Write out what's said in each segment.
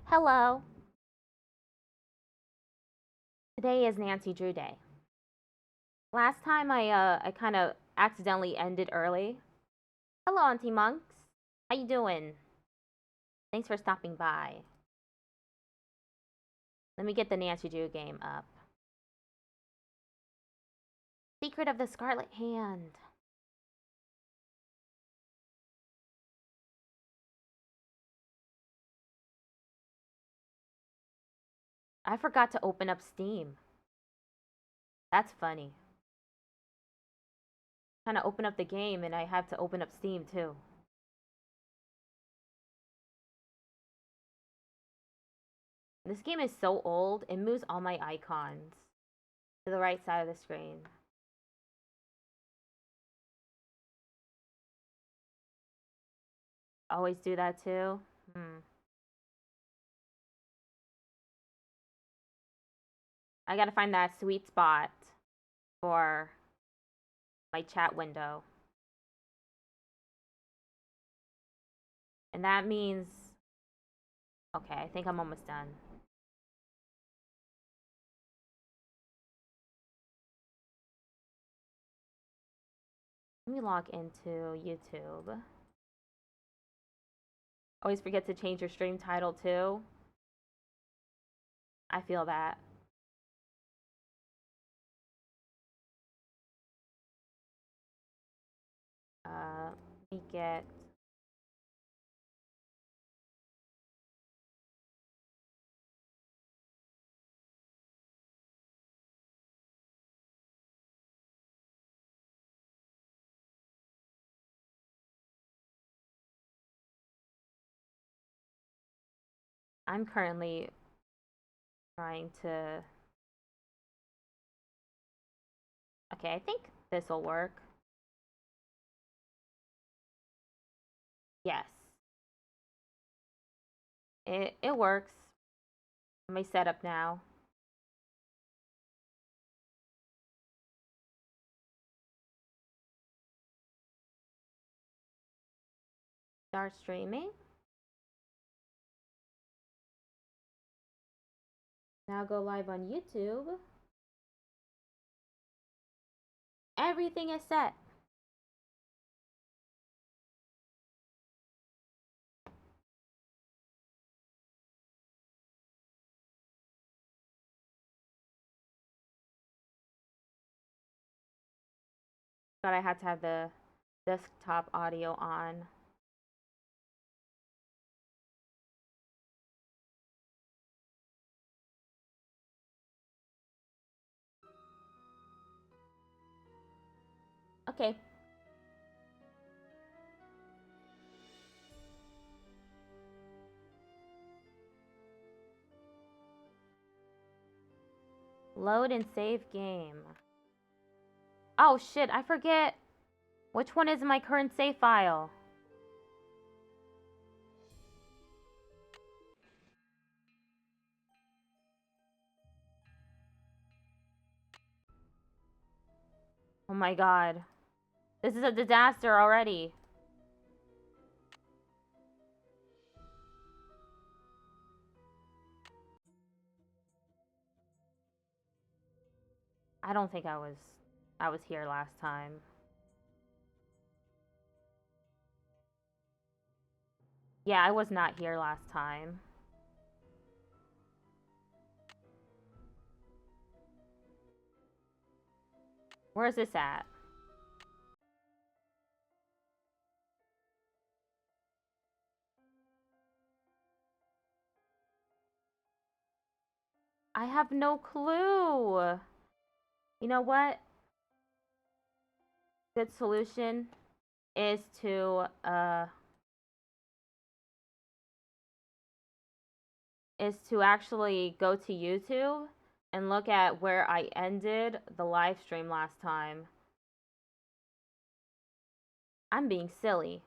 Hello. Today is Nancy Drew Day. Last time I kind of accidentally ended early. Hello, Auntie Monks. How you doing? Thanks for stopping by. Let me get the Nancy Drew game up. Secret of the Scarlet Hand. I forgot to open up Steam. That's funny. Trying to open up the game and I have to open up Steam too. This game is so old, it moves all my icons to the right side of the screen. Always do that too? I gotta find that sweet spot for my chat window. And that means, okay, I think I'm almost done. Let me log into YouTube. Always forget to change your stream title too. I feel that. Let me get... I'm currently trying to... Okay, I think this will work. Yes. It works. My setup now. Start streaming. Now go live on YouTube. Everything is set. Thought I had to have the desktop audio on. Okay. Load and save game. Oh shit, I forget. Which one is my current save file? Oh my god. This is a disaster already. I don't think I was here last time. Yeah, I was not here last time. Where's this at? I have no clue. You know what? Good solution is to actually go to YouTube and look at where I ended the live stream last time. I'm being silly.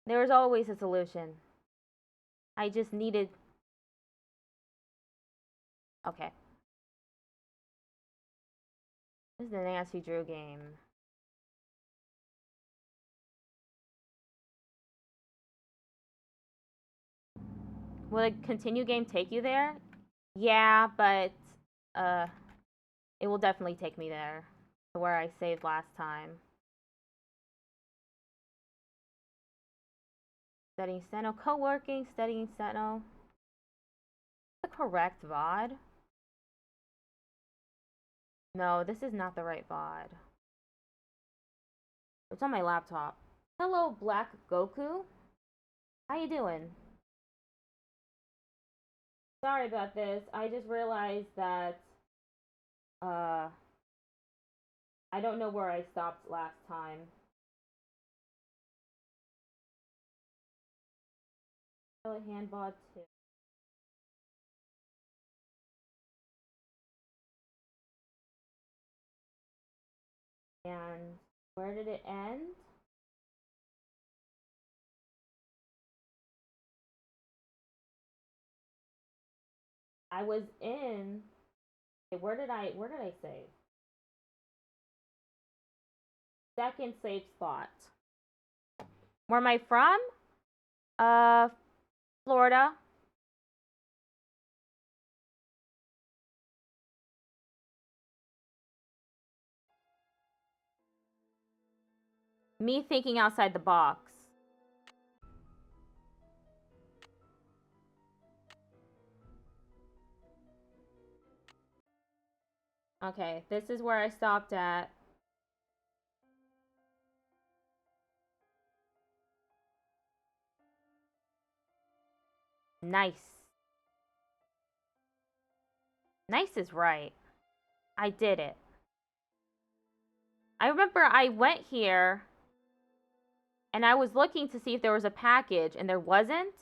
There was always a solution. I just needed... Okay. This is the Nancy Drew game. Will the continue game take you there? Yeah, but it will definitely take me there to where I saved last time. Studying steno, co-working, studying steno. The correct VOD? No, this is not the right VOD. It's on my laptop. Hello, Black Goku. How you doing? Sorry about this. I just realized that I don't know where I stopped last time. Scarlet Hand VOD 2. And where did it end? I was in. Okay, where did I save? Second save spot. Where am I from? Florida. Me thinking outside the box. Okay, this is where I stopped at. Nice. Nice is right. I did it. I remember I went here and I was looking to see if there was a package and there wasn't.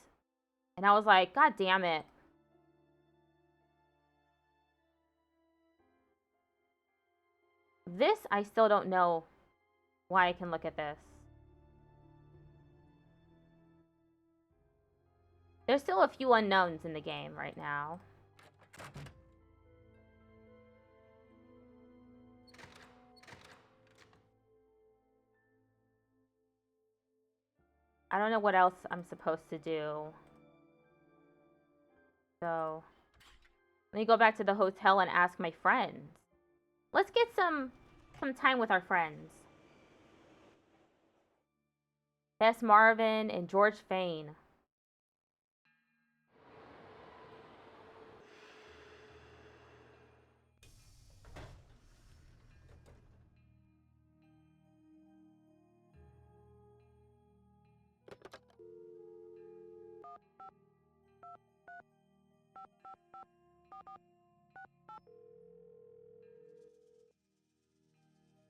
And I was like, God damn it. This, I still don't know why I can look at this. There's still a few unknowns in the game right now. I don't know what else I'm supposed to do. So, let me go back to the hotel and ask my friends. Let's get some time with our friends. Bess Marvin and George Fain.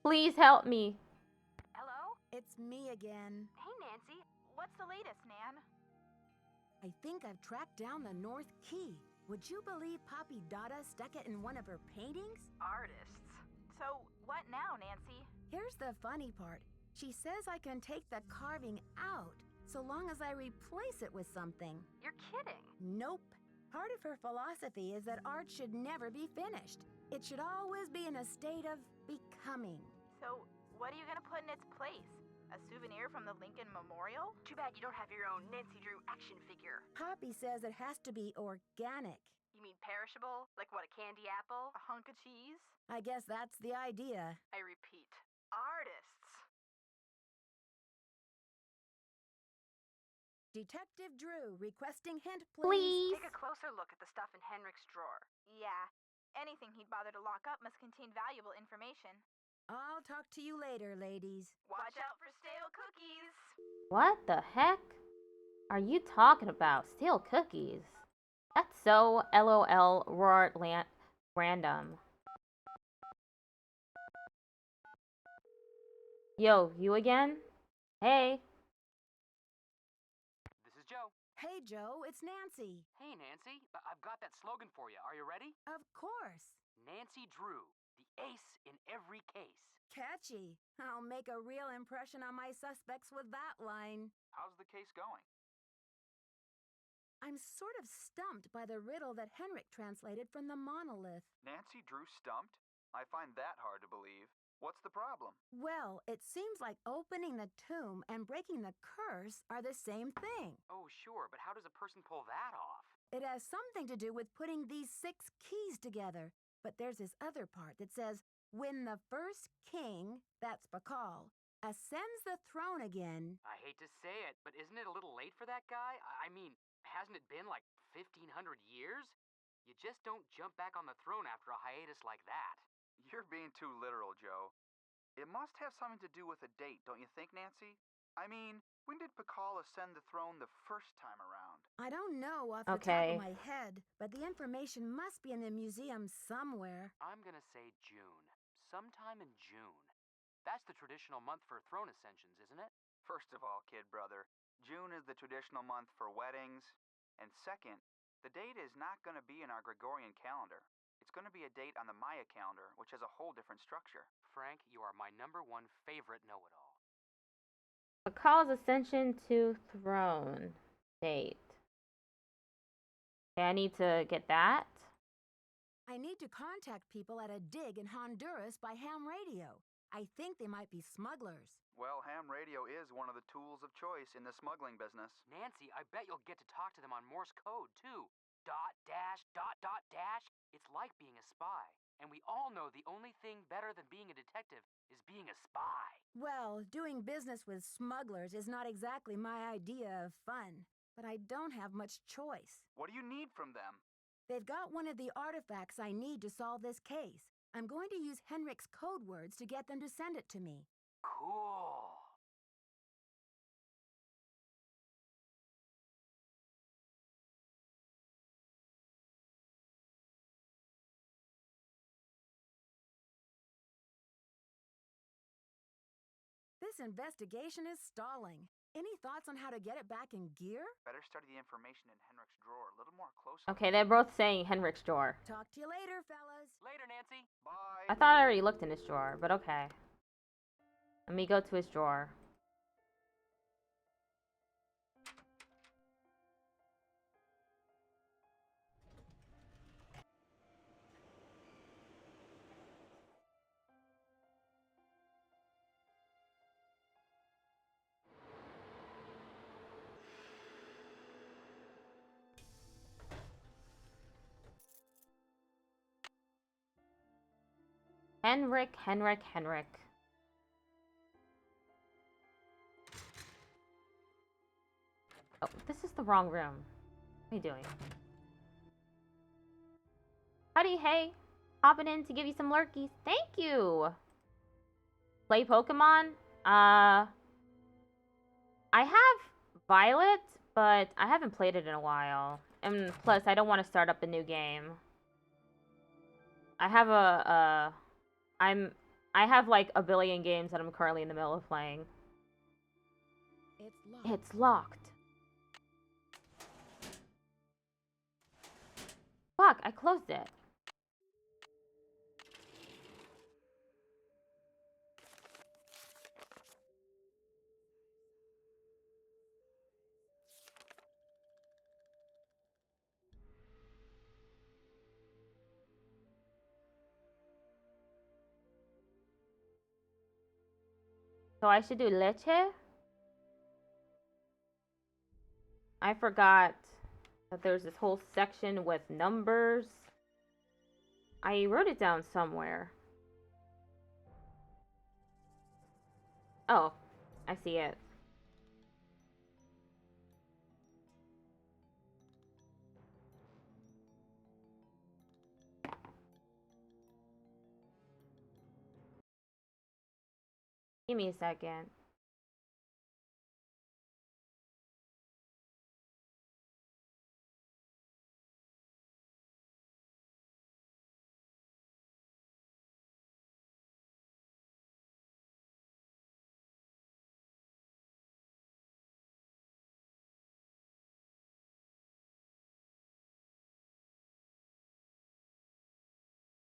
Please help me. Hello? It's me again. Hey, Nancy. What's the latest, Nan? I think I've tracked down the North Key. Would you believe Poppy Dada stuck it in one of her paintings? Artists. So, what now, Nancy? Here's the funny part. She says I can take the carving out, so long as I replace it with something. You're kidding. Nope. Part of her philosophy is that art should never be finished. It should always be in a state of becoming. So, what are you gonna put in its place? A souvenir from the Lincoln Memorial? Too bad you don't have your own Nancy Drew action figure. Poppy says it has to be organic. You mean perishable? Like what, a candy apple? A hunk of cheese? I guess that's the idea. I repeat, artists. Detective Drew requesting hint, Please. Take a closer look at the stuff in Henrik's drawer. Yeah. Anything he'd bother to lock up must contain valuable information. I'll talk to you later, ladies. Watch out for stale cookies. What the heck are you talking about? Stale cookies? That's so LOL random. Yo, you again? Hey. This is Joe. Hey, Joe, it's Nancy. Hey, Nancy. I've got that slogan for you. Are you ready? Of course. Nancy Drew, the ace in every case. Catchy. I'll make a real impression on my suspects with that line. How's the case going? I'm sort of stumped by the riddle that Henrik translated from the monolith. Nancy Drew stumped? I find that hard to believe. What's the problem? Well, it seems like opening the tomb and breaking the curse are the same thing. Oh, sure, but how does a person pull that off? It has something to do with putting these 6 keys together. But there's this other part that says, when the first king, that's Bakal, ascends the throne again. I hate to say it, but isn't it a little late for that guy? I mean, hasn't it been like 1,500 years? You just don't jump back on the throne after a hiatus like that. You're being too literal, Joe. It must have something to do with a date, don't you think, Nancy? I mean, when did Pakal ascend the throne the first time around? I don't know off the top of my head, but the information must be in the museum somewhere. I'm gonna say June. Sometime in June. That's the traditional month for throne ascensions, isn't it? First of all, kid brother, June is the traditional month for weddings. And second, the date is not going to be in our Gregorian calendar. It's going to be a date on the Maya calendar, which has a whole different structure. Frank, you are my #1 favorite know-it-all. Bakal's ascension to throne date. Okay, I need to get that. I need to contact people at a dig in Honduras by ham radio. I think they might be smugglers. Well, ham radio is one of the tools of choice in the smuggling business. Nancy, I bet you'll get to talk to them on Morse code, too. Dot, dash, dot, dot, dash. It's like being a spy. And we all know the only thing better than being a detective is being a spy. Well, doing business with smugglers is not exactly my idea of fun. But I don't have much choice. What do you need from them? They've got one of the artifacts I need to solve this case. I'm going to use Henrik's code words to get them to send it to me. Cool. This investigation is stalling. Any thoughts on how to get it back in gear? Better study the information in Henrik's drawer a little more closely. Okay, they're both saying Henrik's drawer. Talk to you later, fellas. Later, Nancy. Bye. I thought I already looked in his drawer, but okay. Let me go to his drawer. Henrik. Oh, this is the wrong room. What are you doing? Howdy, hey. Hopping in to give you some lurkies. Thank you. Play Pokemon? I have Violet, but I haven't played it in a while. And plus, I don't want to start up a new game. I have I have like a billion games that I'm currently in the middle of playing. It's locked. It's locked. Fuck, I closed it. So I should do leche? I forgot that there's this whole section with numbers. I wrote it down somewhere. Oh, I see it. Give me a second.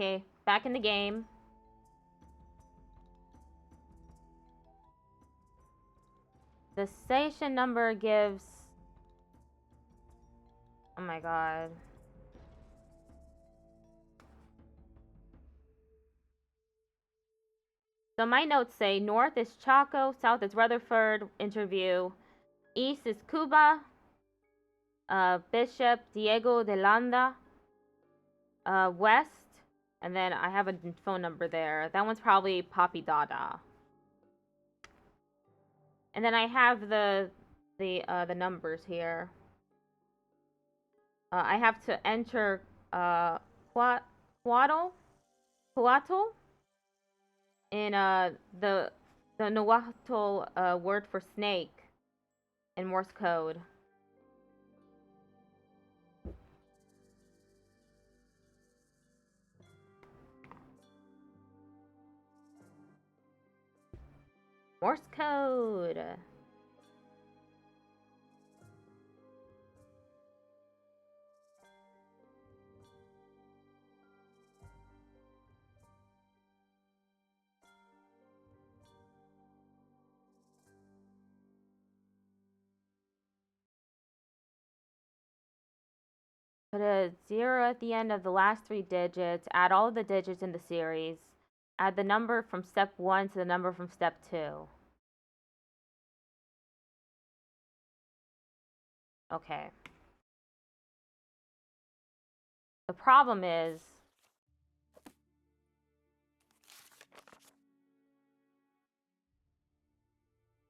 Okay, back in the game. The station number gives... Oh my god. So my notes say north is Chaco, south is Rutherford, interview. East is Cuba. Bishop Diego de Landa, West, and then I have a phone number there. That one's probably Papi Dada. And then I have the numbers here. I have to enter Huatl in the Nahuatl word for snake in Morse code. Morse code. Put a 0 at the end of the last 3 digits. Add all of the digits in the series. Add the number from step 1 to the number from step 2. Okay. The problem is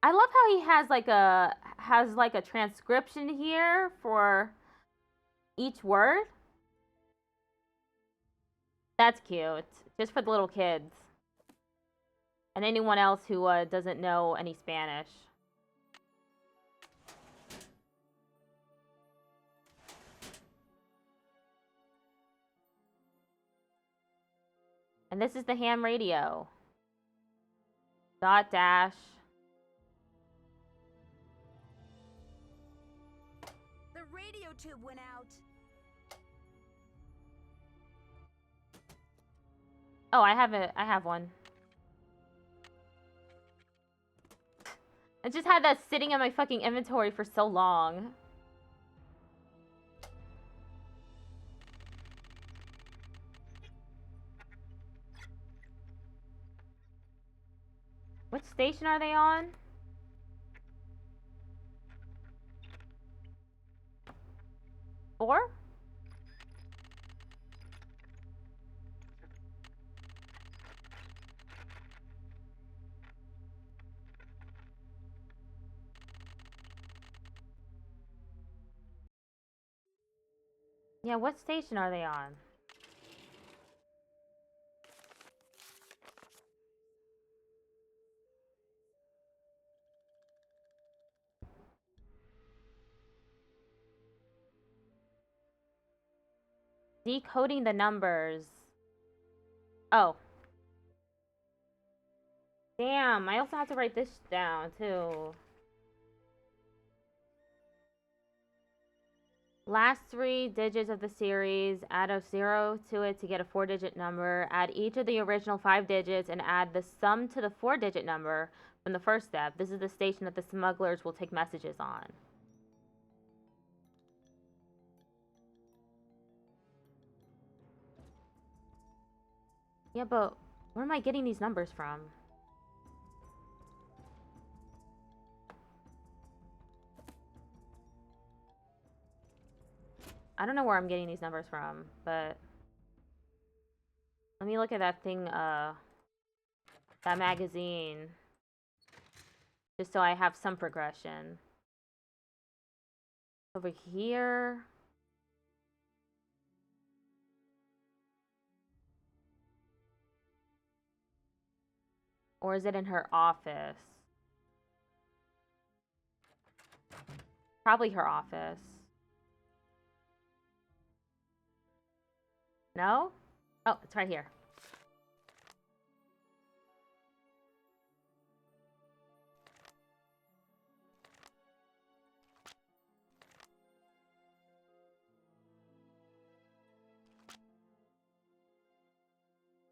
I love how he has like a transcription here for each word. That's cute. Just for the little kids. And anyone else who doesn't know any Spanish. And this is the ham radio. Dot dash. The radio tube went out. Oh, I have one. I just had that sitting in my fucking inventory for so long. Which station are they on? Four? Yeah, what station are they on? Decoding the numbers. Oh. Damn, I also have to write this down, too. Last 3 digits of the series, add a 0 to it to get a 4-digit number. Add each of the original 5 digits and add the sum to the 4-digit number from the first step. This is the station that the smugglers will take messages on. Yeah, but where am I getting these numbers from? I don't know where I'm getting these numbers from, but let me look at that thing, that magazine, just so I have some progression. Over here. Or is it in her office? Probably her office. No? Oh, it's right here.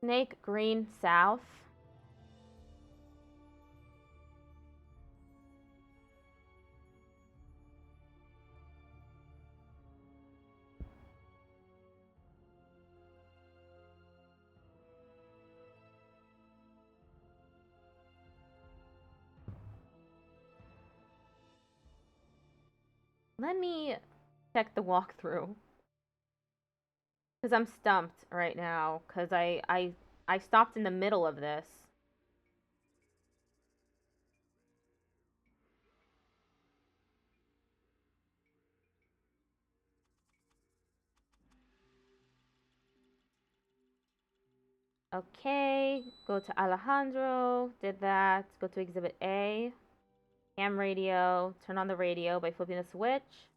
Snake Green South. Let me check the walkthrough. Because I'm stumped right now. Because I stopped in the middle of this. Okay, go to Alejandro, did that. Go to Exhibit A, ham radio, turn on the radio by flipping the switch.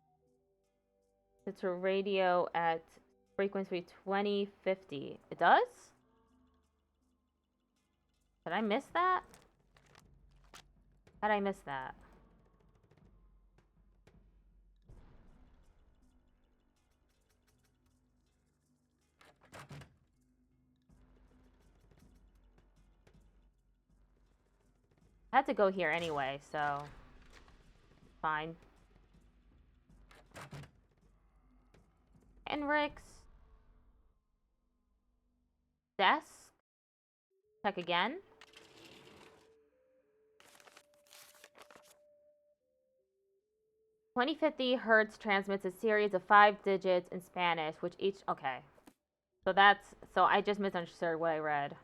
It's a radio at frequency 2050. It does? Did I miss that? How did I miss that? I had to go here anyway, so fine. Henrik's desk. Check again. (2050) transmits a series of 5 digits in Spanish, which each okay. So I just misunderstood what I read.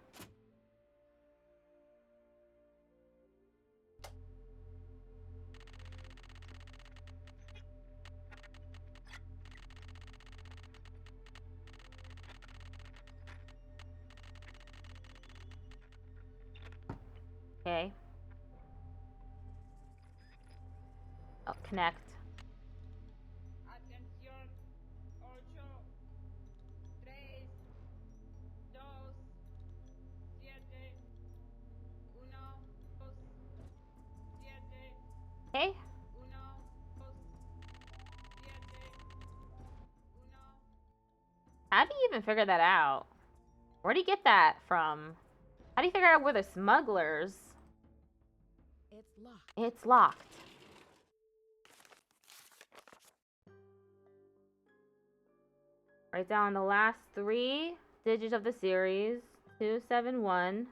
Okay. Oh, connect. Atención, 8, 3, 2, 7, 1, 2, 7, Okay. 1, 2, 7, 1. How do you even figure that out? Where do you get that from? How do you figure out where the smugglers? It's locked. It's locked. Write down the last 3 digits of the series, 271.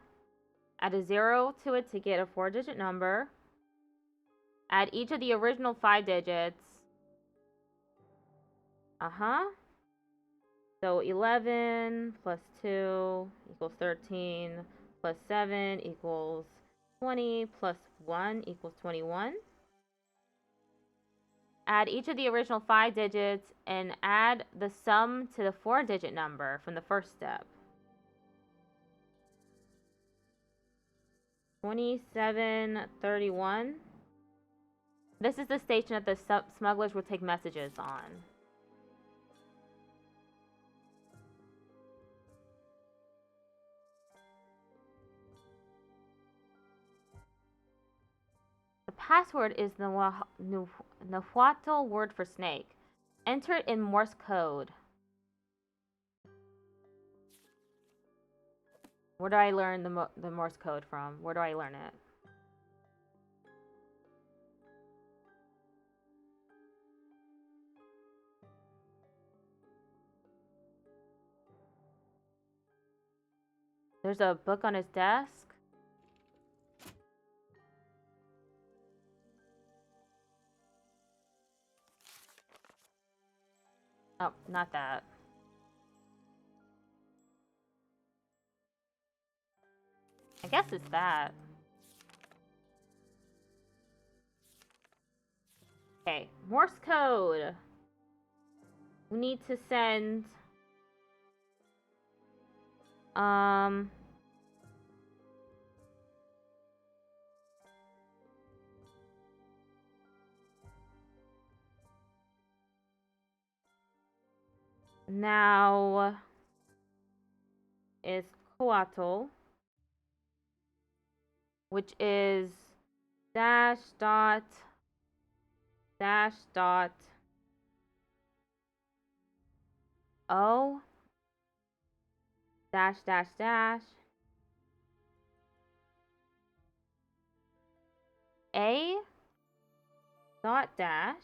Add a 0 to it to get a 4-digit number. Add each of the original 5 digits. So 11 plus 2 equals 13, plus 7 equals 20, plus 1 equals 21. Add each of the original 5 digits and add the sum to the 4-digit number from the first step. 2731. This is the station that the smugglers will take messages on. The password is the Nahuatl word for snake. Enter it in Morse code. Where do I learn the Morse code from? Where do I learn it? There's a book on his desk. Oh, not that. I guess it's that. Okay, Morse code. We need to send now is Coatl, which is dash dot O dash dash dash A dot dash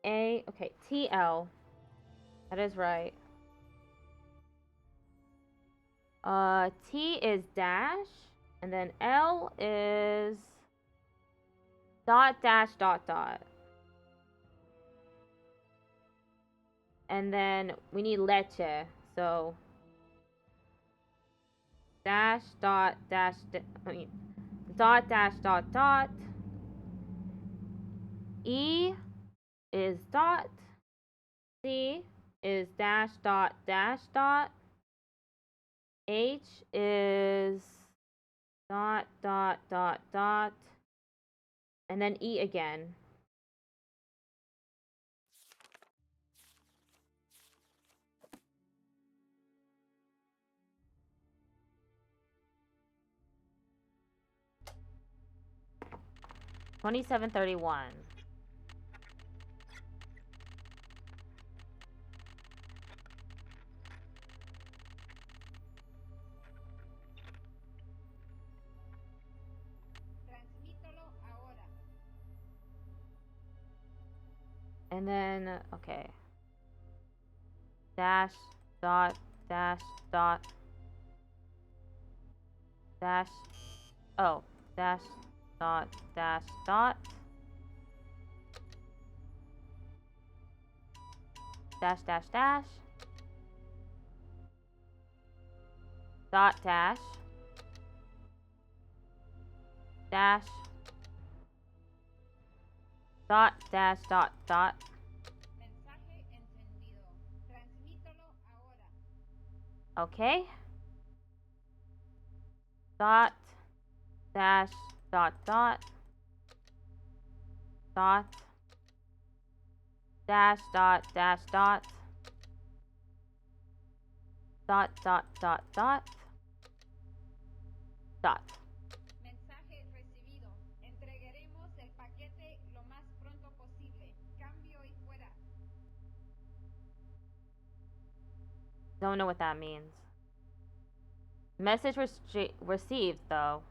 A, okay, TL That is right. T is dash, and then L is dot dash dot dot. And then we need leche, so dash dot dash dot dash dot dot. E is dot. C is dash dot dash dot. H is dot dot dot dot. And then E again. $27.31. Transmítelo ahora. And then, okay. Dash, dot, dash, dot. Dash, oh, dash, dot, dash, dot. Dash, dash, dash. Dot, dash. Dash. Dot, dash, dot, dot. Mensaje encendido. Transmítelo ahora. Okay. Dot, dash, dot, dot. Dot. Dash, dot, dash, dot. Dot, dot, dot, dot. Dot. Mensaje recibido. Entregaremos el paquete lo más pronto posible. Cambio y fuera. Don't know what that means. Message received, though.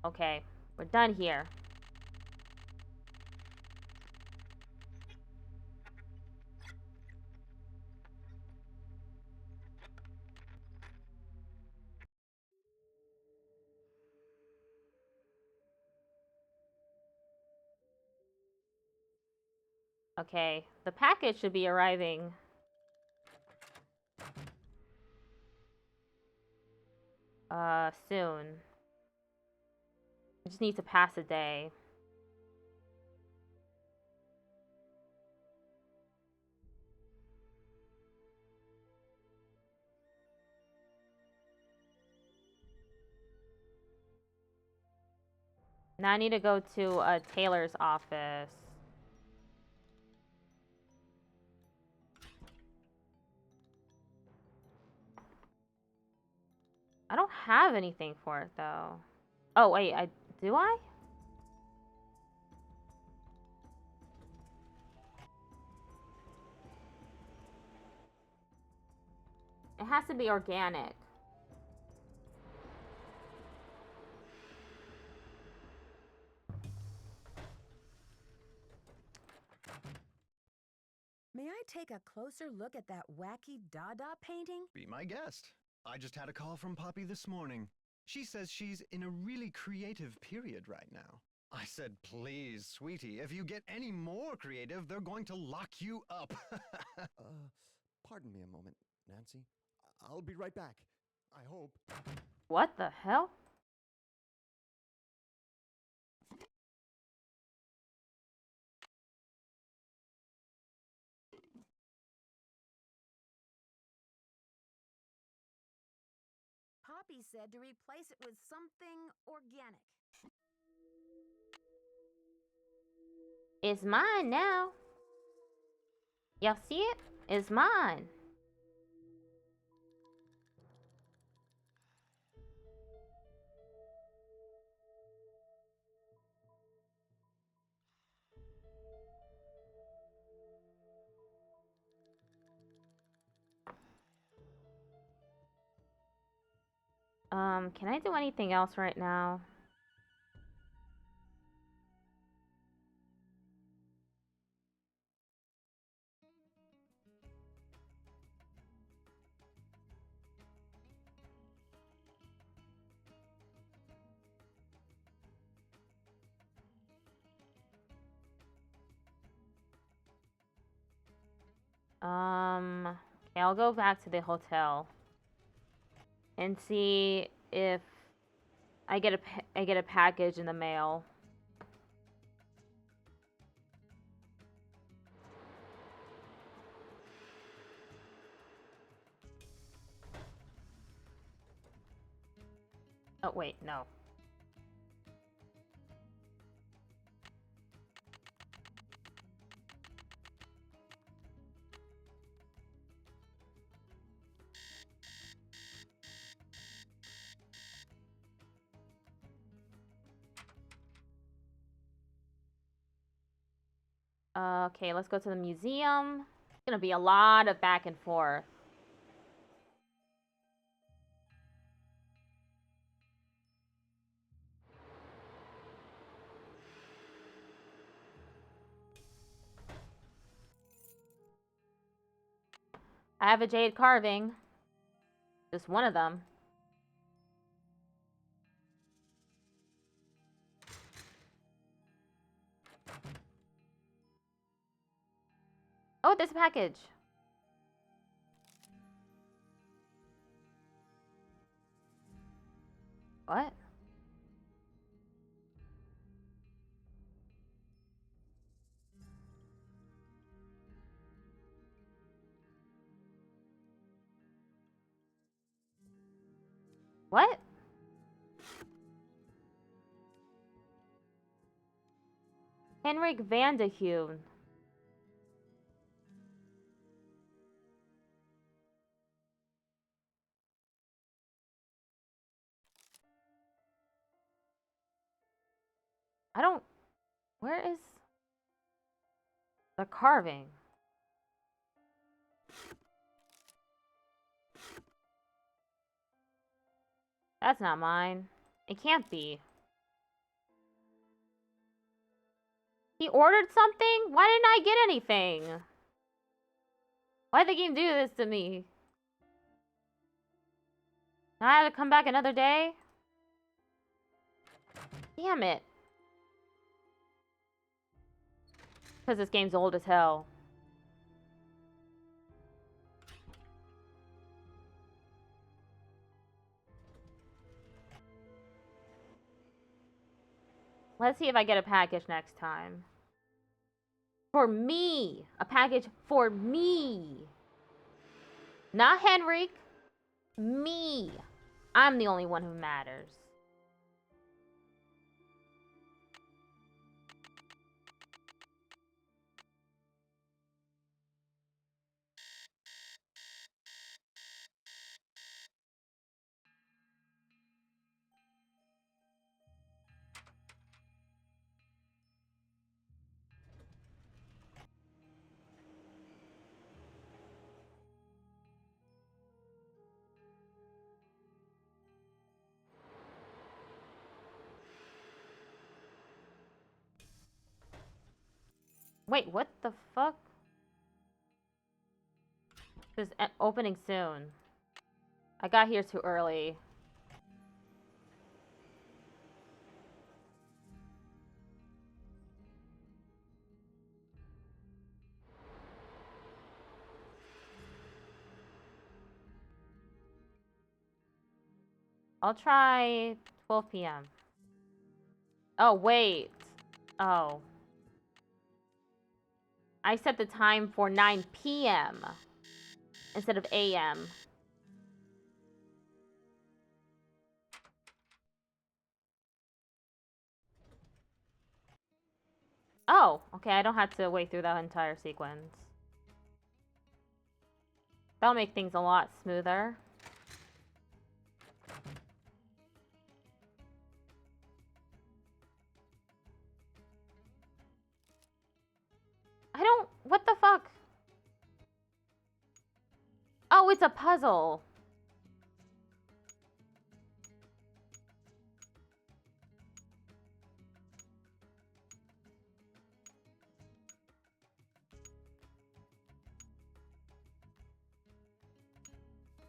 Okay, we're done here. Okay, the package should be arriving soon. I just need to pass a day. Now I need to go to a tailor's office. I don't have anything for it, though. Oh, wait, do I? It has to be organic. May I take a closer look at that wacky Dada painting? Be my guest. I just had a call from Poppy this morning. She says she's in a really creative period right now. I said, please, sweetie, if you get any more creative, they're going to lock you up. Pardon me a moment, Nancy. I'll be right back. I hope. What the hell? Poppy said to replace it with something organic. It's mine now. Y'all see it? It's mine. Can I do anything else right now? Okay, I'll go back to the hotel and see if I get a package in the mail. Oh wait, no. Okay, let's go to the museum. It's gonna be a lot of back and forth. I have a jade carving. Just one of them. Oh, there's a package. What? What? Henrik Vandehune. I don't... Where is... the carving? That's not mine. It can't be. He ordered something? Why didn't I get anything? Why'd the game do this to me? Now I have to come back another day? Damn it. Because this game's old as hell. Let's see if I get a package next time. For me! A package for me! Not Henrik. Me! I'm the only one who matters. Wait, what the fuck? This is opening soon. I got here too early. I'll try 12 p.m. Oh, wait. Oh. I set the time for 9 p.m. instead of a.m. Oh, okay, I don't have to wait through that entire sequence. That'll make things a lot smoother. I don't... What the fuck? Oh, it's a puzzle.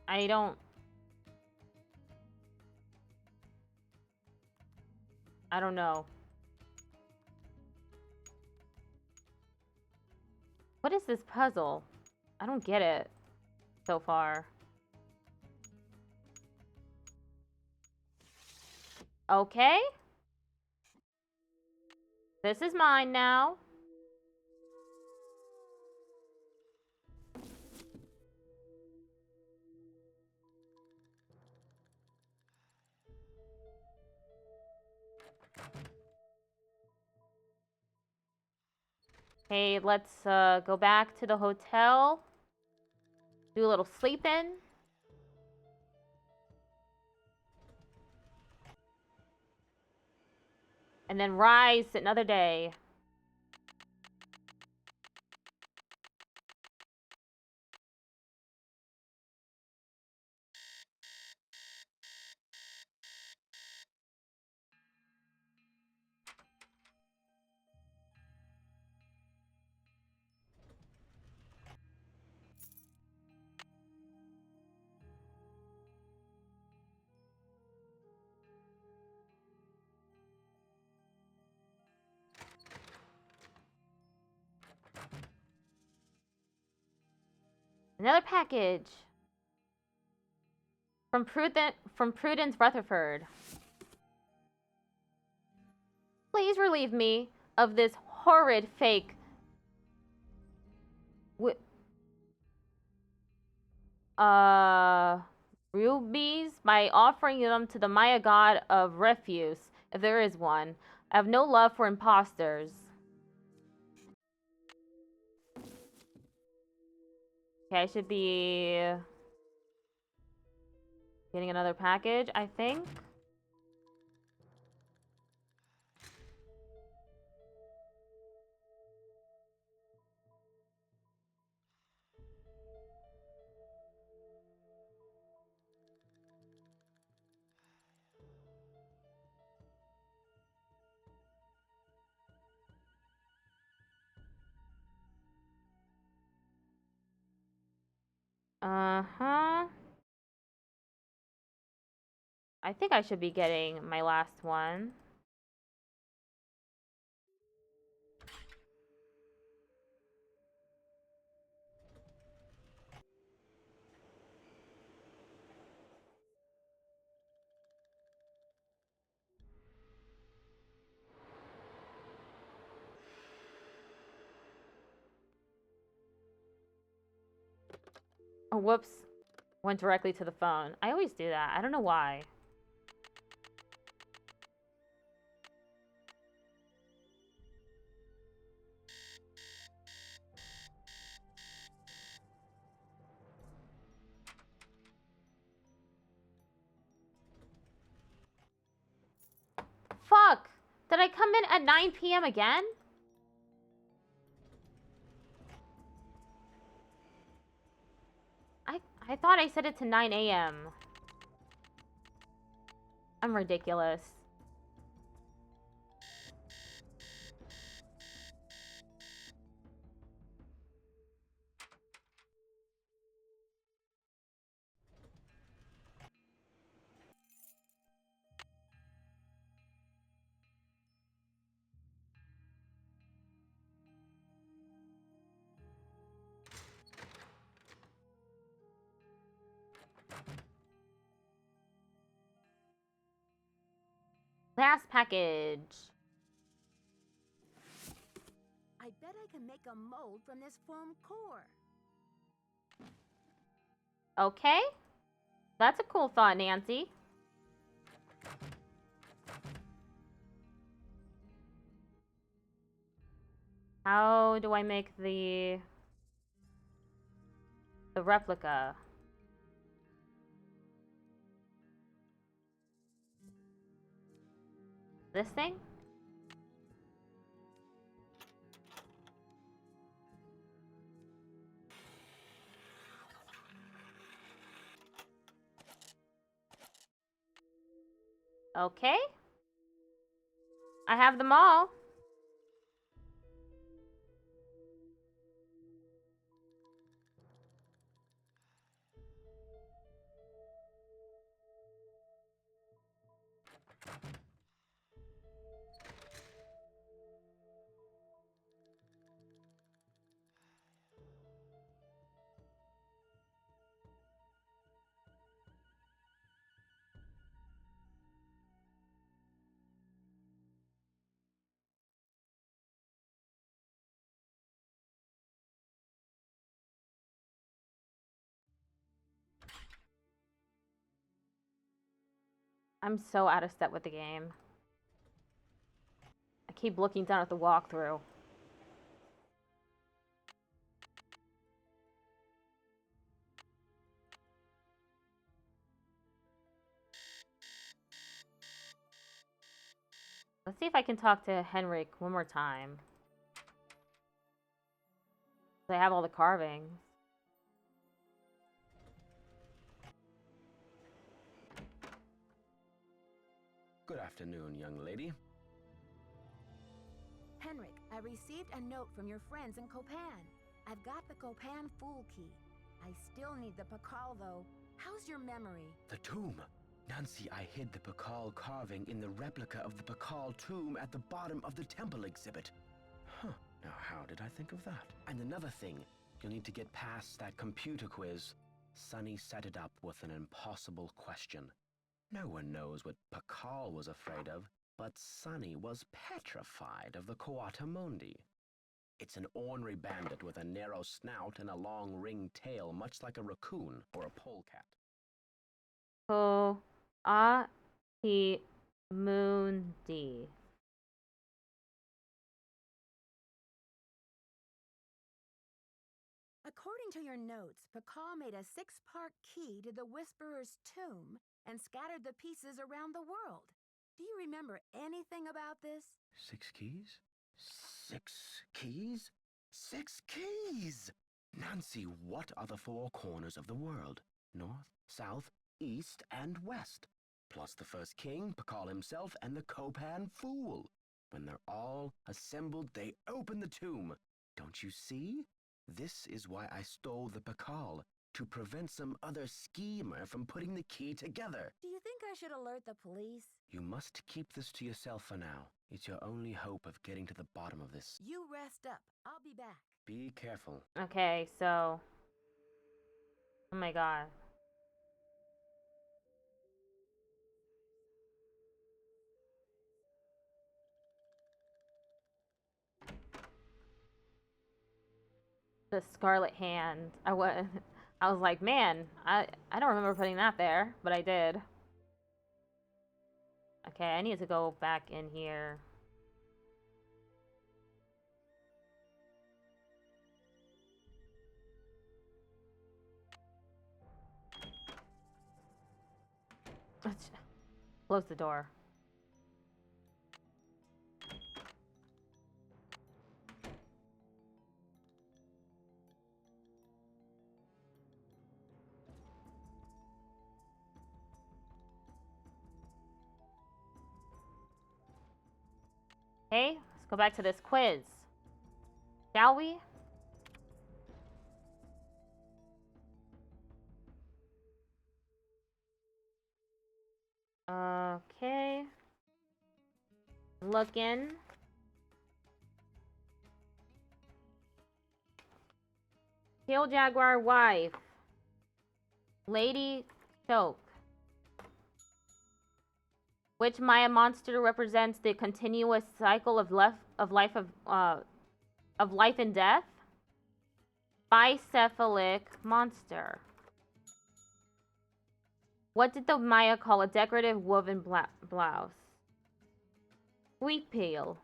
I don't know. What is this puzzle? I don't get it so far. Okay. This is mine now. Okay, let's go back to the hotel. Do a little sleeping. And then rise another day. Another package. From Prudence Rutherford. Please relieve me of this horrid fake rubies by offering them to the Maya god of refuse, if there is one. I have no love for imposters. Okay, I should be getting another package, I think. Uh-huh. I think I should be getting my last one. Oh, whoops. Went directly to the phone. I always do that. I don't know why. Fuck! Did I come in at 9 p.m. again? I thought I set it to 9 a.m. I'm ridiculous. Last package. I bet I can make a mold from this foam core. Okay. That's a cool thought, Nancy. How do I make the replica? This thing? Okay. I have them all. I'm so out of step with the game. I keep looking down at the walkthrough. Let's see if I can talk to Henrik one more time. I have all the carvings. Good afternoon, young lady. Henrik, I received a note from your friends in Copan. I've got the Copan Fool key. I still need the Pakal, though. How's your memory? The tomb. Nancy, I hid the Pakal carving in the replica of the Pakal tomb at the bottom of the temple exhibit. Huh. Now, how did I think of that? And another thing, you'll need to get past that computer quiz. Sonny set it up with an impossible question. No one knows what Pakal was afraid of, but Sonny was petrified of the Coatamundi. It's an ornery bandit with a narrow snout and a long ringed tail, much like a raccoon or a polecat. Coatamundi. According to your notes, Pakal made a 6-part key to the Whisperer's tomb and scattered the pieces around the world. Do you remember anything about this? 6 keys? 6 keys? 6 keys! Nancy, what are the 4 corners of the world? North, south, east, and west. Plus the first king, Pakal himself, and the Copan Fool. When they're all assembled, they open the tomb. Don't you see? This is why I stole the Pakal, to prevent some other schemer from putting the key together. Do you think I should alert the police? You must keep this to yourself for now. It's your only hope of getting to the bottom of this. You rest up. I'll be back. Be careful. Okay, so... Oh my god. The Scarlet Hand. I was like, man, I don't remember putting that there, but I did. Okay, I need to go back in here. Close the door. Okay, let's go back to this quiz. Shall we? Okay. Looking. Tail Jaguar wife. Lady Choke. Which Maya monster represents the continuous cycle of life and death? Bicephalic monster. What did the Maya call a decorative woven blouse? Wheat peel.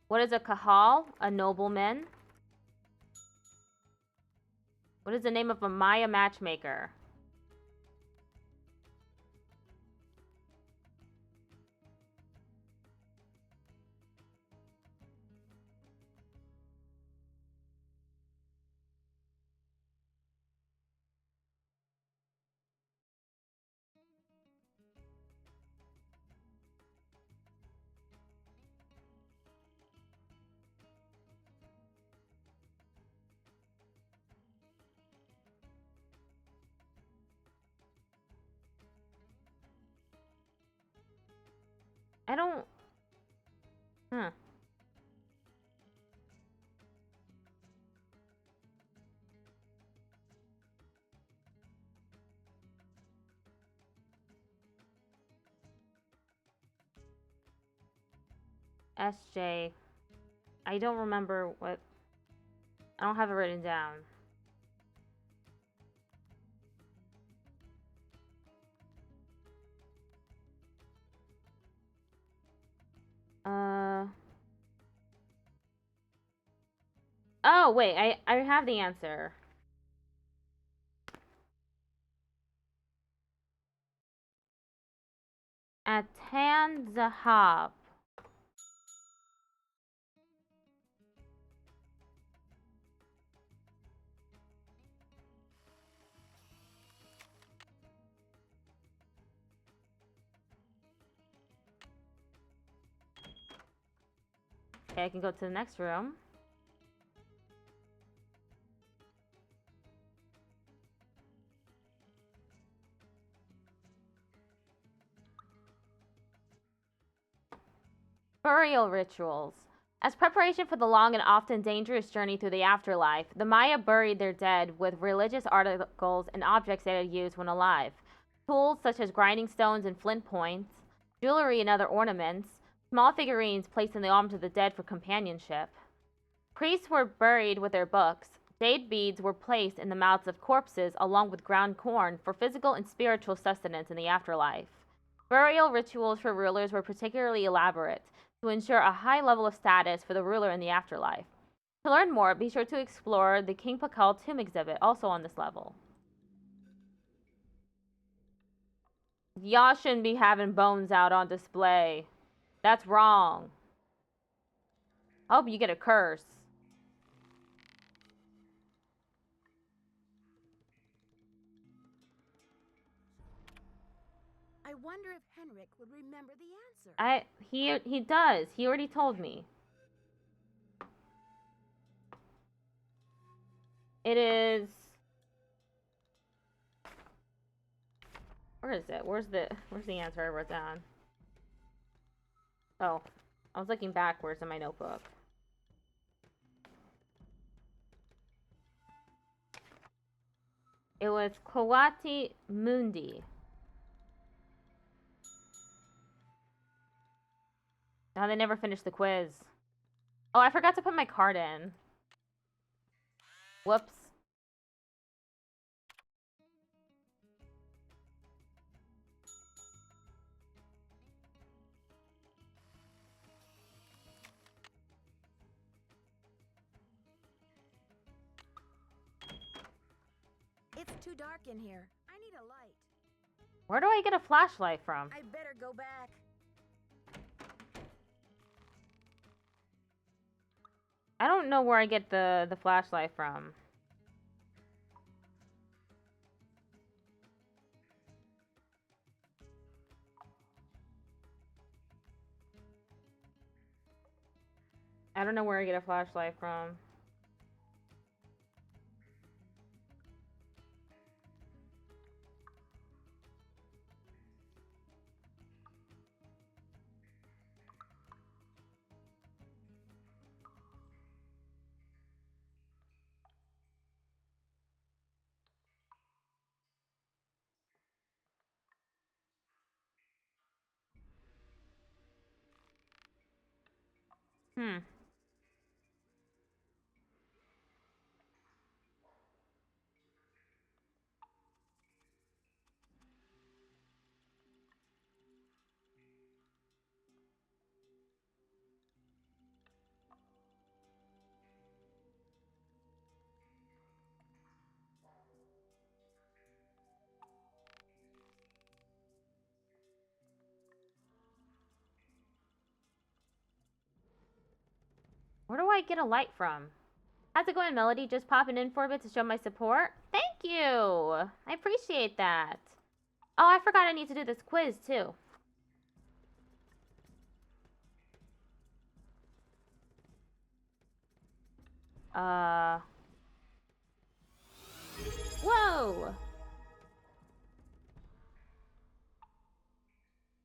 What is a kahal? A nobleman. What is the name of a Maya matchmaker? I don't... Huh. SJ. I don't remember what... I don't have it written down. Oh, wait, I have the answer. Atan Zahab. Okay, I can go to the next room. Burial rituals. As preparation for the long and often dangerous journey through the afterlife, the Maya buried their dead with religious articles and objects they had used when alive. Tools such as grinding stones and flint points, jewelry and other ornaments, small figurines placed in the arms of the dead for companionship. Priests were buried with their books. Jade beads were placed in the mouths of corpses along with ground corn for physical and spiritual sustenance in the afterlife. Burial rituals for rulers were particularly elaborate to ensure a high level of status for the ruler in the afterlife. To learn more, be sure to explore the King Pakal tomb exhibit, also on this level. Y'all shouldn't be having bones out on display. That's wrong. I hope you get a curse. I wonder if Henrik would remember the answer. He does. He already told me. It is. Where is it? Where's the answer I wrote down? Oh, I was looking backwards in my notebook. It was Kawati Mundi. Now they never finished the quiz. Oh, I forgot to put my card in. Whoops. It's too dark in here. I need a light. Where do I get a flashlight from? I better go back. I don't know where I get the flashlight from. I don't know where I get a flashlight from. Where do I get a light from? How's it going, Melody? Just popping in for a bit to show my support? Thank you! I appreciate that. Oh, I forgot I need to do this quiz, too. Whoa!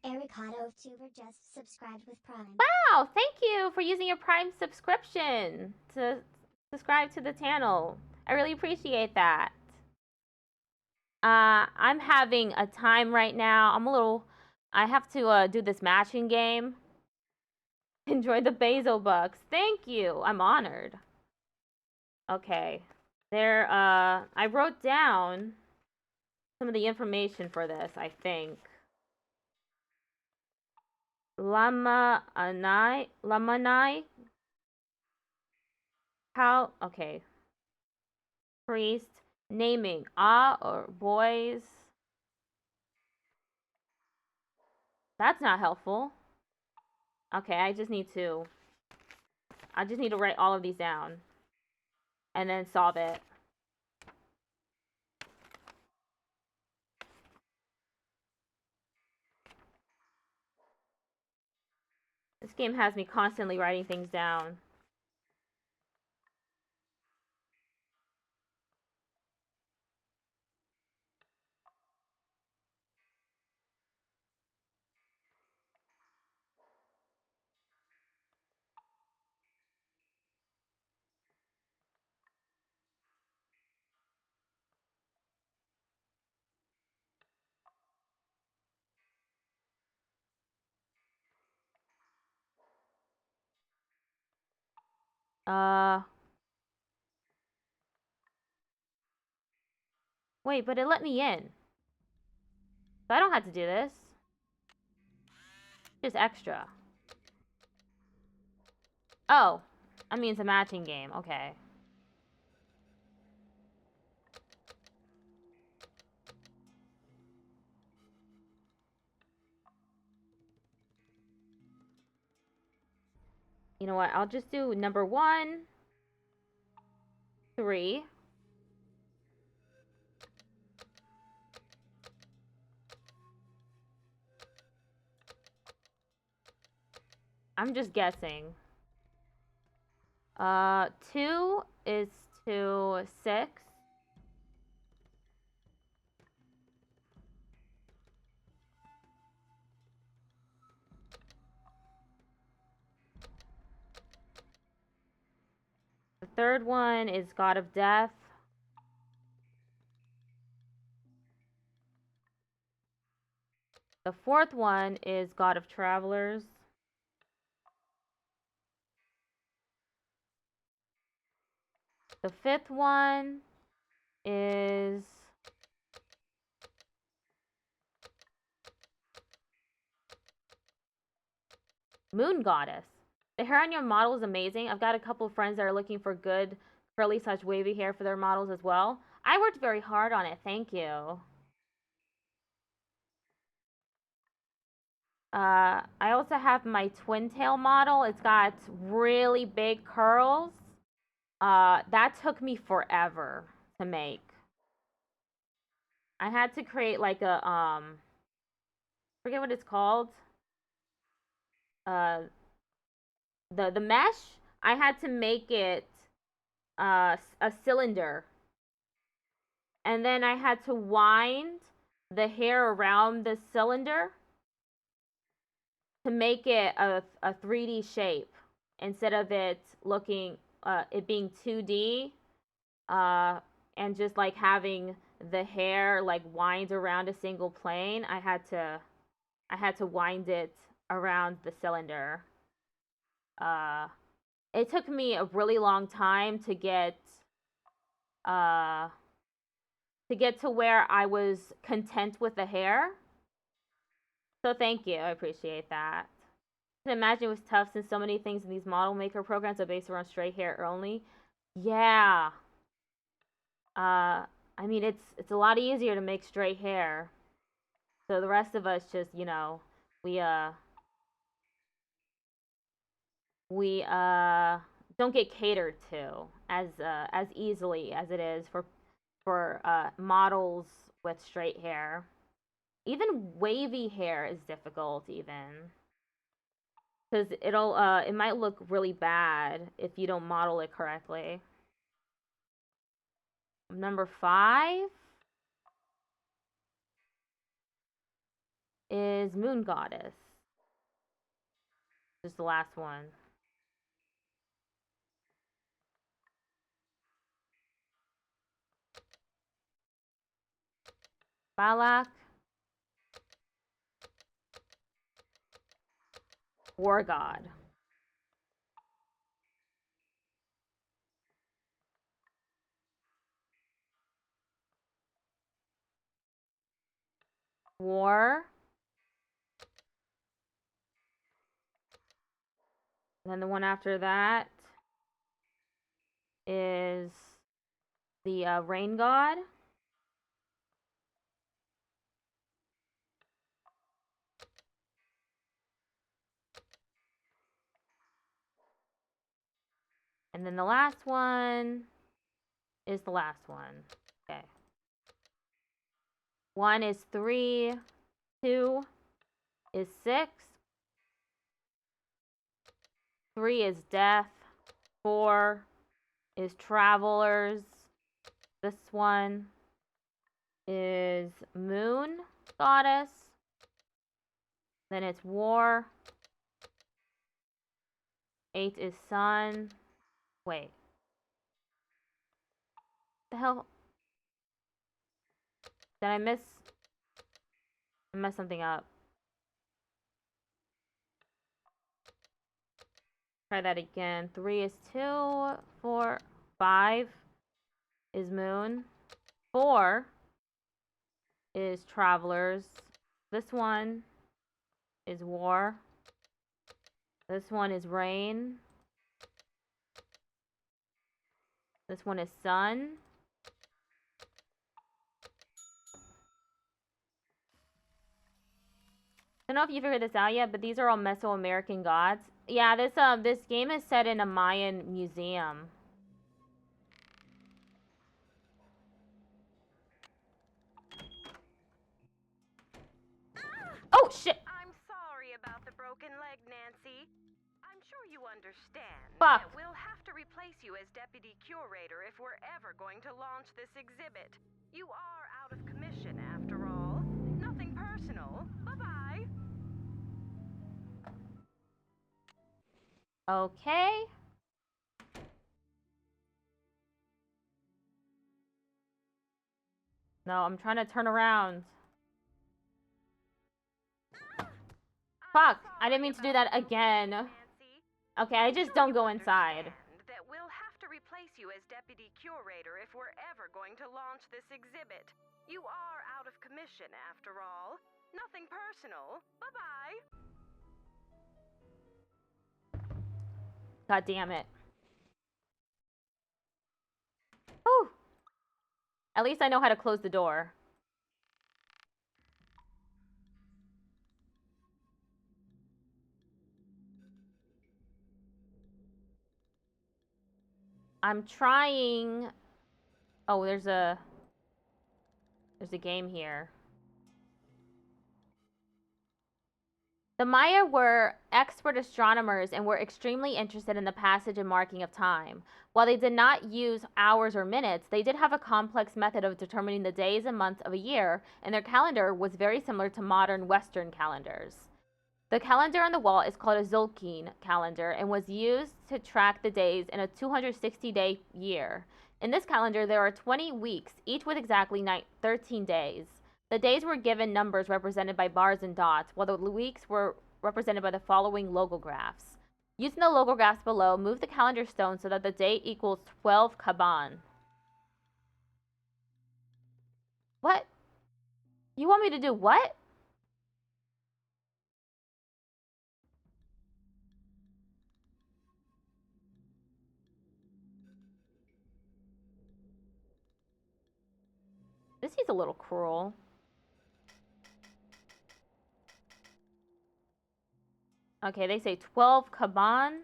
Ericado of Tuber just subscribed with Prime. Wow, thank you for using your Prime subscription to subscribe to the channel. I really appreciate that. I'm having a time right now. I have to do this matching game. Enjoy the Basil bucks. Thank you. I'm honored. Okay. I wrote down some of the information for this, I think. Lamanai. How? Okay. Priest. Naming. Ah or boys. That's not helpful. Okay, I just need to write all of these down. And then solve it. This game has me constantly writing things down. Wait, but it let me in. So I don't have to do this. Just extra. Oh. I mean, it's a matching game. Okay. You know what? I'll just do number 1, 3. I'm just guessing. 2 is to 6. The third one is God of Death. The fourth one is God of Travelers. The fifth one is Moon Goddess. The hair on your model is amazing. I've got a couple of friends that are looking for good curly/wavy hair for their models as well. I worked very hard on it. Thank you. I also have my twin tail model. It's got really big curls. That took me forever to make. I had to create like a forget what it's called. The mesh. I had to make it a cylinder, and then I had to wind the hair around the cylinder to make it a 3D shape instead of it looking it being 2D and just like having the hair like wind around a single plane. I had to wind it around the cylinder. It took me a really long time to get to where I was content with the hair. So thank you. I appreciate that. I can imagine it was tough since so many things in these model maker programs are based around straight hair only. Yeah. I mean, it's a lot easier to make straight hair. So the rest of us just, you know, we don't get catered to as easily as it is for models with straight hair. Even wavy hair is difficult even. Cuz it might look really bad if you don't model it correctly. Number 5 is Moon Goddess. Just the last one. Balak. War God. War. And then the one after that the rain god. And then the last one is the last one. Okay. 1 is 3, 2 is 6, 3 is death, 4 is travelers. This one is moon goddess. Then it's war. 8 is sun. Wait. The hell? Did I mess something up? Try that again. 3 is 2, 4, 5 is moon. 4 is travelers. This one is war. This one is rain. This one is sun. I don't know if you figured this out yet, but these are all Mesoamerican gods. Yeah, this game is set in a Mayan museum. Oh shit! I'm sorry about the broken leg, Nancy. I'm sure you understand Fuck. that we'll have to replace you as deputy curator if we're ever going to launch this exhibit. You are out of commission after all. Nothing personal. Bye-bye. Okay. No, I'm trying to turn around. Fuck! I didn't mean to do that again. Okay, I just don't go inside. That we'll have to replace you as deputy curator if we're ever going to launch this exhibit. You are out of commission after all. Nothing personal. Bye-bye. God damn it. Whew. At least I know how to close the door. I'm trying... Oh, there's a game here. The Maya were expert astronomers and were extremely interested in the passage and marking of time. While they did not use hours or minutes, they did have a complex method of determining the days and months of a year, and their calendar was very similar to modern Western calendars. The calendar on the wall is called a Zolkin calendar and was used to track the days in a 260-day year. In this calendar, there are 20 weeks, each with exactly 13 days. The days were given numbers represented by bars and dots, while the weeks were represented by the following logographs. Using the logographs below, move the calendar stone so that the date equals 12 Kaban. What? You want me to do what? This is a little cruel. Okay, they say 12 Kaban.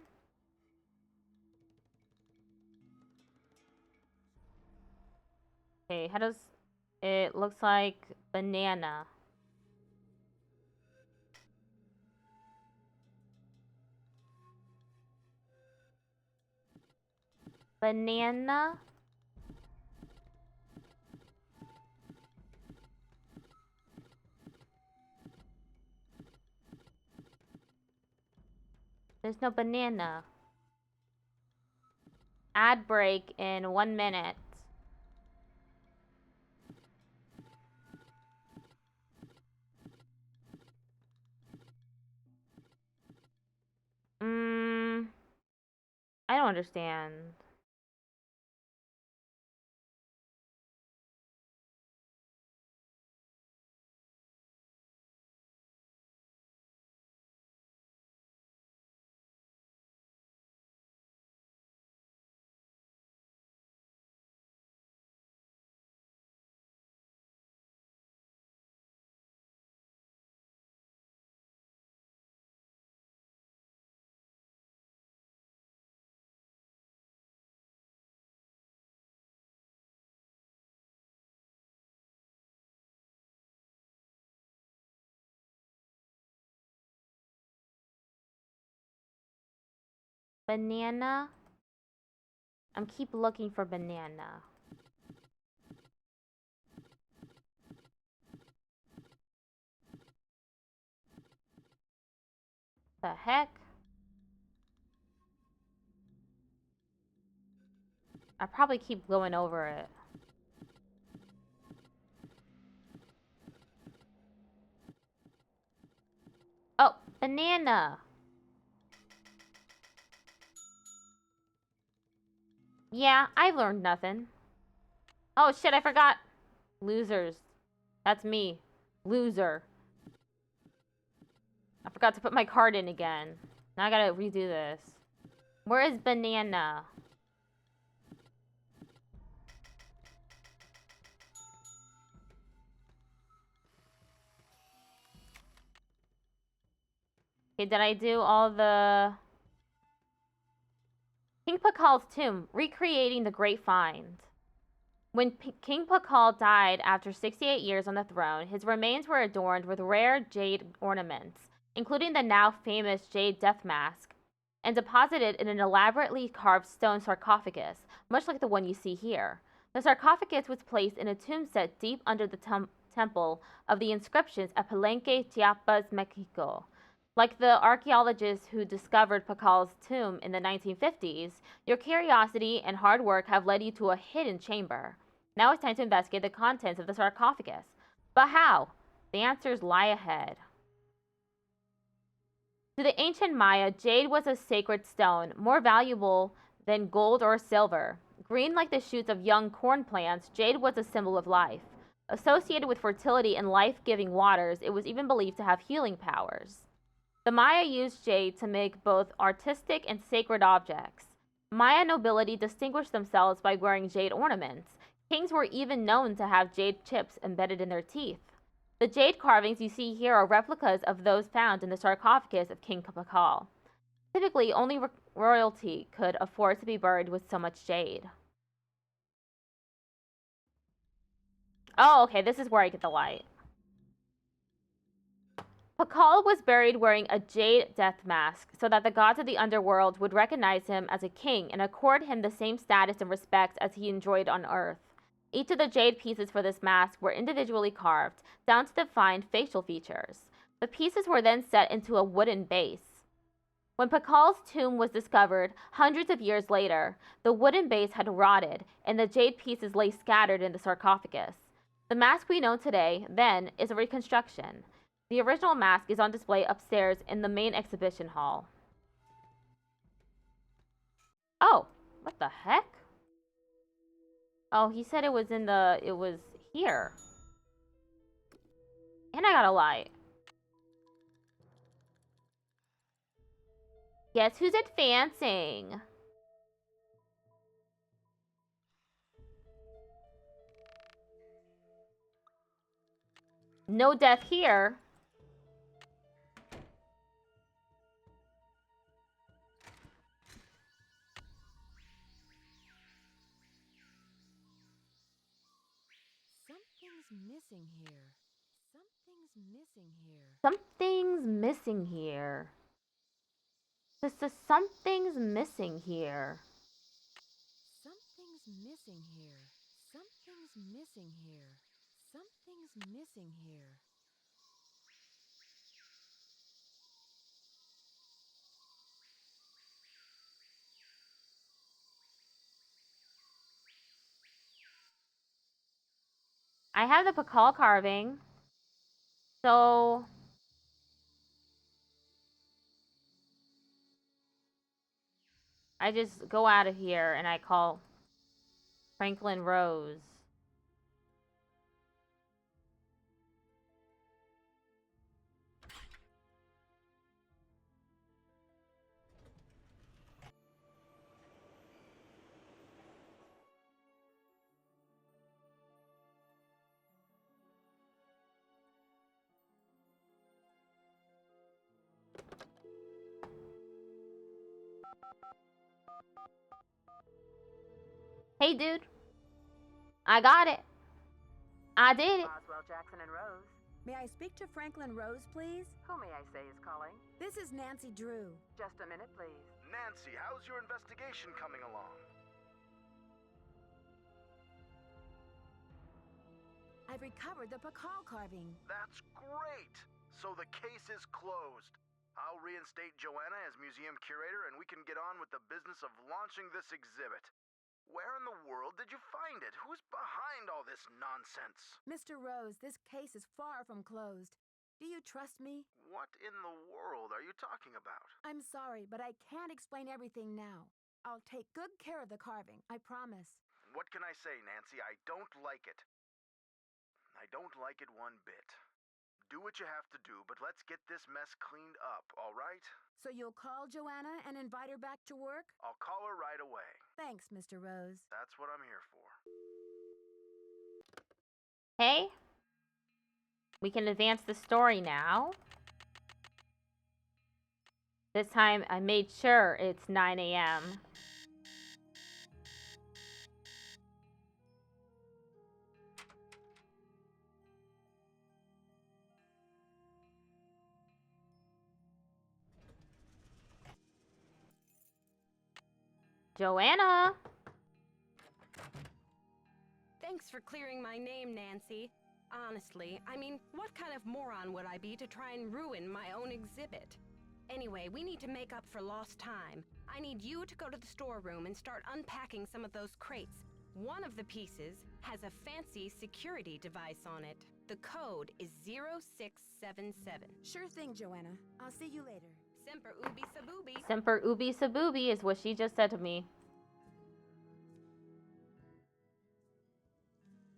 Okay, how does... It looks like banana. Banana. There's no banana. Ad break in 1 minute. I don't understand. Banana. I'm keep looking for banana. The heck? I probably keep going over it. Oh, banana. Yeah, I've learned nothing. Oh shit, I forgot. Losers. That's me. Loser. I forgot to put my card in again. Now I gotta redo this. Where is banana? Okay, did I do all the... King Pakal's tomb, recreating the great find. When King Pakal died after 68 years on the throne, his remains were adorned with rare jade ornaments, including the now famous jade death mask, and deposited in an elaborately carved stone sarcophagus, much like the one you see here. The sarcophagus was placed in a tomb set deep under the temple of the inscriptions at Palenque, Chiapas, Mexico. Like the archaeologists who discovered Pakal's tomb in the 1950s, your curiosity and hard work have led you to a hidden chamber. Now it's time to investigate the contents of the sarcophagus. But how? The answers lie ahead. To the ancient Maya, jade was a sacred stone, more valuable than gold or silver. Green like the shoots of young corn plants, jade was a symbol of life. Associated with fertility and life-giving waters, it was even believed to have healing powers. The Maya used jade to make both artistic and sacred objects. Maya nobility distinguished themselves by wearing jade ornaments. Kings were even known to have jade chips embedded in their teeth. The jade carvings you see here are replicas of those found in the sarcophagus of King Pakal. Typically, only royalty could afford to be buried with so much jade. Oh, okay, this is where I get the light. Pakal was buried wearing a jade death mask so that the gods of the underworld would recognize him as a king and accord him the same status and respect as he enjoyed on Earth. Each of the jade pieces for this mask were individually carved, down to define facial features. The pieces were then set into a wooden base. When Pakal's tomb was discovered, hundreds of years later, the wooden base had rotted, and the jade pieces lay scattered in the sarcophagus. The mask we know today, then, is a reconstruction. The original mask is on display upstairs in the main exhibition hall. Oh, what the heck? Oh, he said it was here. And I got a light. Guess who's advancing? No death here. Missing here. Something's missing here. Something's missing here. Something's missing here. Something's missing here. Something's missing here. Something's missing here. I have the Pakal carving. So I just go out of here and I call Franklin Rose. Hey, dude. I got it. I did it. Boswell, Jackson, and Rose. May I speak to Franklin Rose, please? Who may I say is calling? This is Nancy Drew. Just a minute, please. Nancy, how's your investigation coming along? I've recovered the Pakal carving. That's great! So the case is closed. I'll reinstate Joanna as museum curator and we can get on with the business of launching this exhibit. Where in the world did you find it? Who's behind all this nonsense? Mr. Rose, this case is far from closed. Do you trust me? What in the world are you talking about? I'm sorry, but I can't explain everything now. I'll take good care of the carving, I promise. What can I say, Nancy? I don't like it. I don't like it one bit. Do what you have to do, but let's get this mess cleaned up, all right? So you'll call Joanna and invite her back to work? I'll call her right away. Thanks, Mr. Rose. That's what I'm here for. Hey, we can advance the story now. This time I made sure it's 9 a.m. Joanna! Thanks for clearing my name, Nancy. Honestly, I mean, what kind of moron would I be to try and ruin my own exhibit? Anyway, we need to make up for lost time. I need you to go to the storeroom and start unpacking some of those crates. One of the pieces has a fancy security device on it. The code is 0677. Sure thing, Joanna. I'll see you later. Semper ubi sabubi. Semper ubi sabubi is what she just said to me.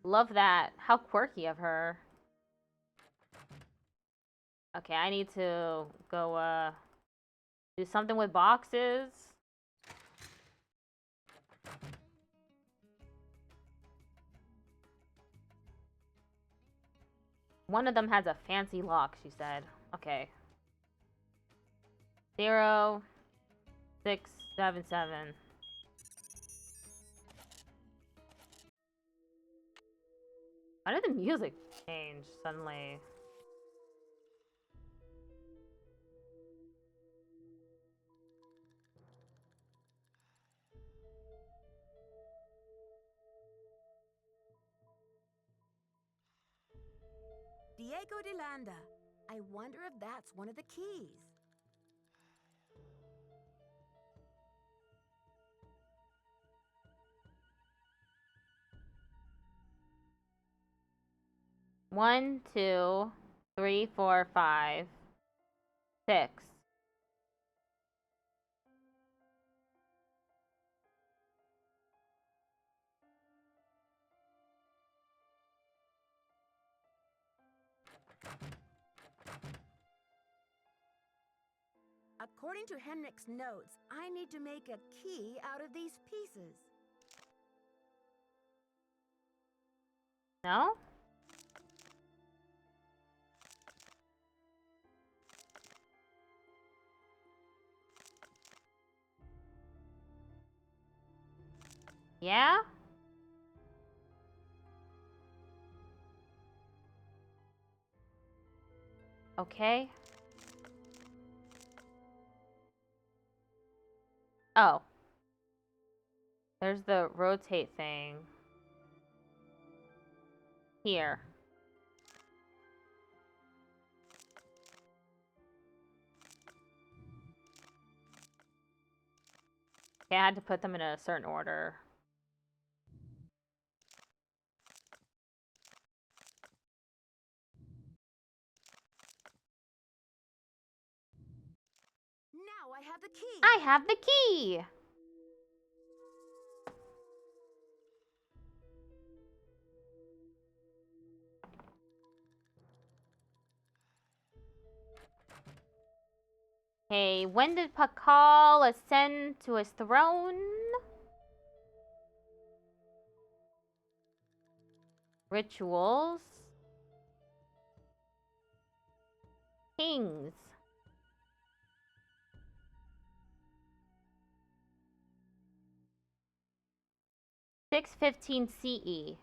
Love that. How quirky of her. Okay, I need to go, do something with boxes. One of them has a fancy lock, she said. Okay. 0677. Why did the music change suddenly? Diego de Landa. I wonder if that's one of the keys. One, 2, 3, 4, 5, 6. According to Henrik's notes, I need to make a key out of these pieces. No? Yeah? Okay. Oh. There's the rotate thing. Here. Okay, I had to put them in a certain order. Now I have the key. I have the key! Okay, when did Pakal ascend to his throne? Rituals. Kings. (615 CE).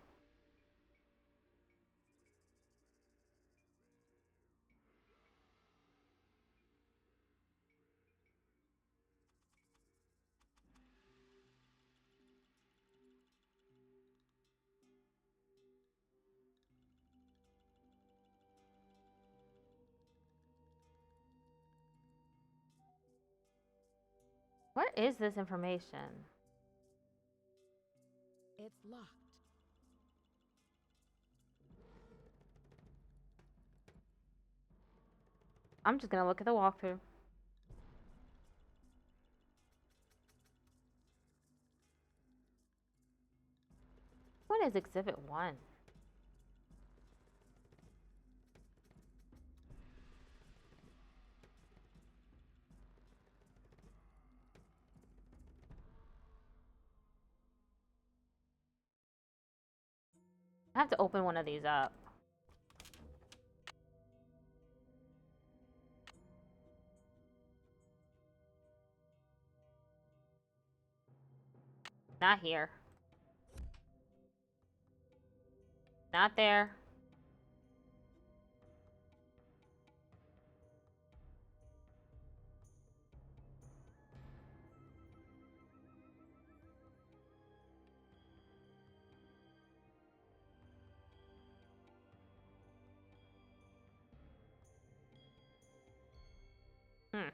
Where is this information? It's locked. I'm just gonna look at the walkthrough. What is Exhibit 1? I have to open one of these up. Not here. Not there. Hmm.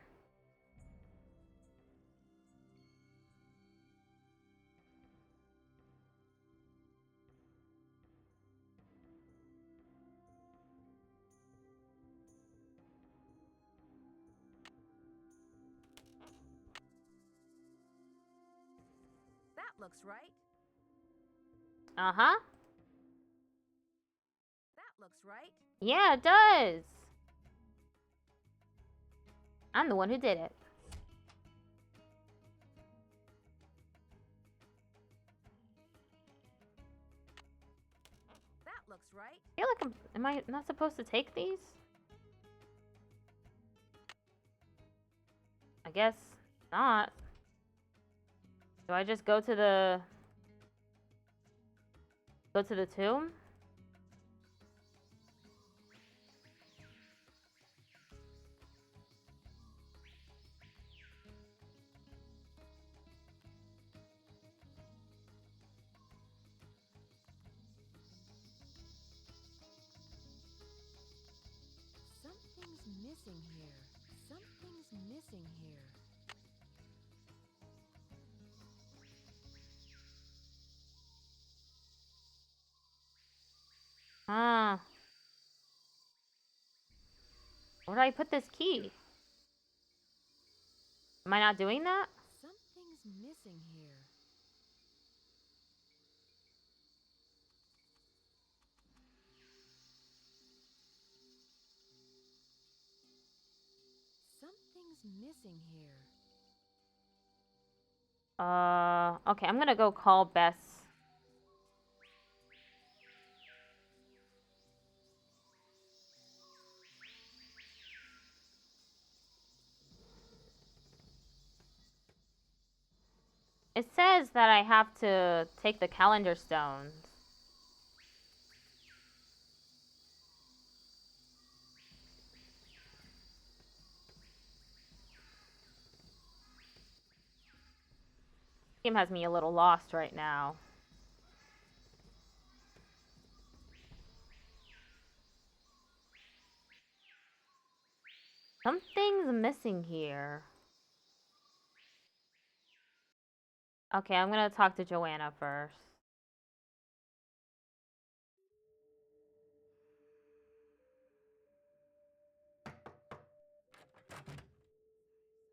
That looks right. Uh-huh. That looks right. Yeah, it does. I'm the one who did it. That looks right. I feel like am I not supposed to take these? I guess not. Do I just go to the tomb? Something's missing here. Something's missing here. Ah. Where do I put this key? Am I not doing that? Something's missing here. Something's missing here. Okay, I'm gonna go call Bess. It says that I have to take the calendar stones. Game has me a little lost right now. Something's missing here. Okay, I'm gonna talk to Joanna first.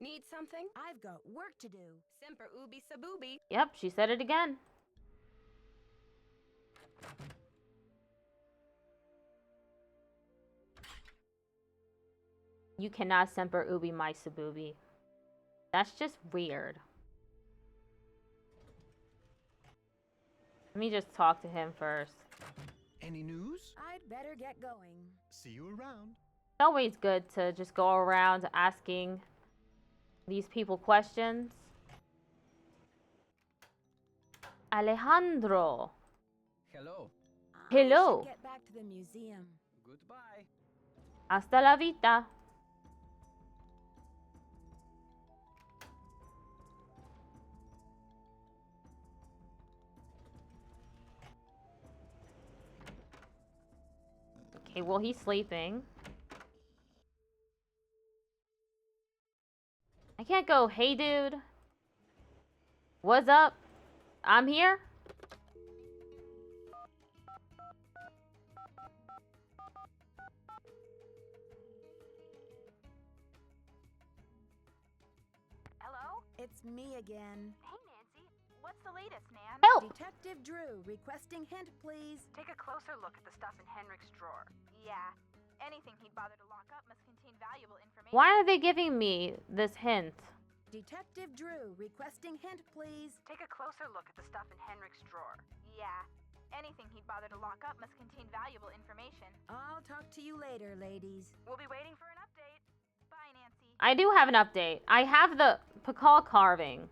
Need something? I've got work to do. Semper ubi sabubi. Yep, she said it again. You cannot semper ubi my sabubi. That's just weird. Let me just talk to him first. Any news? I'd better get going. See you around. It's always good to just go around asking these people questions. Alejandro. Hello. Hello. I should get back to the museum. Goodbye. Hasta la vista. Okay, well, he's sleeping. I can't go, hey, dude. What's up? I'm here. Hello? It's me again. Hey, Nancy. What's the latest, Nan? Help! Detective Drew, requesting hint, please. Take a closer look at the stuff in Henrik's drawer. Yeah. Anything he'd bother to lock up must contain valuable information. Why are they giving me this hint? Detective Drew, requesting hint, please. Take a closer look at the stuff in Henrik's drawer. Yeah. Anything he'd bother to lock up must contain valuable information. I'll talk to you later, ladies. We'll be waiting for an update. Bye, Nancy. I do have an update. I have the Pakal carving.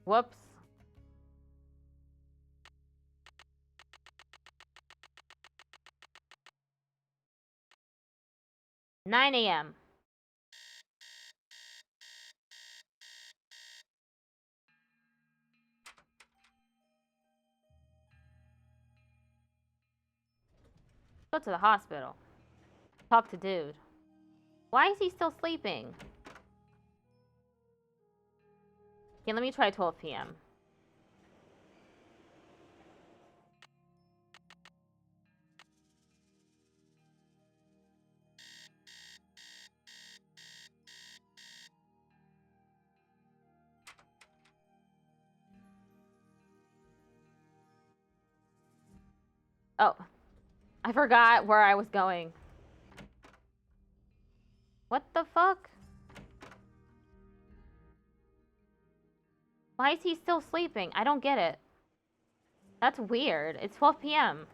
Whoops. "9 a.m. Go to the hospital. Talk to dude. Why is he still sleeping? Okay, let me try 12 p.m. Oh, I forgot where I was going. What the fuck? Why is he still sleeping? I don't get it. That's weird. It's 12 p.m.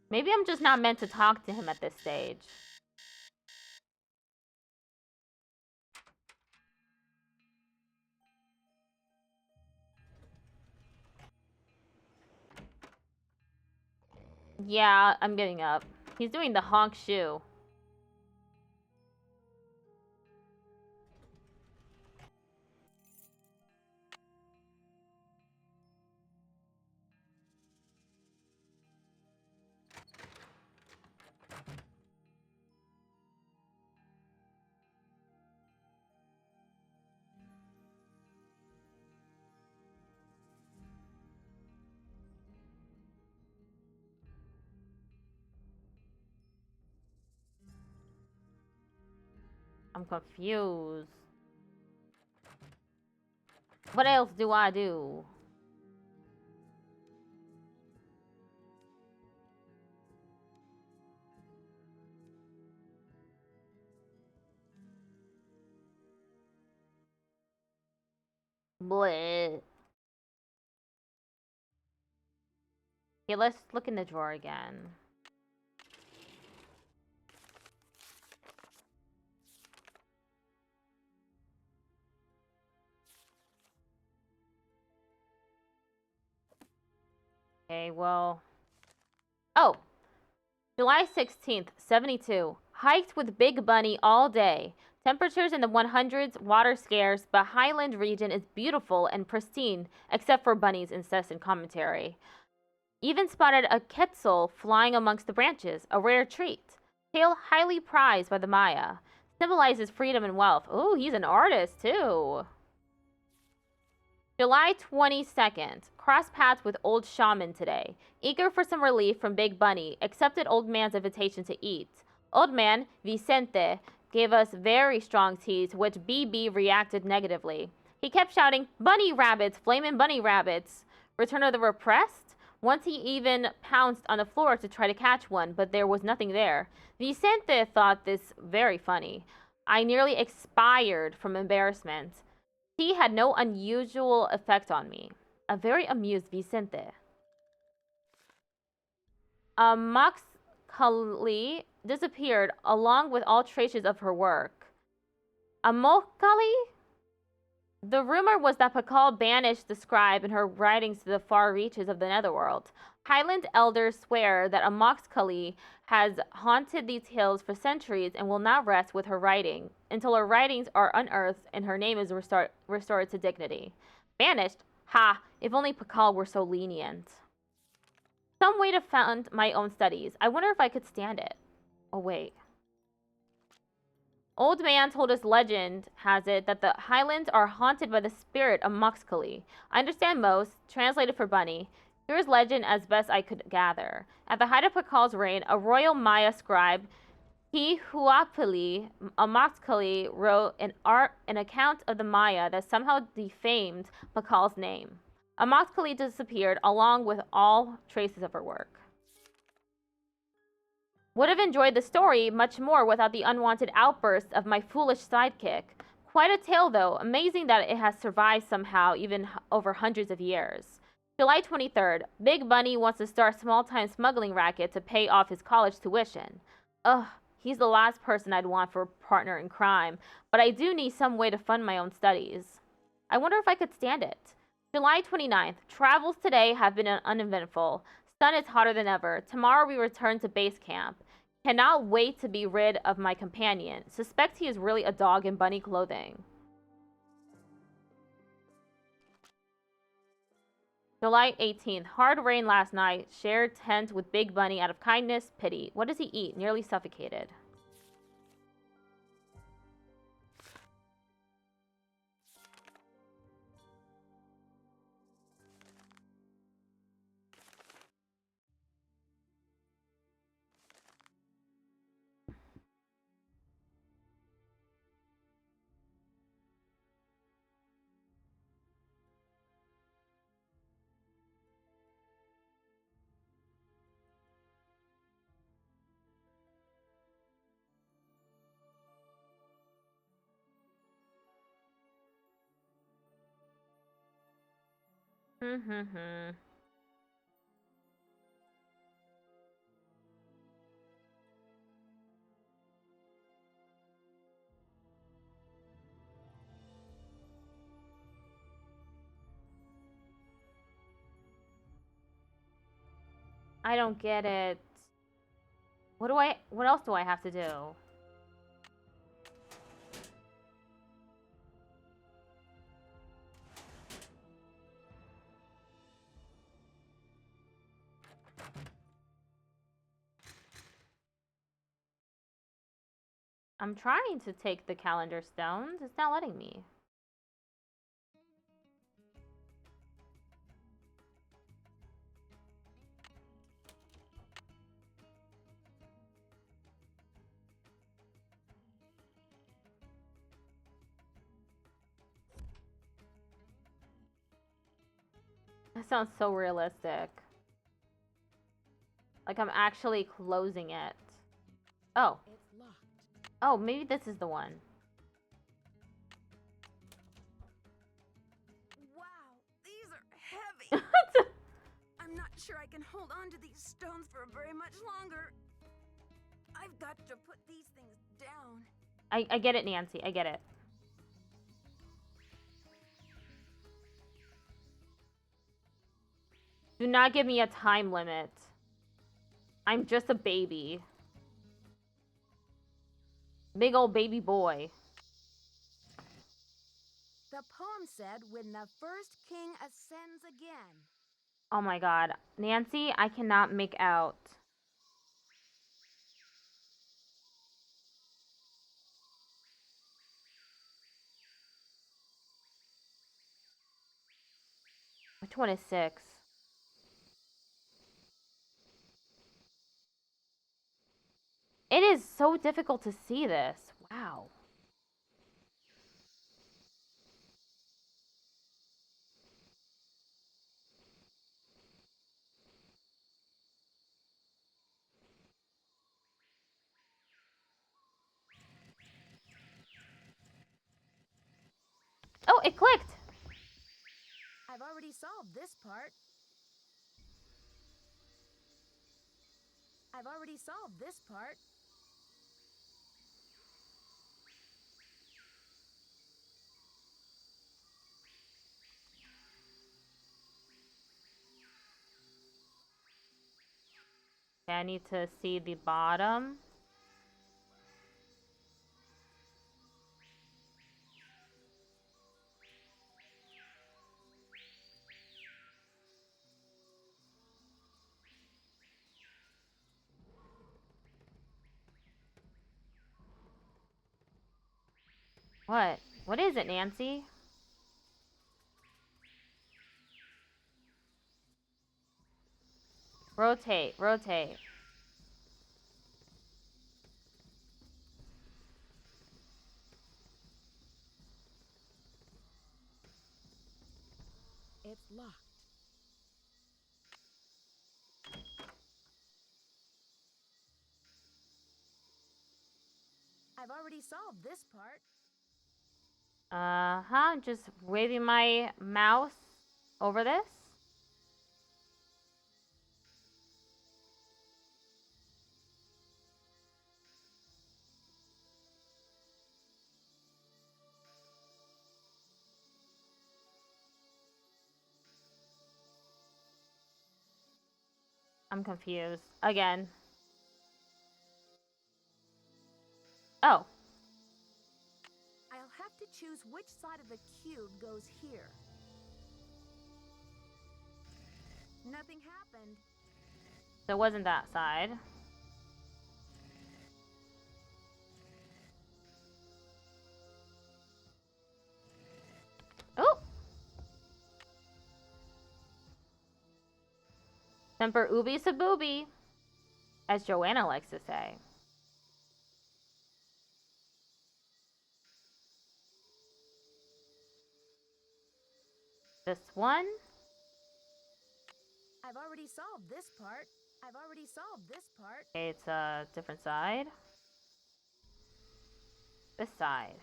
Maybe I'm just not meant to talk to him at this stage. Yeah, I'm getting up. He's doing the honk shoe. I'm confused. What else do I do? Bleh. Okay, let's look in the drawer again. Okay, well... Oh! July 16th, 72. Hiked with Big Bunny all day. Temperatures in the 100s, water scarce, but Highland region is beautiful and pristine, except for Bunny's incessant commentary. Even spotted a quetzal flying amongst the branches, a rare treat. Tail highly prized by the Maya. Symbolizes freedom and wealth. Ooh, he's an artist, too. July 22nd. Cross paths with old shaman today. Eager for some relief from Big Bunny, accepted old man's invitation to eat. Old man, Vicente, gave us very strong tea, to which BB reacted negatively. He kept shouting, "Bunny rabbits, flamin' bunny rabbits." Return of the repressed? Once he even pounced on the floor to try to catch one, but there was nothing there. Vicente thought this very funny. I nearly expired from embarrassment. Tea had no unusual effect on me. A very amused Vicente. Mox Kali disappeared along with all traces of her work. Amokali? The rumor was that Pakal banished the scribe and her writings to the far reaches of the netherworld. Highland elders swear that Amoxcali has haunted these hills for centuries and will not rest with her writing until her writings are unearthed and her name is restored to dignity. Banished? Ha! If only Pakal were so lenient. Some way to fund my own studies. I wonder if I could stand it. Oh, wait. Old man told us legend has it that the highlands are haunted by the spirit of Moxcally. I understand most, translated for Bunny. Here's legend as best I could gather. At the height of Pakal's reign, a royal Maya scribe, Hihuapili, a Moxcally, wrote an account of the Maya that somehow defamed Pakal's name. Moxcally disappeared along with all traces of her work. Would have enjoyed the story much more without the unwanted outbursts of my foolish sidekick. Quite a tale, though. Amazing that it has survived somehow, even over hundreds of years. July 23rd. Big Bunny wants to start a small-time smuggling racket to pay off his college tuition. Ugh, he's the last person I'd want for a partner in crime, but I do need some way to fund my own studies. I wonder if I could stand it. July 29th. Travels today have been uneventful. Sun is hotter than ever. Tomorrow we return to base camp. Cannot wait to be rid of my companion. Suspect he is really a dog in bunny clothing. July 18th. Hard rain last night. Shared tent with Big Bunny out of kindness, pity. What does he eat? Nearly suffocated. I don't get it. What else do I have to do? I'm trying to take the calendar stones. It's not letting me. That sounds so realistic. Like I'm actually closing it. Oh. Oh, maybe this is the one. Wow, these are heavy. I'm not sure I can hold on to these stones for very much longer. I've got to put these things down. I get it, Nancy. I get it. Do not give me a time limit. I'm just a baby. Big old baby boy. The poem said, when the first king ascends again. Oh my god. Nancy, I cannot make out. Which one is 6? It is so difficult to see this. Wow. Oh, it clicked! I've already solved this part. I've already solved this part. Okay, I need to see the bottom. What? What is it, Nancy? Rotate, rotate. It's locked. I've already solved this part. Just waving my mouse over this. I'm confused. Again. Oh. I'll have to choose which side of the cube goes here. Nothing happened. So it wasn't that side. Oh! Semper ubi sub ubi, as Joanna likes to say. This one? I've already solved this part. I've already solved this part. Okay, it's a different side. This side.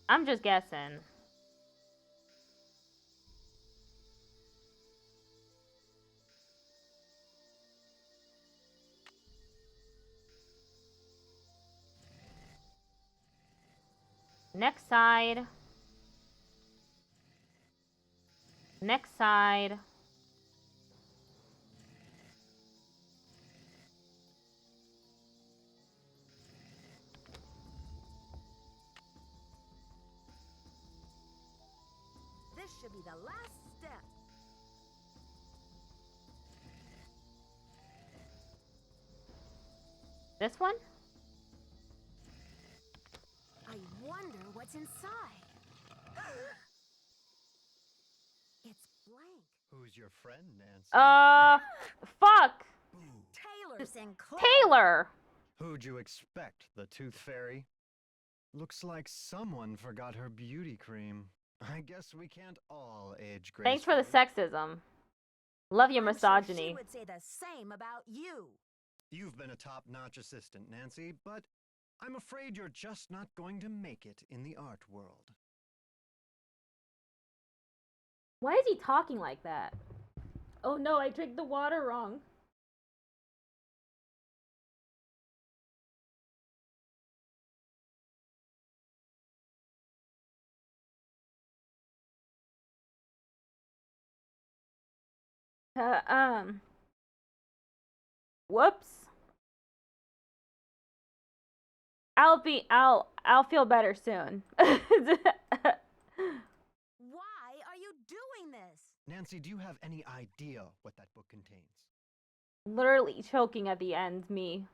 I'm just guessing. Next side. Next side. This should be the last step. This one? I wonder what's inside. It's blank. Who's your friend, Nancy? Fuck! Taylor Sinclair. Taylor! Who'd you expect, the Tooth Fairy? Looks like someone forgot her beauty cream. I guess we can't all age gracefully. Thanks for the sexism. Love your I'm sure misogyny. she would say the same about you. You've been a top-notch assistant, Nancy, but I'm afraid you're just not going to make it in the art world. Why is he talking like that? Oh no, I drank the water wrong. Whoops. I'll feel better soon. Why are you doing this? Nancy, do you have any idea what that book contains? Literally choking at the end, me.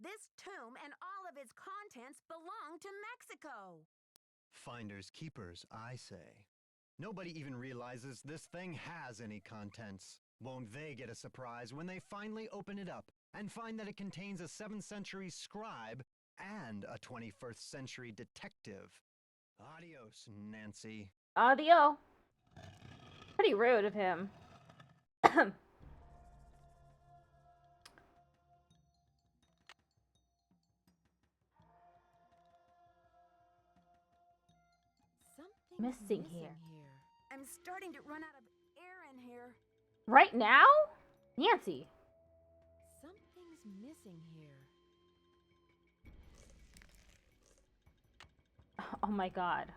This tomb and all of its contents belong to Mexico. Finders keepers, I say. Nobody even realizes this thing has any contents. Won't they get a surprise when they finally open it up and find that it contains a 7th century scribe and a 21st century detective? Adios, Nancy. Adio. Pretty rude of him. Something's Missing here. I'm starting to run out of air in here. Right now? Nancy. Something's missing here. Oh my god.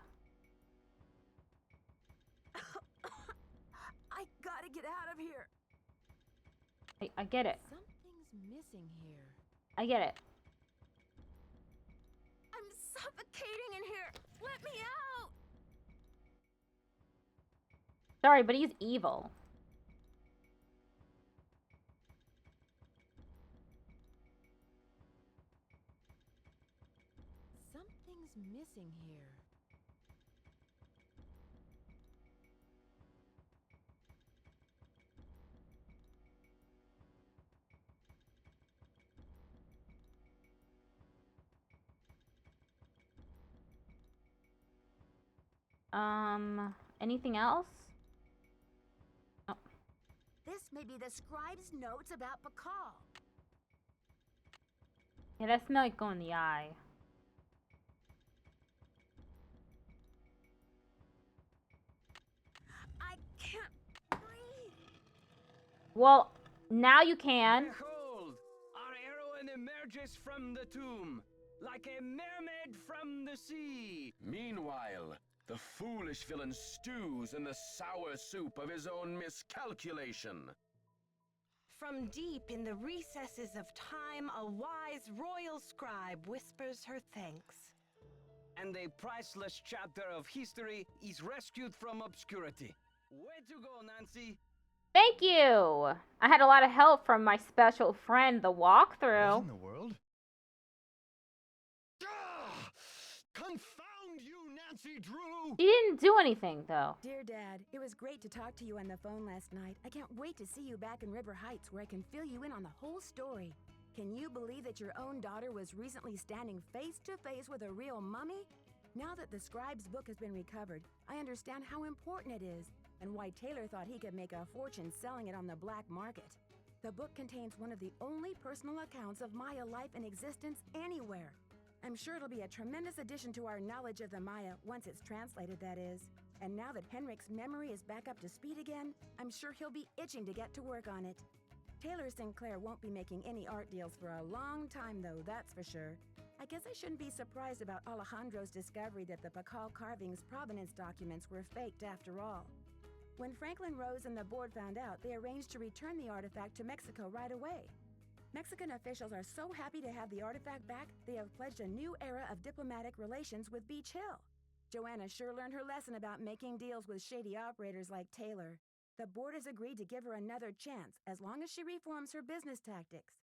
I gotta get out of here. I get it. Something's missing here. I get it. I'm suffocating in here. Let me out. Sorry, but he's evil. missing here? Anything else? Oh. This may be the scribe's notes about Bacall. Yeah, that smell like go in the eye. I can't breathe. Well, now you can. Behold, our heroine emerges from the tomb, like a mermaid from the sea. Meanwhile, the foolish villain stews in the sour soup of his own miscalculation. From deep in the recesses of time, a wise royal scribe whispers her thanks. And a priceless chapter of history is rescued from obscurity. Way to go, Nancy! Thank you! I had a lot of help from my special friend, the walkthrough. What in the world? Ah! Confound you, Nancy Drew! She didn't do anything, though. Dear Dad, it was great to talk to you on the phone last night. I can't wait to see you back in River Heights where I can fill you in on the whole story. Can you believe that your own daughter was recently standing face to face with a real mummy? Now that the scribe's book has been recovered, I understand how important it is and why Taylor thought he could make a fortune selling it on the black market. The book contains one of the only personal accounts of Maya life in existence anywhere. I'm sure it'll be a tremendous addition to our knowledge of the Maya once it's translated, that is. And now that Henrik's memory is back up to speed again, I'm sure he'll be itching to get to work on it. Taylor Sinclair won't be making any art deals for a long time, though, that's for sure. I guess I shouldn't be surprised about Alejandro's discovery that the Bacall carving's provenance documents were faked after all. When Franklin Rose and the board found out, they arranged to return the artifact to Mexico right away. Mexican officials are so happy to have the artifact back, they have pledged a new era of diplomatic relations with Beach Hill. Joanna sure learned her lesson about making deals with shady operators like Taylor. The board has agreed to give her another chance, as long as she reforms her business tactics.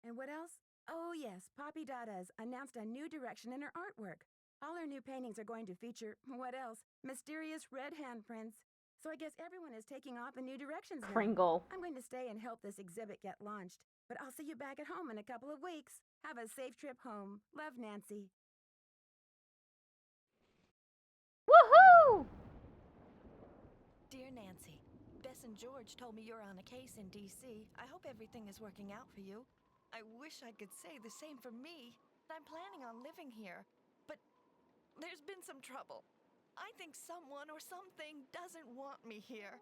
And what else? Oh yes, Poppy Dada's announced a new direction in her artwork. All her new paintings are going to feature, what else? Mysterious red handprints. So I guess everyone is taking off in new directions now. Kringle. I'm going to stay and help this exhibit get launched. But I'll see you back at home in a couple of weeks. Have a safe trip home. Love, Nancy. Woohoo! Dear Nancy, Bess and George told me you're on a case in D.C. I hope everything is working out for you. I wish I could say the same for me. I'm planning on living here, but there's been some trouble. I think someone or something doesn't want me here.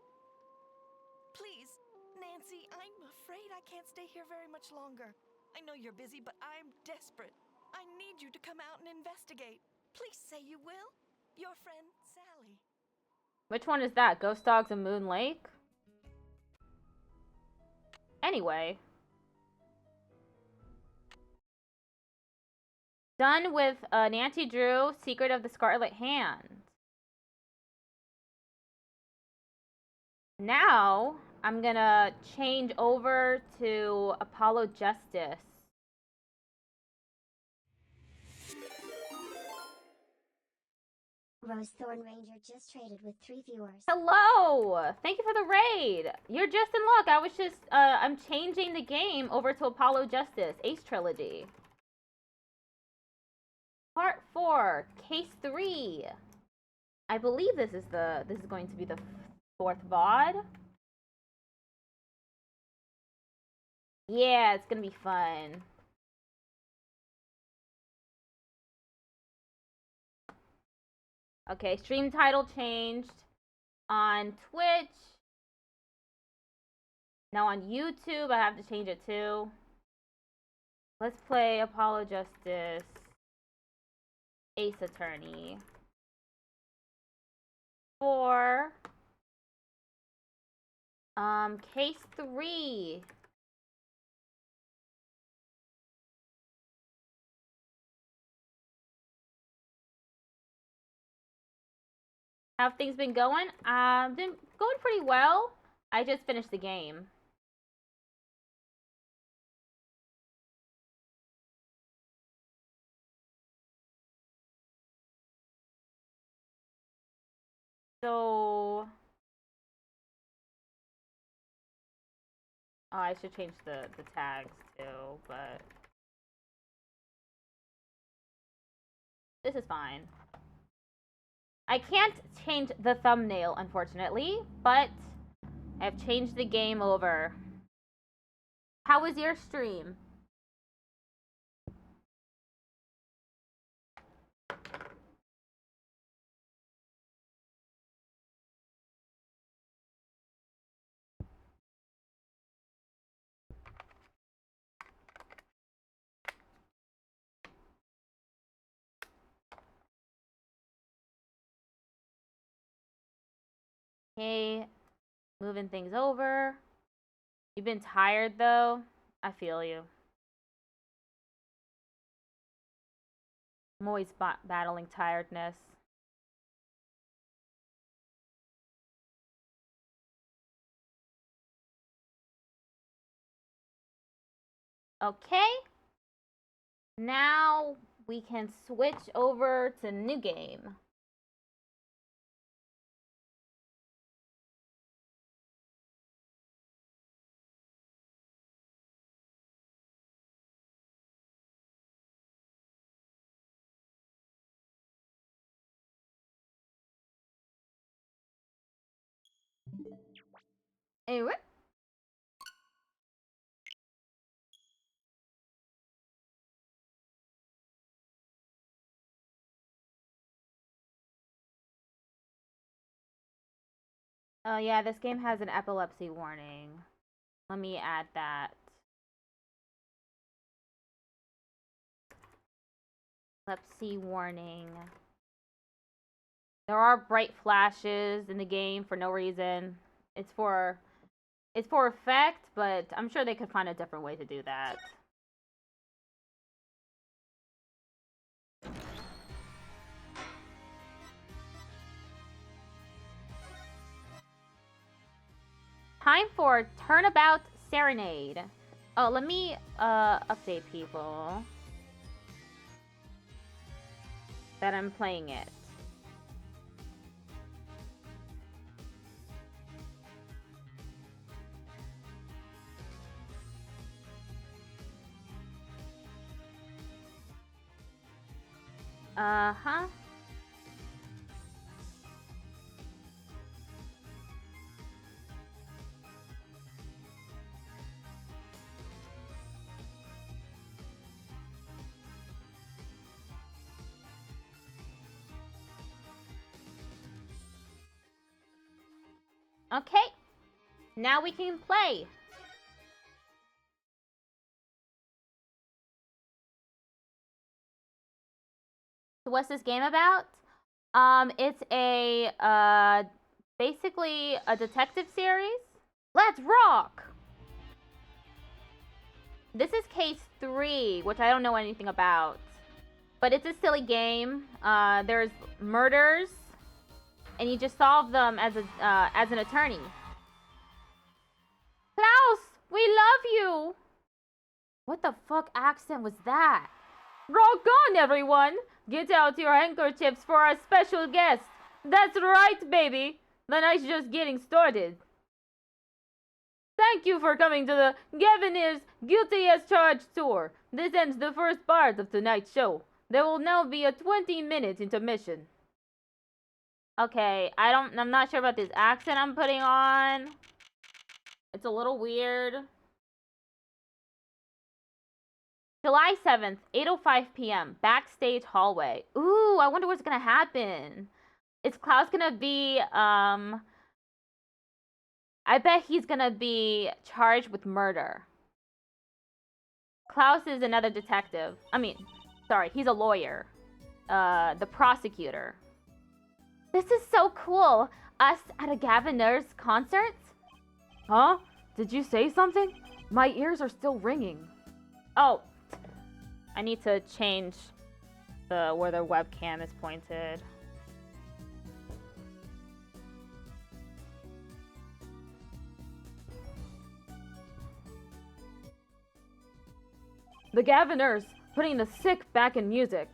Please, Nancy, I'm afraid I can't stay here very much longer. I know you're busy, but I'm desperate. I need you to come out and investigate. Please say you will. Your friend, Sally. Which one is that? Ghost Dogs and Moon Lake? Anyway. Done with Nancy Drew, Secret of the Scarlet Hand. Now, I'm gonna change over to Apollo Justice. Rose Thorn Ranger just traded with 3 viewers. Hello! Thank you for the raid. You're just in luck. I was just, I'm changing the game over to Apollo Justice, Ace Trilogy. Part 4, Case 3. I believe this is going to be the 4th VOD. Yeah, it's gonna be fun. Okay, stream title changed on Twitch. Now on YouTube, I have to change it too. Let's play Apollo Justice, Ace Attorney. 4. Case 3. How have things been going? Been going pretty well. I just finished the game. So... Oh, I should change the tags too, but... This is fine. I can't change the thumbnail, unfortunately, but I've changed the game over. How was your stream? Okay, moving things over. You've been tired though. I feel you. I'm always battling tiredness. Okay. Now we can switch over to new game. Anyway. Oh yeah, this game has an epilepsy warning. Let me add that. Epilepsy warning. There are bright flashes in the game for no reason. It's for effect, but I'm sure they could find a different way to do that. Time for Turnabout Serenade. Oh, let me update people that I'm playing it. Uh-huh. Okay. Now we can play. So what's this game about? It's a basically a detective series. Let's rock! This is case 3, which I don't know anything about. But it's a silly game. There's murders, and you just solve them as an attorney. Klaus, we love you! What the fuck accent was that? Rock on, everyone! Get out your handkerchiefs for our special guest. That's right, baby. The night's just getting started. Thank you for coming to the Gaviner's Guilty as Charged tour. This ends the first part of tonight's show. There will now be a 20-minute intermission. Okay, I'm not sure about this accent I'm putting on. It's a little weird. July 7th, 8:05 p.m. Backstage hallway. Ooh, I wonder what's gonna happen. Is Klaus gonna be, I bet he's gonna be charged with murder. Klaus is another detective. Sorry, he's a lawyer. The prosecutor. This is so cool. Us at a Gaviner's concert? Huh? Did you say something? My ears are still ringing. Oh, I need to change where the webcam is pointed. The Gaviners, putting the sick back in music.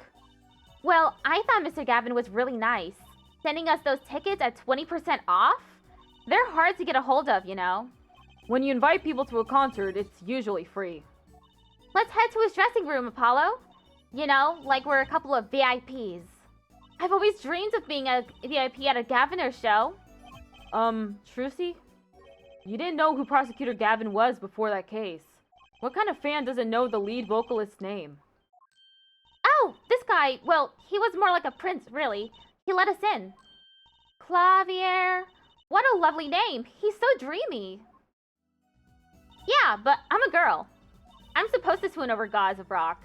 Well, I thought Mr. Gavin was really nice. sending us those tickets at 20% off? They're hard to get a hold of, you know. When you invite people to a concert, it's usually free. Let's head to his dressing room, Apollo. You know, like we're a couple of VIPs. I've always dreamed of being a VIP at a Gaviner show. Trucy? You didn't know who Prosecutor Gavin was before that case. What kind of fan doesn't know the lead vocalist's name? Oh, this guy, well, he was more like a prince, really. He let us in. Clavier. What a lovely name. He's so dreamy. Yeah, but I'm a girl. I'm supposed to swoon over gods of rock.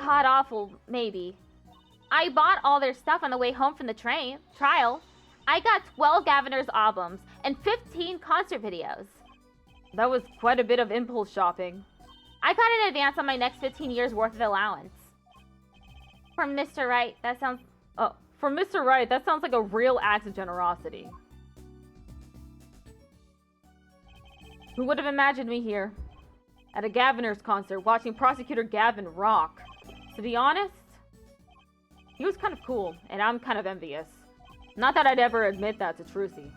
God awful, maybe. I bought all their stuff on the way home from the trial. I got 12 Gaviner's albums and 15 concert videos. That was quite a bit of impulse shopping. I got an advance on my next 15 years worth of allowance. From Mr. Wright, that sounds... Oh, from Mr. Wright, that sounds like a real act of generosity. Who would have imagined me here? At a Gaviner's concert, watching Prosecutor Gavin rock. To be honest, he was kind of cool, and I'm kind of envious. Not that I'd ever admit that to Trucy.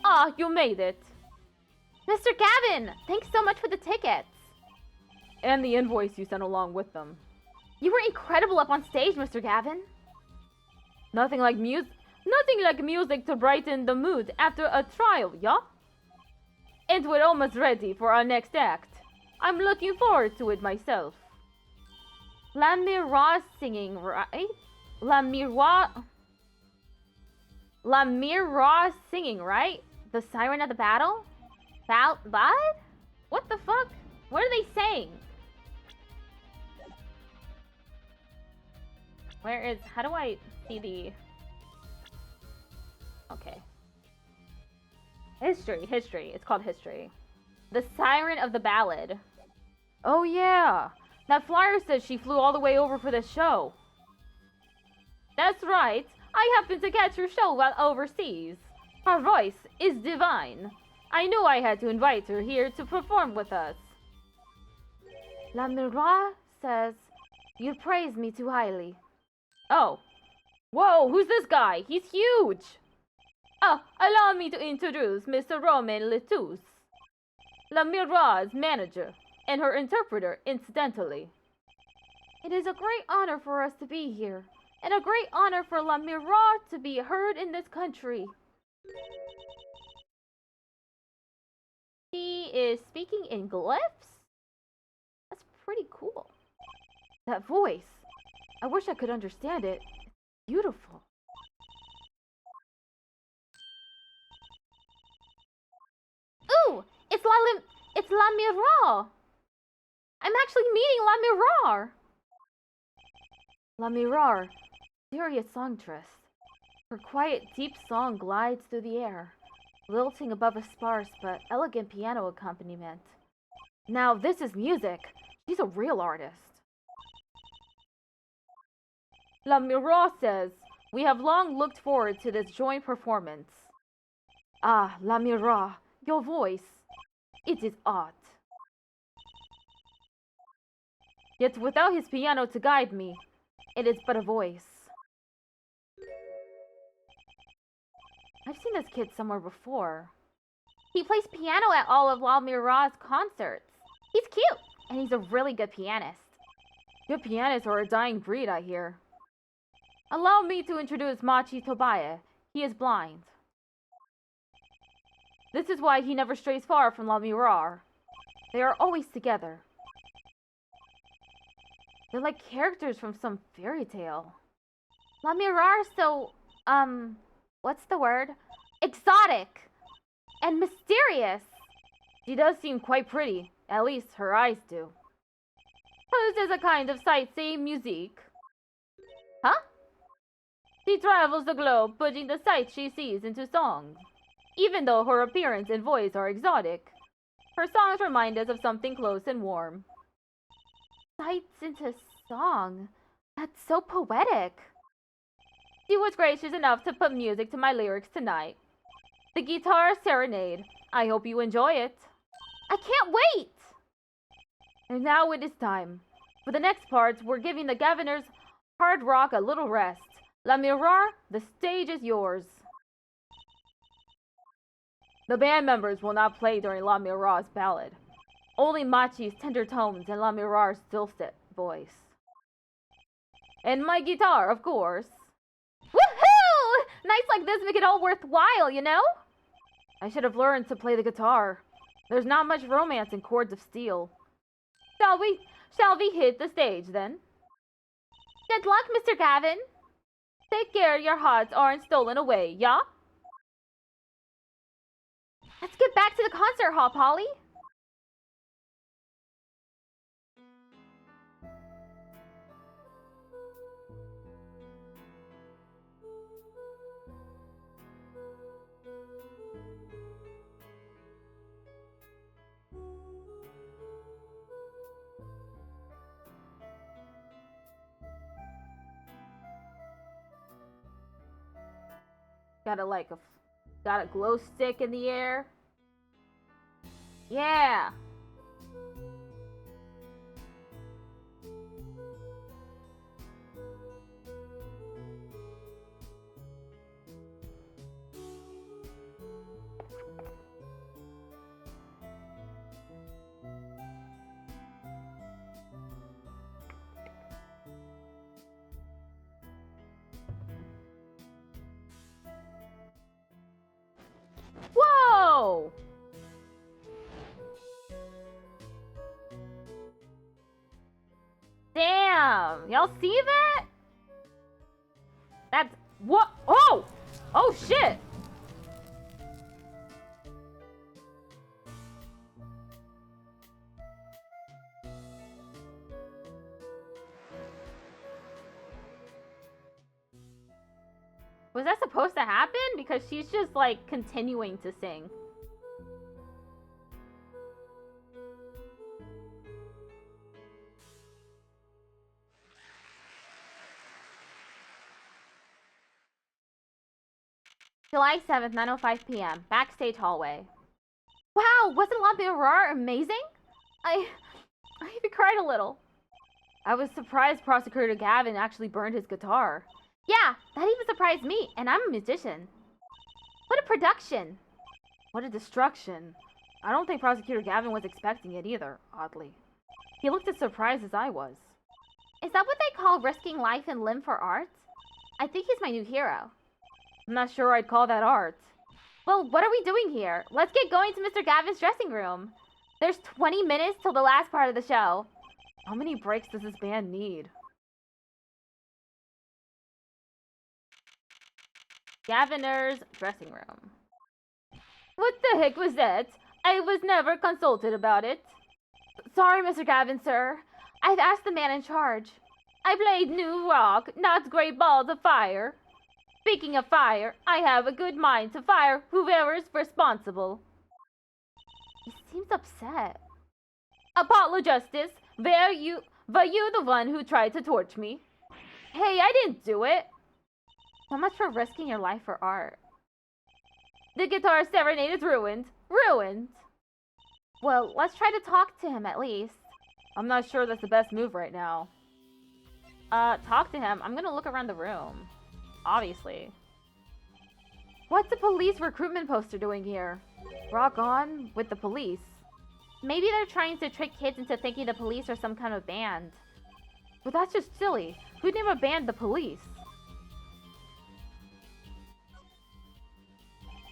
Ah, you made it. Mr. Gavin, thanks so much for the tickets. And the invoice you sent along with them. You were incredible up on stage, Mr. Gavin. Nothing like music to brighten the mood after a trial, yeah? And we're almost ready for our next act. I'm looking forward to it myself. La Miroir singing, right? La Miroir singing, right? The siren of the battle? What? What the fuck? What are they saying? Where is... How do I see the... Okay. History. It's called history. The siren of the ballad. Oh yeah! That flyer says she flew all the way over for this show. That's right. I happened to catch her show while overseas. Her voice is divine. I knew I had to invite her here to perform with us. La Miroir says, you praise me too highly. Oh. Whoa, who's this guy? He's huge! Oh, allow me to introduce Mr. Romain Letous, La Miroir's manager, and her interpreter, incidentally. It is a great honor for us to be here, and a great honor for La Miroir to be heard in this country. She is speaking in glyphs? That's pretty cool. That voice. I wish I could understand it. It's beautiful. Ooh! It's La Miroir! I'm actually meeting La Miroir! La Miroir, serious songstress. Her quiet, deep song glides through the air, lilting above a sparse but elegant piano accompaniment. Now this is music. She's a real artist. La Miroir says, we have long looked forward to this joint performance. Ah, La Miroir, your voice. It is art. Yet without his piano to guide me, it is but a voice. I've seen this kid somewhere before. He plays piano at all of La Miroir's concerts. He's cute, and he's a really good pianist. Good pianists are a dying breed, I hear. Allow me to introduce Machi Tobiah. He is blind. This is why he never strays far from La Miroir. They are always together. They're like characters from some fairy tale. La Miroir is so, what's the word? Exotic and mysterious. She does seem quite pretty. At least her eyes do. Hers is a kind of sightseeing musique. Huh? She travels the globe, putting the sights she sees into songs. Even though her appearance and voice are exotic, her songs remind us of something close and warm. Sights into song? That's so poetic. She was gracious enough to put music to my lyrics tonight. The Guitar Serenade. I hope you enjoy it. I can't wait! And now it is time. For the next part, we're giving the Governor's hard rock a little rest. La Miroir, the stage is yours. The band members will not play during La Miroir's ballad. Only Machi's tender tones and La Miroir's dulcet voice. And my guitar, of course. Woohoo! Nights like this make it all worthwhile, you know? I should have learned to play the guitar. There's not much romance in chords of steel. Shall we hit the stage, then? Good luck, Mr. Gavin. Take care your hearts aren't stolen away, yeah? Let's get back to the concert hall, Polly. Got a glow stick in the air. Yeah. Whoa! Damn! Y'all see that? That's what? Oh! Oh shit! Was that supposed to happen? Because she's just like continuing to sing. July 7th, 9:05 p.m. Backstage hallway. Wow, wasn't La Miroir amazing? I even cried a little. I was surprised Prosecutor Gavin actually burned his guitar. Yeah, that even surprised me, and I'm a musician. What a production! What a destruction. I don't think Prosecutor Gavin was expecting it either, oddly. He looked as surprised as I was. Is that what they call risking life and limb for art? I think he's my new hero. I'm not sure I'd call that art. Well, what are we doing here? Let's get going to Mr. Gavin's dressing room. There's 20 minutes till the last part of the show. How many breaks does this band need? Gaviner's dressing room. What the heck was that? I was never consulted about it. Sorry, Mr. Gavin, sir. I've asked the man in charge. I played new rock, not great balls of fire. Speaking of fire, I have a good mind to fire whoever's responsible. He seems upset. Apologists, were you the one who tried to torch me? Hey, I didn't do it. So much for risking your life for art. The Guitar Serenade is ruined. Ruined! Well, let's try to talk to him at least. I'm not sure that's the best move right now. Talk to him. I'm gonna look around the room. Obviously. What's the police recruitment poster doing here? Rock on with the police. Maybe they're trying to trick kids into thinking the police are some kind of band. But that's just silly. Who'd name a band the police?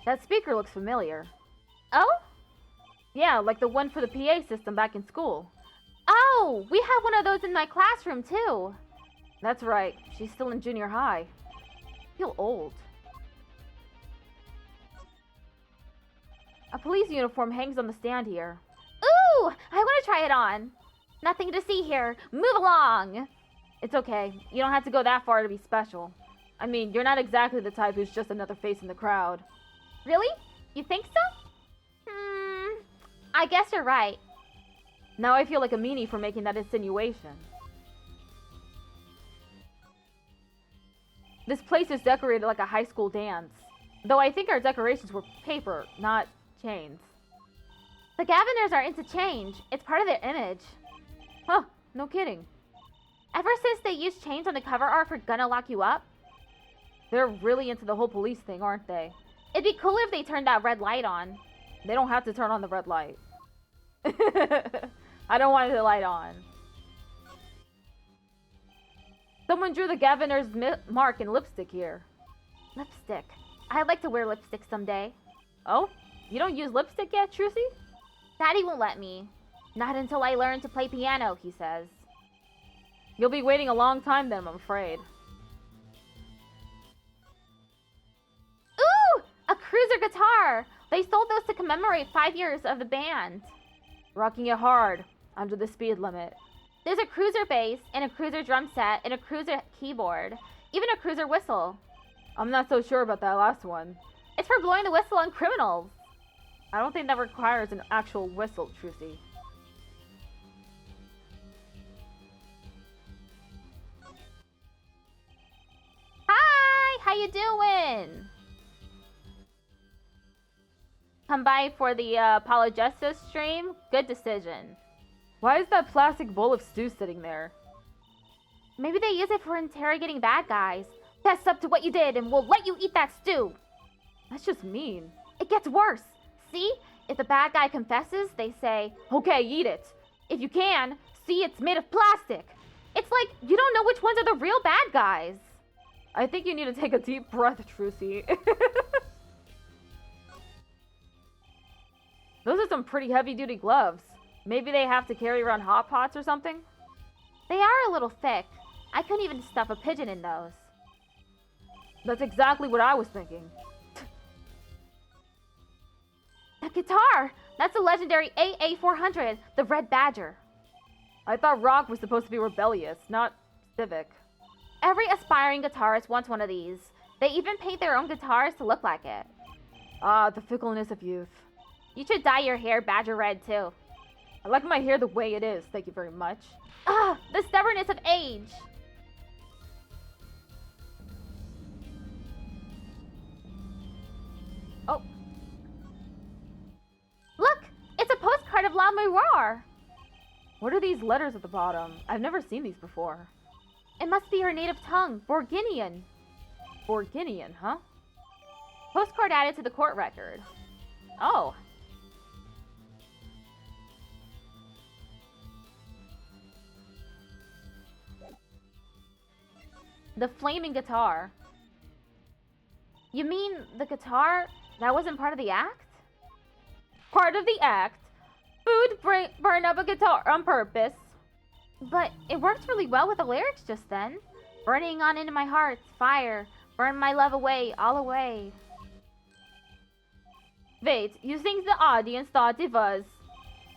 That speaker looks familiar. Oh? Yeah, like the one for the PA system back in school. Oh, we have one of those in my classroom too. That's right. She's still in junior high. I feel old. A police uniform hangs on the stand here. Ooh, I want to try it on. Nothing to see here. Move along. It's okay. You don't have to go that far to be special. I mean, you're not exactly the type who's just another face in the crowd. Really? You think so? I guess you're right. Now I feel like a meanie for making that insinuation. This place is decorated like a high school dance. Though I think our decorations were paper, not chains. The Gaviners are into change. It's part of their image. Huh, no kidding. Ever since they used chains on the cover art for Gonna Lock You Up? They're really into the whole police thing, aren't they? It'd be cooler if they turned that red light on. They don't have to turn on the red light. I don't want the light on. Someone drew the Gaviner's mark in lipstick here. Lipstick. I'd like to wear lipstick someday. Oh? You don't use lipstick yet, Trucy? Daddy won't let me. Not until I learn to play piano, he says. You'll be waiting a long time then, I'm afraid. Ooh! A cruiser guitar! They sold those to commemorate 5 years of the band. Rocking it hard, under the speed limit. There's a cruiser bass, and a cruiser drum set, and a cruiser keyboard. Even a cruiser whistle. I'm not so sure about that last one. It's for blowing the whistle on criminals. I don't think that requires an actual whistle, Trucy. Hi! How you doing? Come by for the Apologesis stream? Good decision. Why is that plastic bowl of stew sitting there? Maybe they use it for interrogating bad guys. Fess up to what you did and we'll let you eat that stew. That's just mean. It gets worse. See? If the bad guy confesses, they say, okay, eat it. If you can, see, it's made of plastic. It's like you don't know which ones are the real bad guys. I think you need to take a deep breath, Trucy. Those are some pretty heavy-duty gloves. Maybe they have to carry around hot pots or something? They are a little thick. I couldn't even stuff a pigeon in those. That's exactly what I was thinking. The guitar! That's the legendary AA400, the Red Badger. I thought rock was supposed to be rebellious, not civic. Every aspiring guitarist wants one of these. They even paint their own guitars to look like it. Ah, the fickleness of youth. You should dye your hair badger red, too. I like my hair the way it is, thank you very much. Ah, the stubbornness of age! Oh. Look! It's a postcard of La Miroir! What are these letters at the bottom? I've never seen these before. It must be her native tongue, Borginian. Borginian, huh? Postcard added to the court record. Oh. The flaming guitar. You mean the guitar that wasn't part of the act? Part of the act? Food burn up a guitar on purpose. But it worked really well with the lyrics just then. Burning on into my heart, fire, burn my love away, all away. Wait, you think the audience thought it was?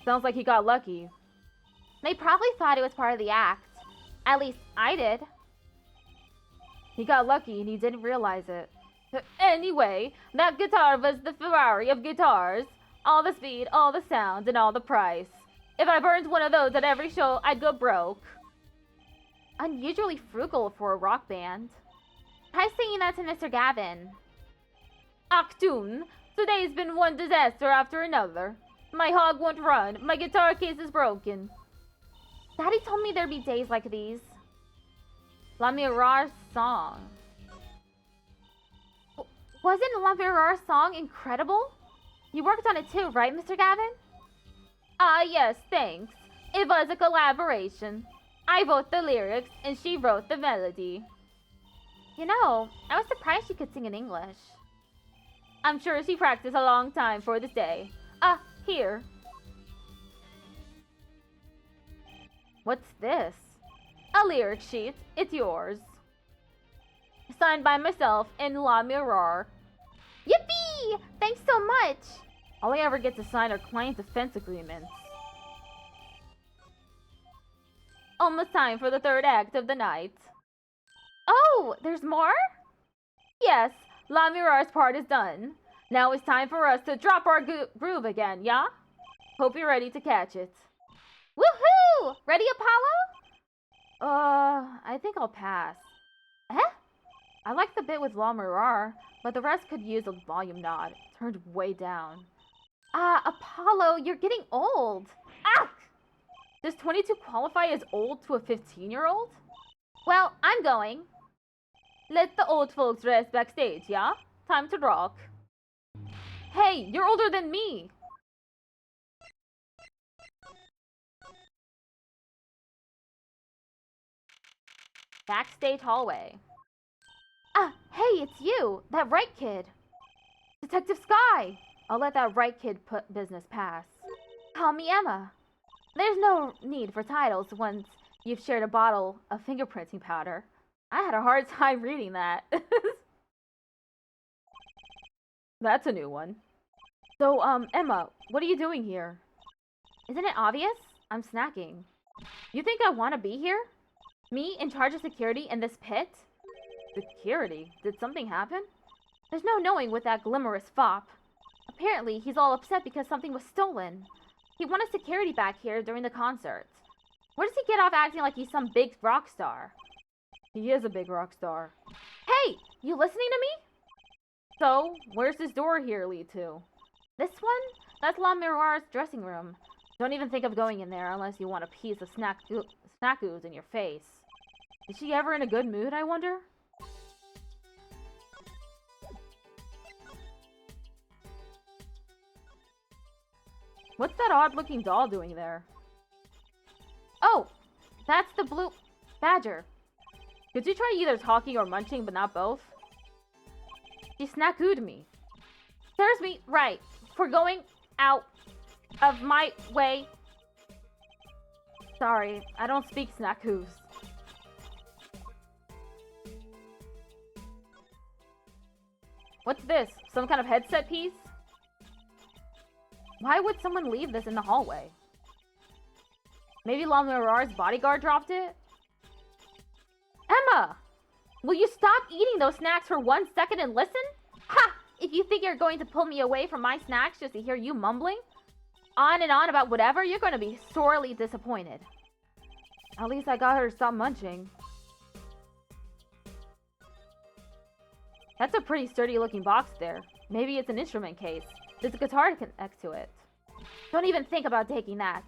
Sounds like he got lucky. They probably thought it was part of the act. At least I did. He got lucky and he didn't realize it. Anyway, that guitar was the Ferrari of guitars. All the speed, all the sound, and all the price. If I burned one of those at every show, I'd go broke. Unusually frugal for a rock band. Try singing that to Mr. Gavin. Achtung! Today's been one disaster after another. My hog won't run. My guitar case is broken. Daddy told me there'd be days like these. La Miroir's song. Wasn't La Miroir's song incredible? You worked on it too, right, Mr. Gavin? Ah, yes, thanks. It was a collaboration. I wrote the lyrics and she wrote the melody. You know, I was surprised she could sing in English. I'm sure she practiced a long time for this day. Ah, here. What's this? A lyric sheet. It's yours. Signed by myself and La Miroir. Yippee! Thanks so much! All I ever get to sign are client defense agreements. Almost time for the third act of the night. Oh, there's more? Yes, La Miroir's part is done. Now it's time for us to drop our groove again, yeah? Hope you're ready to catch it. I like the bit with La Mirar, but the rest could use a volume nod, turned way down. Apollo, you're getting old. Ah! Does 22 qualify as old to a 15-year-old? Well, I'm going. Let the old folks rest backstage, yeah? Time to rock. Hey, you're older than me! Backstage hallway. Hey, it's you! That right kid! Detective Sky! I'll let that right kid put business pass. Call me Emma. There's no need for titles once you've shared a bottle of fingerprinting powder. I had a hard time reading that. That's a new one. So, Emma, what are you doing here? Isn't it obvious? I'm snacking. You think I want to be here? Me in charge of security in this pit? Security? Did something happen? There's no knowing with that glimmerous fop. Apparently, he's all upset because something was stolen. He wanted security back here during the concert. Where does he get off acting like he's some big rock star? He is a big rock star. Hey! You listening to me? So, where's this door here lead to? This one? That's La Mirar's dressing room. Don't even think of going in there unless you want a piece of snack ooze in your face. Is she ever in a good mood, I wonder? What's that odd-looking doll doing there? Oh! That's the blue badger. Could you try either talking or munching, but not both? She snackooed me. Serves me right for going out of my way. Sorry, I don't speak snackoos. What's this? Some kind of headset piece? Why would someone leave this in the hallway? Maybe La Mirar's bodyguard dropped it? Emma! Will you stop eating those snacks for 1 second and listen? Ha! If you think you're going to pull me away from my snacks just to hear you mumbling on and on about whatever, you're going to be sorely disappointed. At least I got her to stop munching. That's a pretty sturdy looking box there. Maybe it's an instrument case. There's a guitar to connect to it. Don't even think about taking that.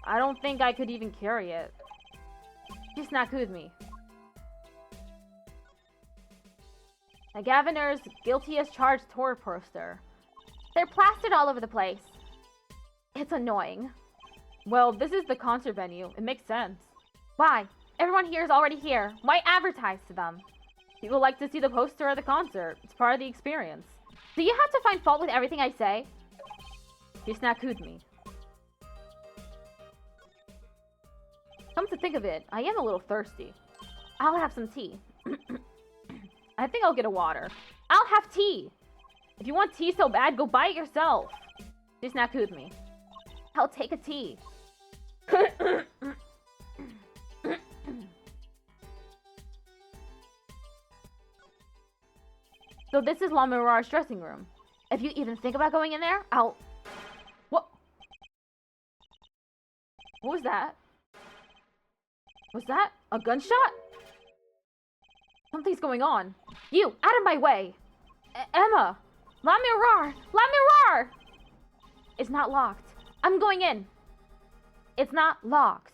I don't think I could even carry it. She snackooed me. A Gaviner's guilty as charged tour poster. They're plastered all over the place. It's annoying. Well, this is the concert venue. It makes sense. Why? Everyone here is already here. Why advertise to them? People like to see the poster at the concert. It's part of the experience. Do you have to find fault with everything I say? She snackooed me. Come to think of it, I am a little thirsty. I'll have some tea. I think I'll get a water. I'll have tea! If you want tea so bad, go buy it yourself. She snackooed me. I'll take a tea. So this is La Mirar's dressing room. If you even think about going in there, I'll... What? What was that? Was that a gunshot? Something's going on. You, out of my way! Emma! La Mirar! La Mirar! It's not locked. I'm going in. It's not locked.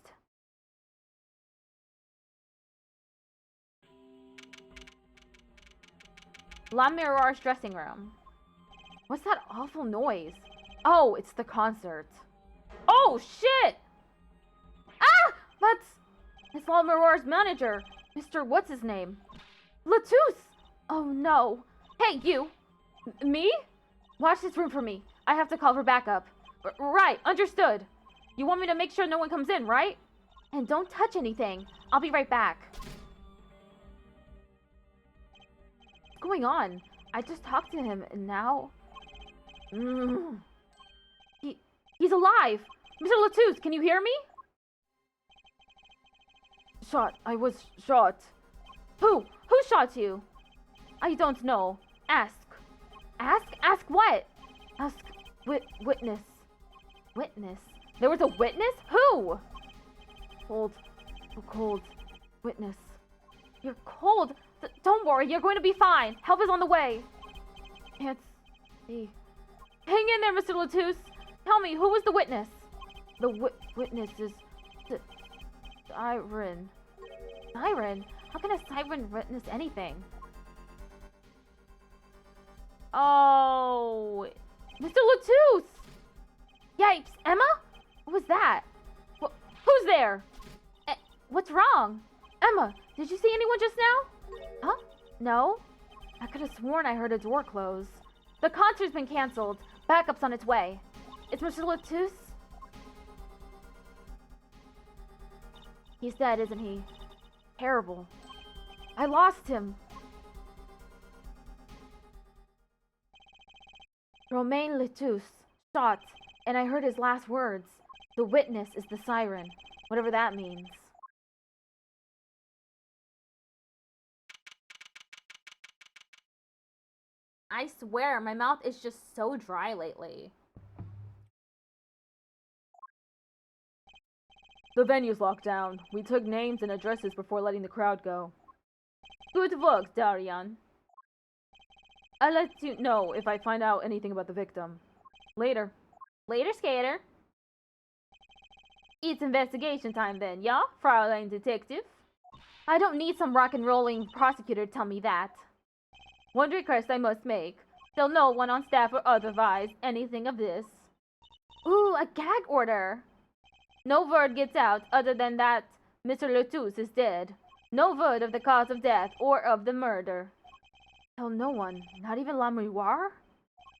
La Mirar's dressing room. What's that awful noise? Oh, it's the concert. Oh, shit! Ah! It's La Mirar's manager. Mr. What's his name? Latouche! Oh, no. Hey, you! Me? Watch this room for me. I have to call for backup. Right, understood. You want me to make sure no one comes in, right? And don't touch anything. I'll be right back. What's going on? I just talked to him, and now... He's alive! Mr. Latouche, can you hear me? I was shot. Who? Who shot you? I don't know. Ask. Ask? Ask what? Ask witness. Witness? There was a witness? Who? Cold. So cold. Witness. You're cold. Don't worry, you're going to be fine. Help is on the way. Can't see. Hang in there, Mr. Latouche. Tell me, who was the witness? The witness is... Siren. Siren? How can a siren witness anything? Oh... Mr. Latouche! Yikes, Emma? What was that? Who's there? What's wrong? Emma, did you see anyone just now? Huh? No? I could have sworn I heard a door close. The concert's been cancelled. Backup's on its way. It's Mr. Latouche? He's dead, isn't he? Terrible. I lost him. Romain Latouche, shot, and I heard his last words. The witness is the siren, whatever that means. I swear, my mouth is just so dry lately. The venue's locked down. We took names and addresses before letting the crowd go. Good work, Darian. I'll let you know if I find out anything about the victim. Later. Later, skater. It's investigation time then, yeah, Fraulein Detective? I don't need some rock and rolling prosecutor to tell me that. One request I must make. Tell no one on staff or otherwise anything of this. Ooh, a gag order. No word gets out other than that Mr. Latouche is dead. No word of the cause of death or of the murder. Tell no one, not even La Mouire?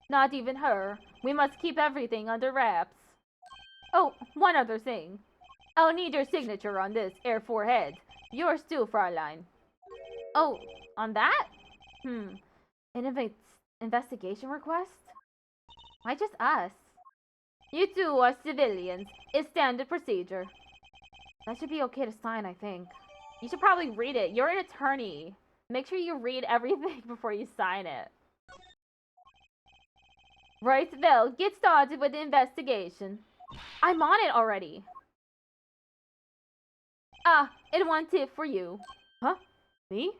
Not even her. We must keep everything under wraps. Oh, one other thing. I'll need your signature on this, Air Forehead. Yours too, Fraulein. Oh, on that? An investigation request? Why just us? You two are civilians. It's standard procedure. That should be okay to sign, I think. You should probably read it. You're an attorney. Make sure you read everything before you sign it. Right, well, get started with the investigation. I'm on it already. Ah, and one tip for you. Huh? Me?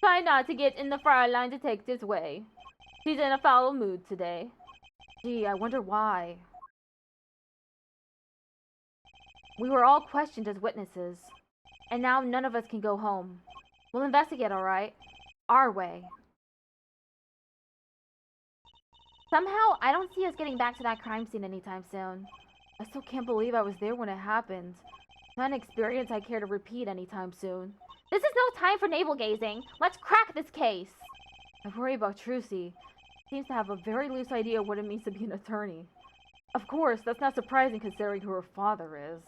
Try not to get in the Fraulein Detective's way. She's in a foul mood today. Gee, I wonder why. We were all questioned as witnesses, and now none of us can go home. We'll investigate, all right? Our way. Somehow, I don't see us getting back to that crime scene anytime soon. I still can't believe I was there when it happened. Not an experience I care to repeat anytime soon. This is no time for navel-gazing. Let's crack this case. I worry about Trucy. Seems to have a very loose idea of what it means to be an attorney. Of course, that's not surprising considering who her father is.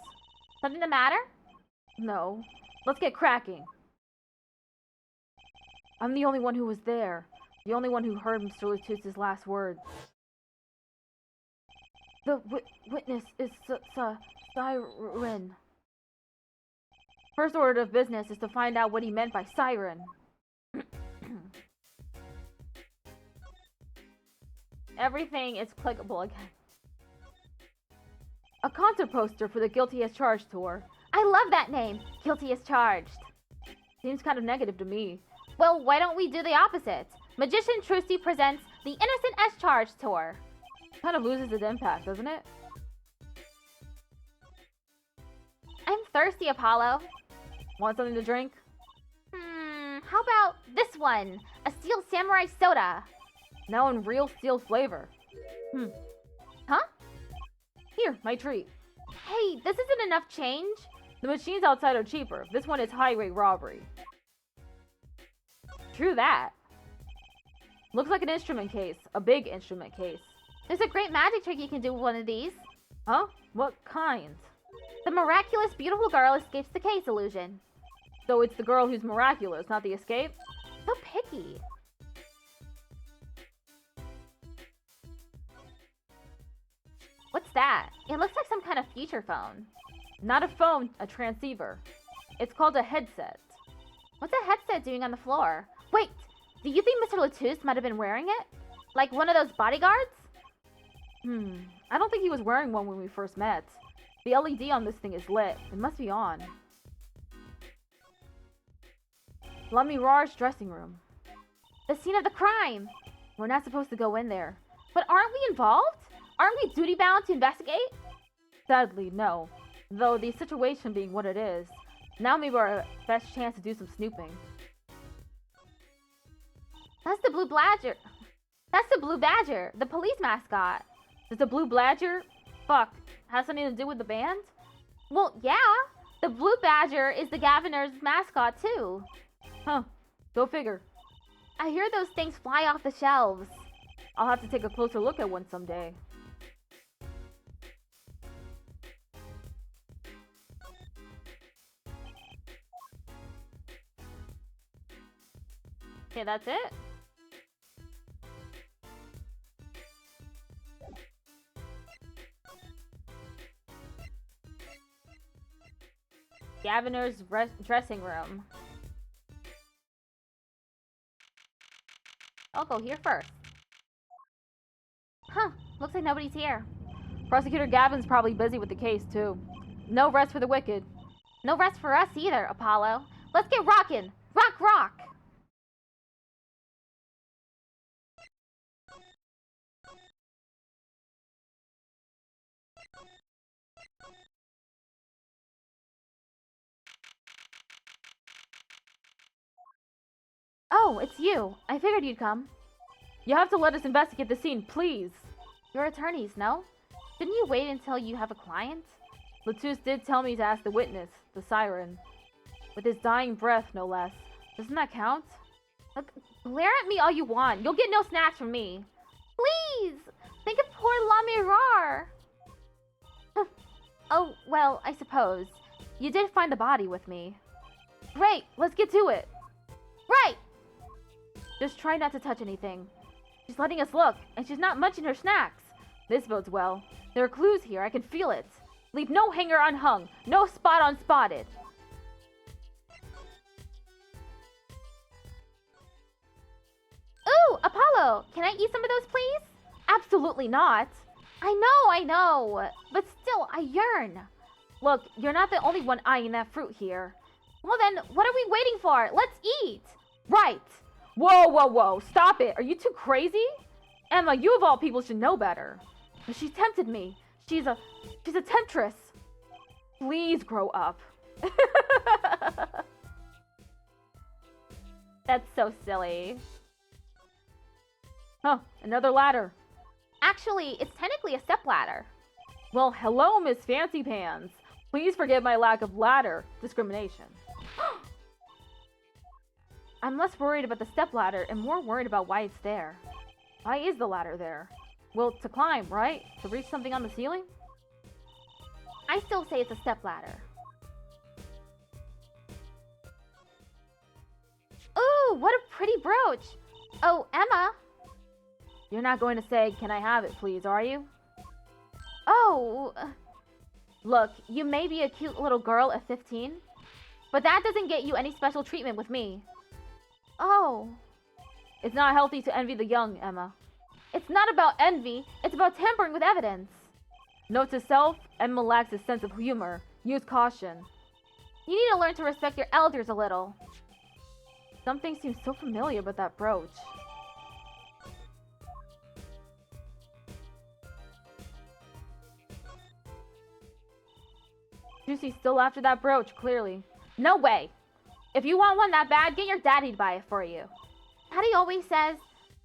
Something the matter? No. Let's get cracking. I'm the only one who was there. The only one who heard Mr. Latouche's last words. The witness is Siren. First order of business is to find out what he meant by siren. Everything is clickable again. A concert poster for the Guilty as Charged tour. I love that name, Guilty as Charged. Seems kind of negative to me. Well, why don't we do the opposite? Magician Trucy presents the Innocent as Charged tour. Kind of loses its impact, doesn't it? I'm thirsty, Apollo. Want something to drink? How about this one? A Steel Samurai soda. Now in real steel flavor. Huh? Here, my treat. Hey, this isn't enough change. The machines outside are cheaper. This one is highway robbery. True that. Looks like an instrument case. A big instrument case. There's a great magic trick you can do with one of these. Huh? What kind? The miraculous beautiful girl escapes the case illusion. So it's the girl who's miraculous, not the escape? So picky. What's that? It looks like some kind of feature phone. Not a phone, a transceiver. It's called a headset. What's a headset doing on the floor? Wait, do you think Mr. Latouche might have been wearing it? Like one of those bodyguards? I don't think he was wearing one when we first met. The LED on this thing is lit. It must be on. Lamirar's dressing room. The scene of the crime! We're not supposed to go in there. But aren't we involved? Aren't we duty-bound to investigate? Sadly, no. Though the situation being what it is, now may be our best chance to do some snooping. That's the Blue Badger. That's the Blue Badger, the police mascot. Does the Blue Badger, have something to do with the band? Well, yeah. The Blue Badger is the Governor's mascot, too. Huh. Go figure. I hear those things fly off the shelves. I'll have to take a closer look at one someday. Okay, that's it. Governor's dressing room. I'll go here first. Huh, looks like nobody's here. Prosecutor Gavin's probably busy with the case, too. No rest for the wicked. No rest for us either, Apollo. Let's get rockin'! Rock, rock! Oh, it's you. I figured you'd come. You have to let us investigate the scene, please. You're attorneys, no? Didn't you wait until you have a client? Latus did tell me to ask the witness, the siren. With his dying breath, no less. Doesn't that count? Look, glare at me all you want. You'll get no snacks from me. Please! Think of poor Lamirar! Oh, well, I suppose. You did find the body with me. Great, let's get to it. Right! Just try not to touch anything. She's letting us look, and she's not munching her snacks. This bodes well. There are clues here, I can feel it. Leave no hanger unhung, no spot unspotted. Ooh, Apollo, can I eat some of those, please? Absolutely not. I know, but still, I yearn. Look, you're not the only one eyeing that fruit here. Well then, what are we waiting for? Let's eat! Right! Whoa, whoa, whoa, stop it! Are you too crazy? Emma, you of all people should know better. But she tempted me. She's a temptress. Please grow up. That's so silly. Huh, another ladder. Actually, it's technically a stepladder. Well, hello, Miss Fancy Pants. Please forgive my lack of ladder discrimination. I'm less worried about the stepladder and more worried about why it's there. Why is the ladder there? Well, to climb, right? To reach something on the ceiling? I still say it's a stepladder. Ooh, what a pretty brooch! Oh, Emma! You're not going to say, "Can I have it, please," are you? Oh! Look, you may be a cute little girl at 15, but that doesn't get you any special treatment with me. Oh. It's not healthy to envy the young, Emma. It's not about envy, it's about tampering with evidence. Note to self, Emma lacks a sense of humor. Use caution. You need to learn to respect your elders a little. Something seems so familiar about that brooch. Juicy's still after that brooch, clearly. No way! If you want one that bad, get your daddy to buy it for you. Daddy always says,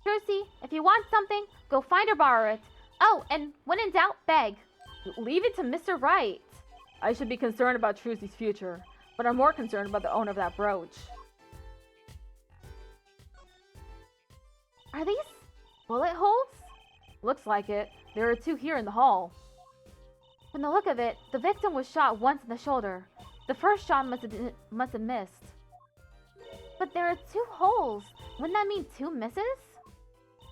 Juicy, if you want something, go find or borrow it. Oh, and when in doubt, beg. Leave it to Mr. Right. I should be concerned about Trucy's future, but I'm more concerned about the owner of that brooch. Are these bullet holes? Looks like it. There are 2 here in the hall. From the look of it, the victim was shot once in the shoulder. The first shot must have missed. But there are 2 holes. Wouldn't that mean 2 misses?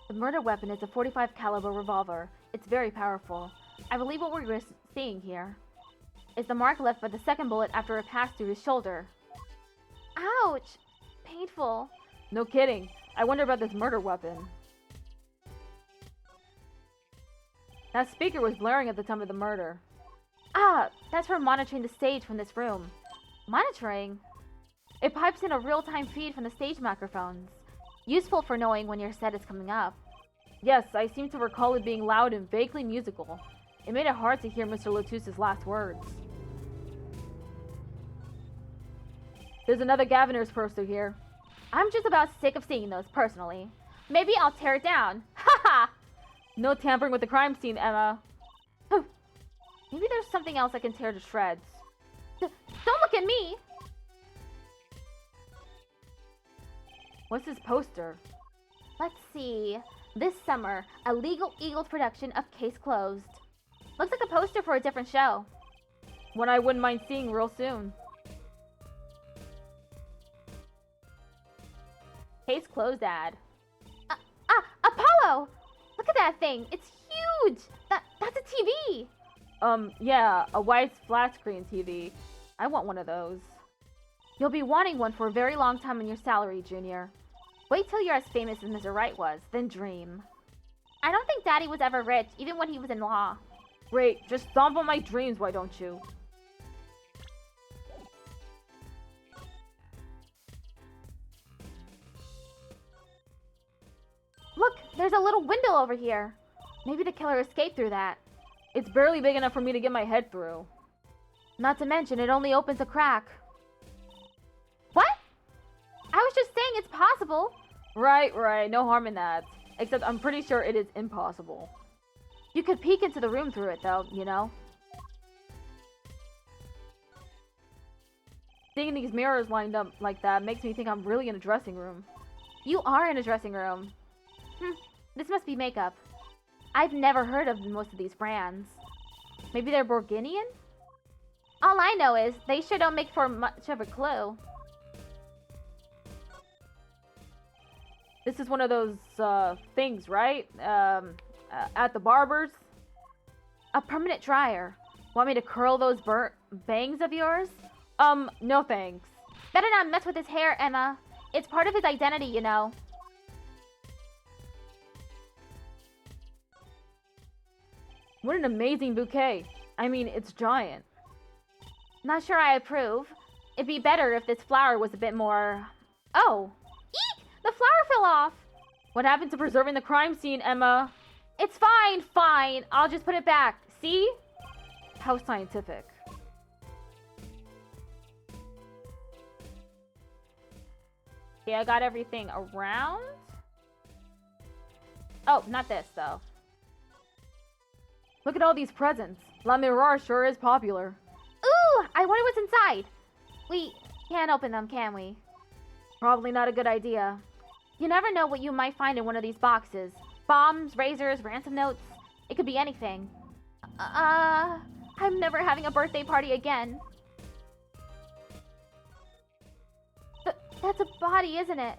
The murder weapon is a .45 caliber revolver. It's very powerful. I believe what we're seeing here is the mark left by the second bullet after it passed through his shoulder. Ouch! Painful. No kidding. I wonder about this murder weapon. That speaker was blaring at the time of the murder. Ah, that's for monitoring the stage from this room. Monitoring? It pipes in a real-time feed from the stage microphones. Useful for knowing when your set is coming up. Yes, I seem to recall it being loud and vaguely musical. It made it hard to hear Mr. Lotus's last words. There's another Gaviner's poster here. I'm just about sick of seeing those, personally. Maybe I'll tear it down. Haha! No tampering with the crime scene, Emma. Maybe there's something else I can tear to shreds. Don't look at me! What's this poster? Let's see. This summer, a Legal Eagles production of Case Closed. Looks like a poster for a different show. One I wouldn't mind seeing real soon. Case Closed ad. Apollo! Look at that thing. It's huge! That's a TV! Yeah, a wide flat screen TV. I want one of those. You'll be wanting one for a very long time on your salary, Junior. Wait till you're as famous as Mr. Wright was, then dream. I don't think Daddy was ever rich, even when he was in law. Great, just stomp on my dreams, why don't you? Look, there's a little window over here. Maybe the killer escaped through that. It's barely big enough for me to get my head through. Not to mention, it only opens a crack. What? I was just saying it's possible. Right. No harm in that. Except I'm pretty sure it is impossible. You could peek into the room through it, though, you know? Seeing these mirrors lined up like that makes me think I'm really in a dressing room. You are in a dressing room. This must be makeup. I've never heard of most of these brands. Maybe they're Borginian? All I know is they sure don't make for much of a clue. This is one of those things, right? At the barber's. A permanent dryer. Want me to curl those bangs of yours? No thanks. Better not mess with his hair, Emma. It's part of his identity, you know. What an amazing bouquet. I mean, it's giant. Not sure I approve. It'd be better if this flower was a bit more... Oh! Eek! The flower fell off! What happened to preserving the crime scene, Emma? It's fine. I'll just put it back. See? How scientific. Okay, I got everything around. Oh, not this, though. Look at all these presents. La Mirar sure is popular. Ooh, I wonder what's inside. We can't open them, can we? Probably not a good idea. You never know what you might find in one of these boxes. Bombs, razors, ransom notes. It could be anything. I'm never having a birthday party again. That's a body, isn't it?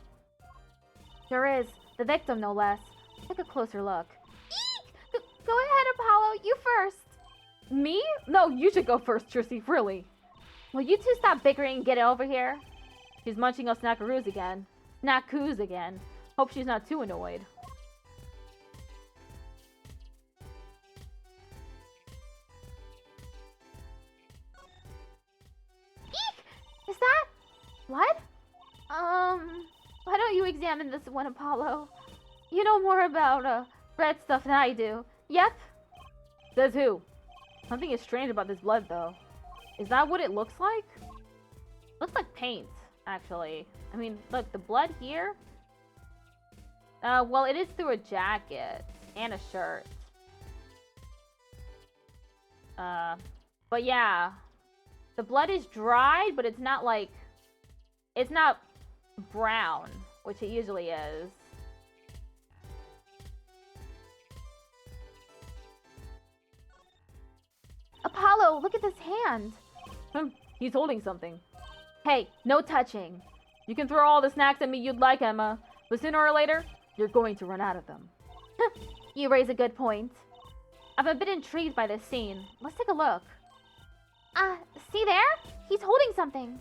Sure is. The victim, no less. Take a closer look. Eek! Go ahead, Apollo. You first. Me? No, you should go first, Trissy. Really. Will you two stop bickering and get it over here? She's munching on snackaroos again. Snackoos again. Hope she's not too annoyed. Eek! Is that... What? Why don't you examine this one, Apollo? You know more about, red stuff than I do. Yep. Says who? Something is strange about this blood, though. Is that what it looks like? Looks like paint, actually. I mean, look, the blood here. Well, it is through a jacket and a shirt. But yeah. The blood is dried, but it's not like... It's not brown, which it usually is. Apollo, look at this hand. He's holding something. Hey, no touching. You can throw all the snacks at me you'd like, Emma, but sooner or later, you're going to run out of them. You raise a good point. I'm a bit intrigued by this scene. Let's take a look. See there? He's holding something.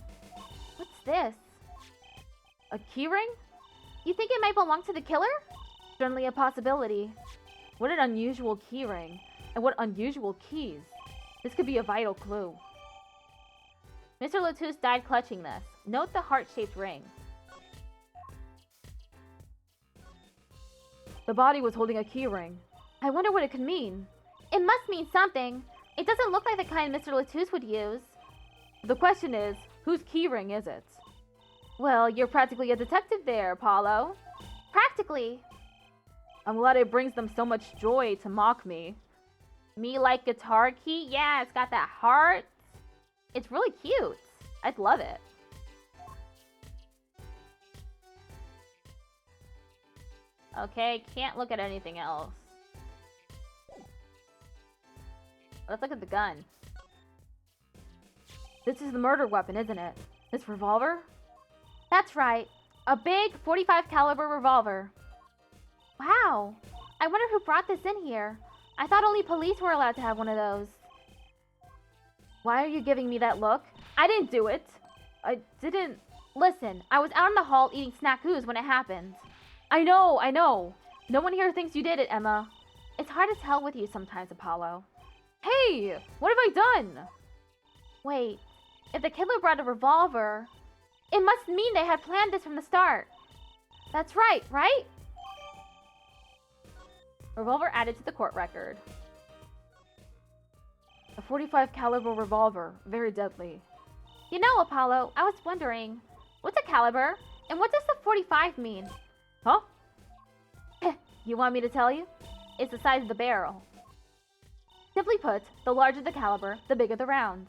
What's this? A keyring? You think it might belong to the killer? Certainly a possibility. What an unusual keyring. And what unusual keys. This could be a vital clue. Mr. Latouche died clutching this. Note the heart-shaped ring. The body was holding a key ring. I wonder what it could mean. It must mean something. It doesn't look like the kind Mr. Latouche would use. The question is, whose key ring is it? Well, you're practically a detective there, Apollo. Practically. I'm glad it brings them so much joy to mock me. Me like guitar key? Yeah, it's got that heart. It's really cute. I'd love it. Okay, can't look at anything else. Let's look at the gun. This is the murder weapon, isn't it? This revolver? That's right. A big 45 caliber revolver. Wow. I wonder who brought this in here. I thought only police were allowed to have one of those. Why are you giving me that look? I didn't do it. I didn't... Listen, I was out in the hall eating snackoos when it happened. I know. No one here thinks you did it, Emma. It's hard to tell with you sometimes, Apollo. Hey! What have I done? Wait, if the killer brought a revolver, it must mean they had planned this from the start. That's right? Revolver added to the court record. A 45 caliber revolver. Very deadly. You know, Apollo, I was wondering, what's a caliber? And what does the 45 mean? Huh? You want me to tell you? It's the size of the barrel. Simply put, the larger the caliber, the bigger the round.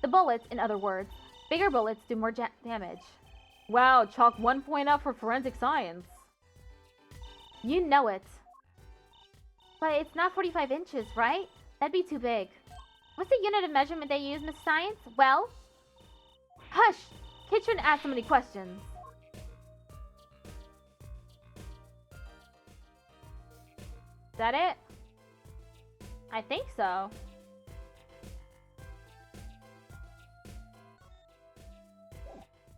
The bullets, in other words, bigger bullets do more damage. Wow, chalk 1 point up for forensic science. You know it. But it's not 45 inches, right? That'd be too big. What's the unit of measurement they use, Miss Science? Well... Hush! Kids shouldn't ask so many questions. Is that it? I think so.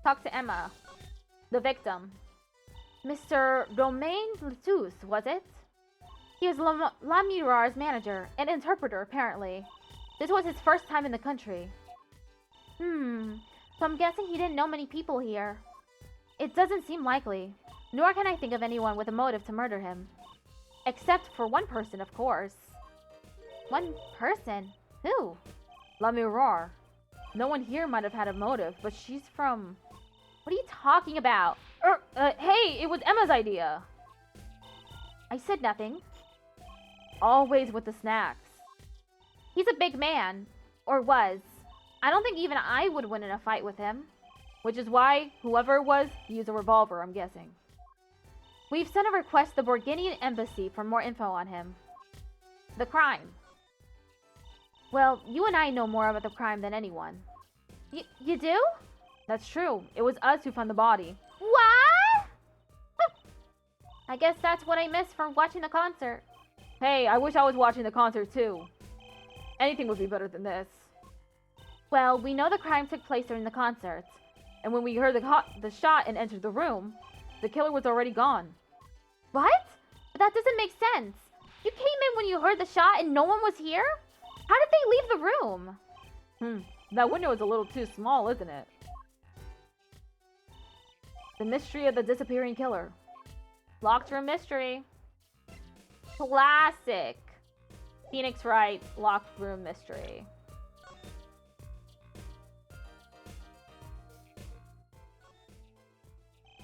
Talk to Emma, the victim. Mr. Romain Latouche, was it? He was Lamirar's manager, an interpreter, apparently. This was his first time in the country. So I'm guessing he didn't know many people here. It doesn't seem likely, nor can I think of anyone with a motive to murder him. Except for one person, of course. One person? Who? Lamirar. No one here might have had a motive, but she's from... What are you talking about? Hey, it was Emma's idea. I said nothing. Always with the snacks. He's a big man. Or was. I don't think even I would win in a fight with him. Which is why, whoever it was, used a revolver, I'm guessing. We've sent a request to the Borginian embassy for more info on him. The crime. Well, you and I know more about the crime than anyone. You do? That's true. It was us who found the body. What? I guess that's what I missed from watching the concert. Hey, I wish I was watching the concert too. Anything would be better than this. Well, we know the crime took place during the concert. And when we heard the shot and entered the room, the killer was already gone. What? But that doesn't make sense. You came in when you heard the shot and no one was here? How did they leave the room? That window is a little too small, isn't it? The mystery of the disappearing killer. Locked room mystery. Classic. Phoenix Wright, locked room mystery.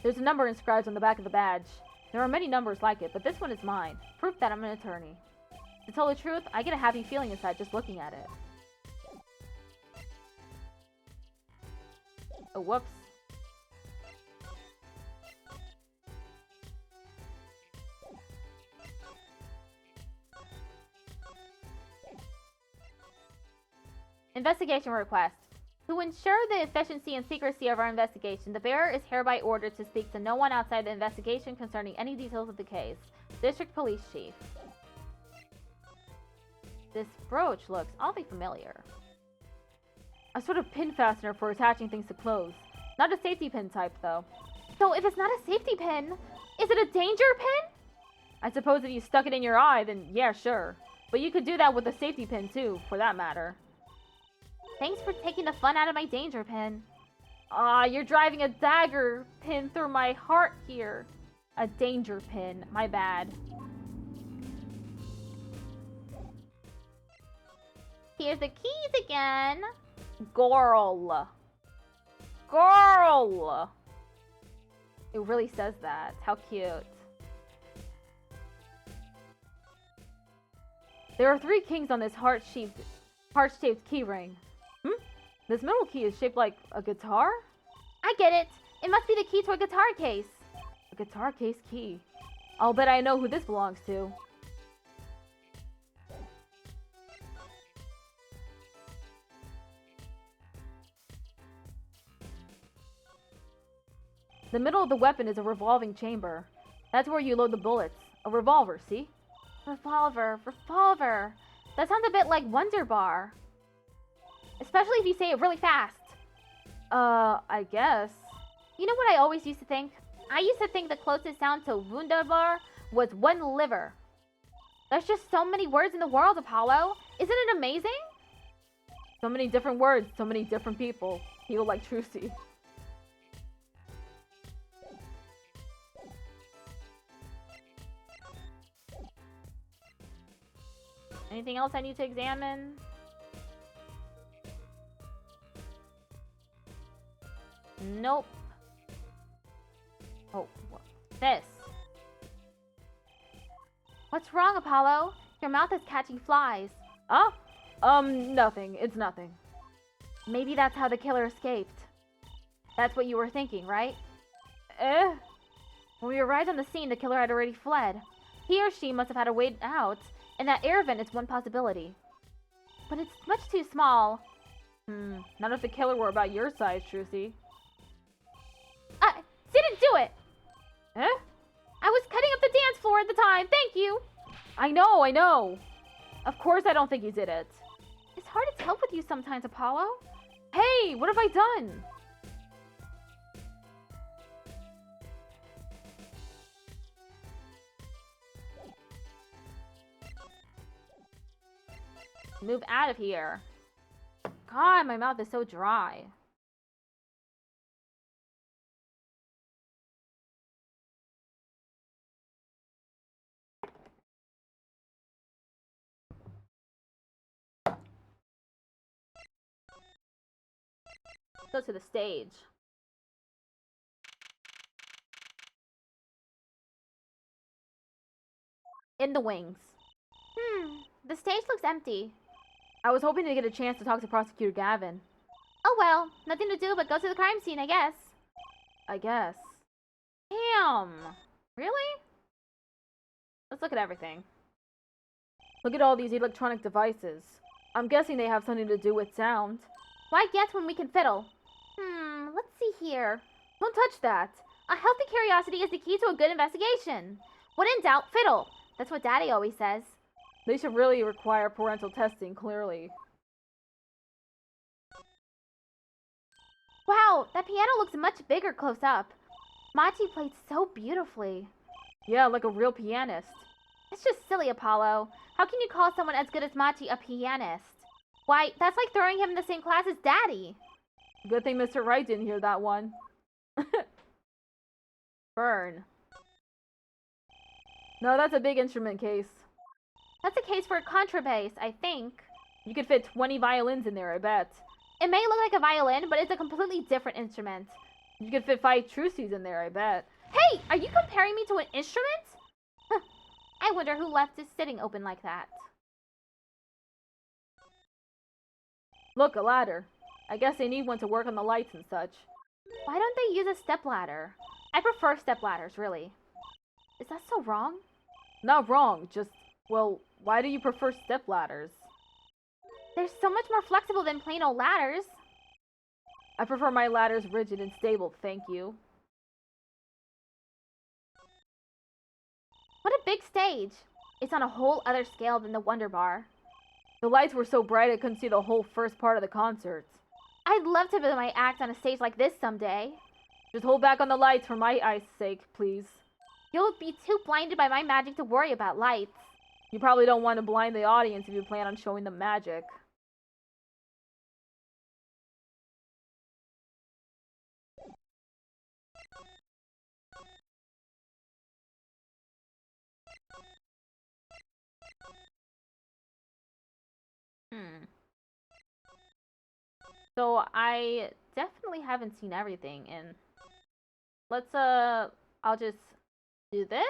There's a number inscribed on the back of the badge. There are many numbers like it, but this one is mine. Proof that I'm an attorney. To tell the truth, I get a happy feeling inside just looking at it. Oh, whoops. Investigation request. To ensure the efficiency and secrecy of our investigation, the bearer is hereby ordered to speak to no one outside the investigation concerning any details of the case. District Police Chief. This brooch looks oddly familiar. A sort of pin fastener for attaching things to clothes. Not a safety pin type, though. So if it's not a safety pin, is it a danger pin? I suppose if you stuck it in your eye, then yeah, sure. But you could do that with a safety pin, too, for that matter. Thanks for taking the fun out of my danger pin. Ah, you're driving a dagger pin through my heart here. A danger pin, my bad. Here's the keys again. Girl. Girl. It really says that. How cute. There are 3 kings on this heart-shaped keyring. This middle key is shaped like a guitar? I get it. It must be the key to a guitar case. A guitar case key. I'll bet I know who this belongs to. The middle of the weapon is a revolving chamber. That's where you load the bullets. A revolver, see? Revolver, revolver. That sounds a bit like Wonder Bar. Especially if you say it really fast. I guess. You know what I always used to think? I used to think the closest sound to Wunderbar was one liver. There's just so many words in the world, Apollo. Isn't it amazing? So many different words, so many different people. People like Trucy. Anything else I need to examine? Nope. Oh, what's this? What's wrong, Apollo? Your mouth is catching flies. Oh? Nothing. It's nothing. Maybe that's how the killer escaped. That's what you were thinking, right? When we arrived on the scene, the killer had already fled. He or she must have had a way out, and that air vent is one possibility. But it's much too small. Not if the killer were about your size, Trucy. Didn't do it! Huh? I was cutting up the dance floor at the time, thank you! I know. Of course I don't think you did it. It's hard to tell with you sometimes, Apollo. Hey, what have I done? Move out of here. God, my mouth is so dry. Go to the stage. In the wings. The stage looks empty. I was hoping to get a chance to talk to Prosecutor Gavin. Oh well, nothing to do but go to the crime scene, I guess. Damn. Really? Let's look at everything. Look at all these electronic devices. I'm guessing they have something to do with sound. Why guess when we can fiddle? Let's see here. Don't touch that. A healthy curiosity is the key to a good investigation. When in doubt, fiddle. That's what Daddy always says. They should really require parental testing, clearly. Wow, that piano looks much bigger close up. Machi played so beautifully. Yeah, like a real pianist. It's just silly, Apollo. How can you call someone as good as Machi a pianist? Why, that's like throwing him in the same class as Daddy. Good thing Mr. Wright didn't hear that one. Burn. No, that's a big instrument case. That's a case for a contrabass, I think. You could fit 20 violins in there, I bet. It may look like a violin, but it's a completely different instrument. You could fit 5 Trucies in there, I bet. Hey, are you comparing me to an instrument? I wonder who left his sitting open like that. Look, a ladder. I guess they need one to work on the lights and such. Why don't they use a stepladder? I prefer stepladders, really. Is that so wrong? Not wrong, just, well, why do you prefer stepladders? They're so much more flexible than plain old ladders. I prefer my ladders rigid and stable, thank you. What a big stage. It's on a whole other scale than the Wonder Bar. The lights were so bright I couldn't see the whole first part of the concert. I'd love to build my act on a stage like this someday. Just hold back on the lights for my eye's sake, please. You'll be too blinded by my magic to worry about lights. You probably don't want to blind the audience if you plan on showing them magic. So I definitely haven't seen everything, and let's I'll just do this.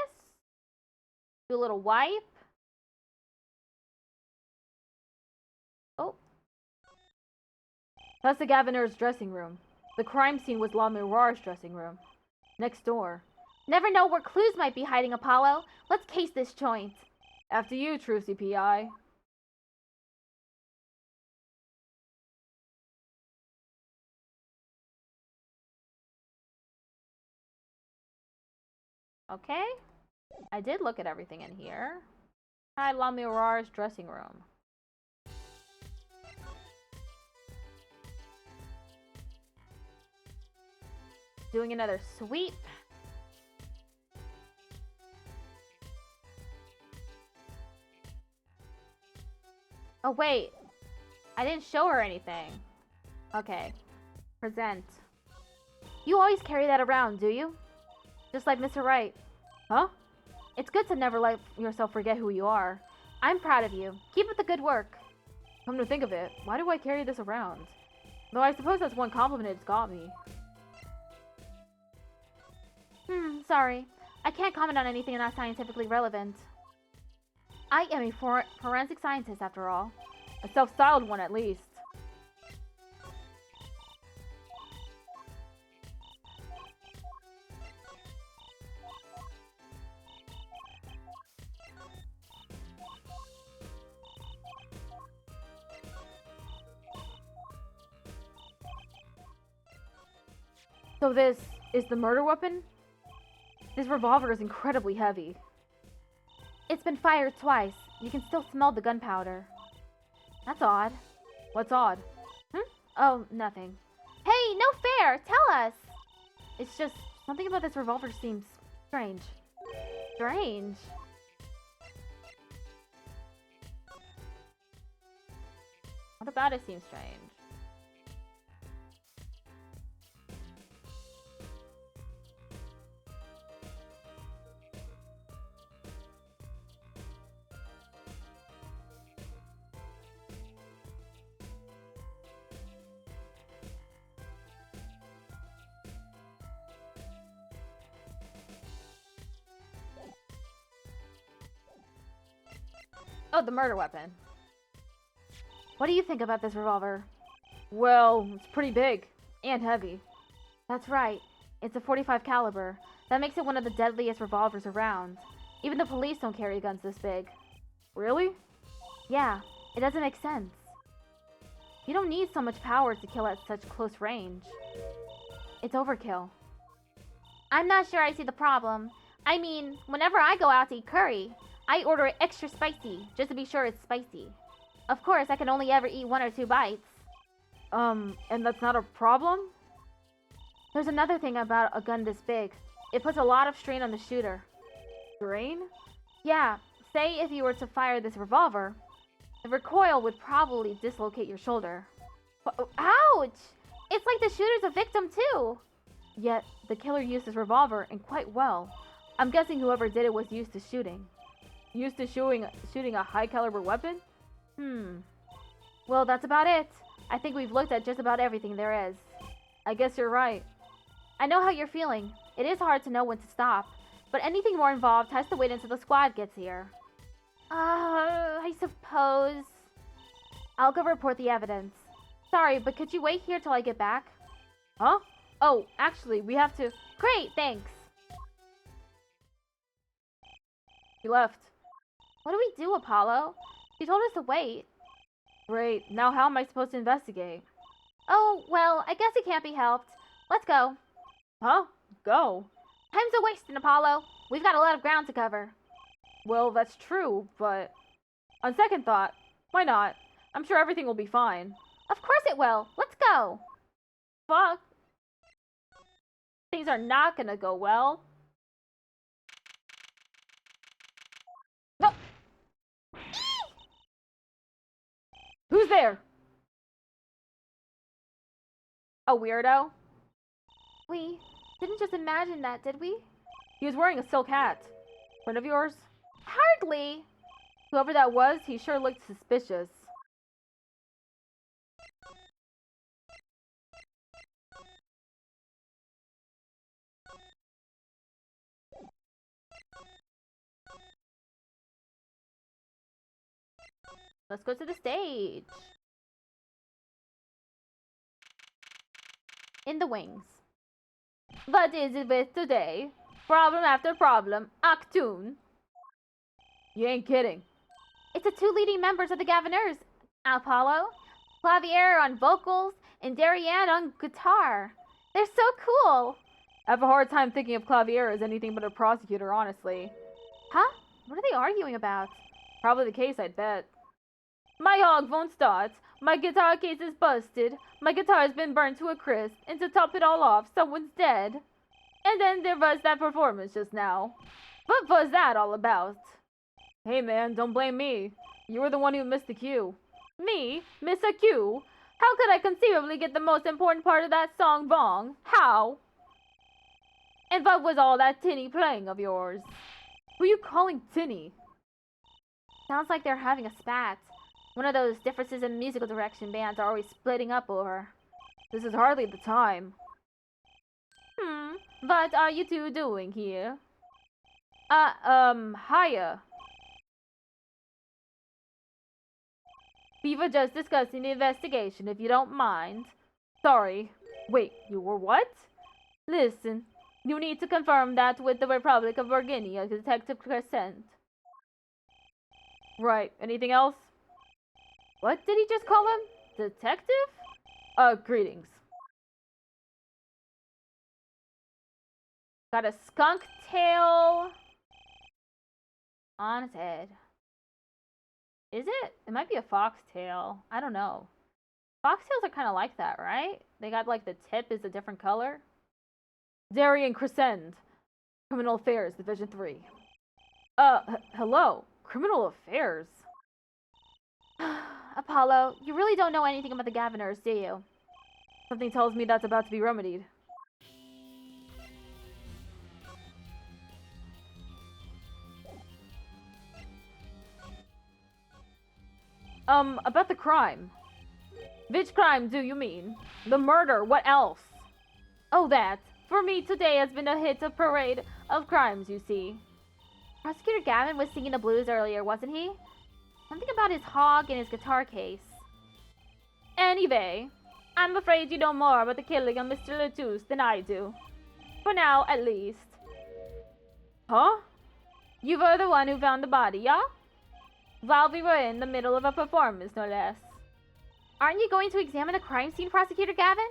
Do a little wipe. Oh. That's the governor's dressing room. The crime scene was La Mirar's dressing room. Next door. Never know where clues might be hiding, Apollo. Let's case this joint. After you, true CPI. Okay. I did look at everything in here. Hi, La Mirar's dressing room. Doing another sweep. Oh, wait. I didn't show her anything. Okay. Present. You always carry that around, do you? Just like Mr. Wright. Huh? It's good to never let yourself forget who you are. I'm proud of you. Keep up the good work. Come to think of it, why do I carry this around? Though I suppose that's one compliment it's got me. Sorry. I can't comment on anything not scientifically relevant. I am a forensic scientist, after all. A self-styled one, at least. So this is the murder weapon? This revolver is incredibly heavy. It's been fired twice. You can still smell the gunpowder. That's odd. What's odd? Oh, nothing. Hey, no fair! Tell us! It's just, something about this revolver seems strange. Strange? What about it seems strange? Oh, the murder weapon. What do you think about this revolver? Well, it's pretty big. And heavy. That's right. It's a .45 caliber. That makes it one of the deadliest revolvers around. Even the police don't carry guns this big. Really? Yeah, it doesn't make sense. You don't need so much power to kill at such close range. It's overkill. I'm not sure I see the problem. I mean, whenever I go out to eat curry, I order it extra spicy, just to be sure it's spicy. Of course, I can only ever eat 1 or 2 bites. And that's not a problem? There's another thing about a gun this big. It puts a lot of strain on the shooter. Strain? Yeah, say if you were to fire this revolver, the recoil would probably dislocate your shoulder. Ouch! It's like the shooter's a victim too! Yet, the killer used his revolver, and quite well. I'm guessing whoever did it was used to shooting. Used to shooting a high-caliber weapon? Well, that's about it. I think we've looked at just about everything there is. I guess you're right. I know how you're feeling. It is hard to know when to stop, but anything more involved has to wait until the squad gets here. I suppose. I'll go report the evidence. Sorry, but could you wait here till I get back? Huh? Oh, actually, we have to... Great, thanks. He left. What do we do, Apollo? She told us to wait. Great. Now how am I supposed to investigate? Oh, well, I guess it can't be helped. Let's go. Huh? Go? Time's a wasting, Apollo. We've got a lot of ground to cover. Well, that's true, but... On second thought, why not? I'm sure everything will be fine. Of course it will. Let's go. Fuck. Things are not gonna go well. No! Who's there? A weirdo? We didn't just imagine that, did we? He was wearing a silk hat. Friend of yours? Hardly. Whoever that was, he sure looked suspicious. Let's go to the stage. In the wings. What is it with today? Problem after problem. Actun. You ain't kidding. It's the two leading members of the Gaviners. Apollo, Clavier on vocals, and Darien on guitar. They're so cool. I have a hard time thinking of Clavier as anything but a prosecutor, honestly. Huh? What are they arguing about? Probably the case, I'd bet. My hog won't start. My guitar case is busted. My guitar's been burned to a crisp. And to top it all off, someone's dead. And then there was that performance just now. What was that all about? Hey man, don't blame me. You were the one who missed the cue. Me? Miss a cue? How could I conceivably get the most important part of that song wrong? How? And what was all that tinny playing of yours? Who are you calling tinny? Sounds like they're having a spat. One of those differences in musical direction bands are always splitting up over. This is hardly the time. What are you two doing here? Hiya. We were just discussing the investigation, if you don't mind. Sorry. Wait, you were what? Listen, you need to confirm that with the Republic of Virginia, Detective Crescent. Right, anything else? What did he just call him? Detective? Greetings. Got a skunk tail on its head. Is it? It might be a foxtail. I don't know. Foxtails are kind of like that, right? They got like the tip is a different color. Darien Crescent. Criminal Affairs, Division 3. Hello. Criminal Affairs? Apollo, you really don't know anything about the Gaviners, do you? Something tells me that's about to be remedied. About the crime. Which crime do you mean? The murder, what else? Oh, that. For me, today has been a hit of parade of crimes, you see. Prosecutor Gavin was singing the blues earlier, wasn't he? Something about his hog and his guitar case. Anyway, I'm afraid you know more about the killing of Mr. Latouche than I do. For now, at least. Huh? You were the one who found the body, yeah? While we were in the middle of a performance, no less. Aren't you going to examine the crime scene, Prosecutor Gavin?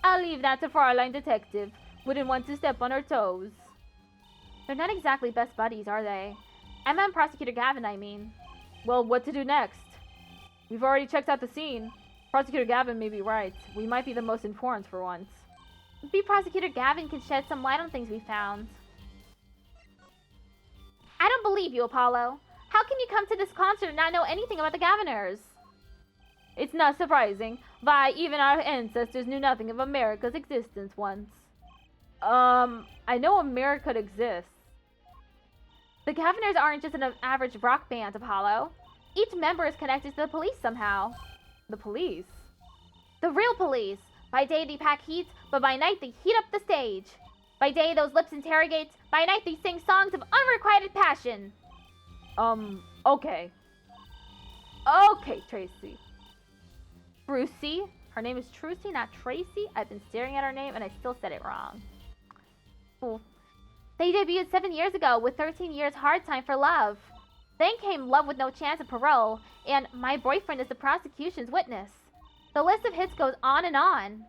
I'll leave that to Fraulein Detective. Wouldn't want to step on her toes. They're not exactly best buddies, are they? I meant Prosecutor Gavin, I mean. Well, what to do next? We've already checked out the scene. Prosecutor Gavin may be right. We might be the most informed for once. Maybe Prosecutor Gavin can shed some light on things we found. I don't believe you, Apollo. How can you come to this concert and not know anything about the Gaviners? It's not surprising. Why, even our ancestors knew nothing of America's existence once. I know America exists. The Gaviners aren't just an average rock band, Apollo. Each member is connected to the police somehow. The police? The real police. By day they pack heat, but by night they heat up the stage. By day those lips interrogate, by night they sing songs of unrequited passion. Okay. Okay, Tracy. Trucy? Her name is Trucy, not Tracy. I've been staring at her name and I still said it wrong. Ooh. They debuted 7 years ago with 13 Years Hard Time for Love. Then came Love with No Chance of Parole and My Boyfriend is the Prosecution's Witness. The list of hits goes on and on.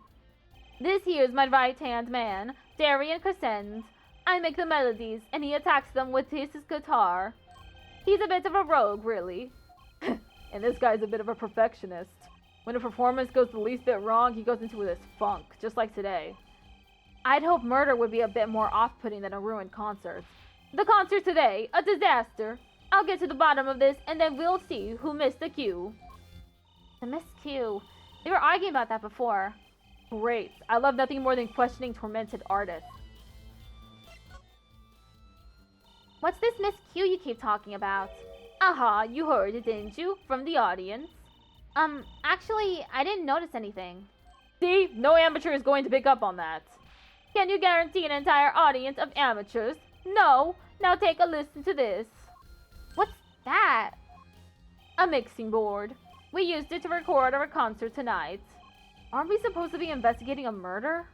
This here's my right-hand man, Darien Crescent. I make the melodies and he attacks them with his guitar. He's a bit of a rogue, really. And this guy's a bit of a perfectionist. When a performance goes the least bit wrong, he goes into this funk, just like today. I'd hope murder would be a bit more off-putting than a ruined concert. The concert today, a disaster. I'll get to the bottom of this, and then we'll see who missed the cue. The missed cue. They were arguing about that before. Great. I love nothing more than questioning tormented artists. What's this missed cue you keep talking about? Aha, you heard it, didn't you? From the audience. Actually, I didn't notice anything. See? No amateur is going to pick up on that. Can you guarantee an entire audience of amateurs? No. Now take a listen to this. What's that? A mixing board. We used it to record our concert tonight. Aren't we supposed to be investigating a murder?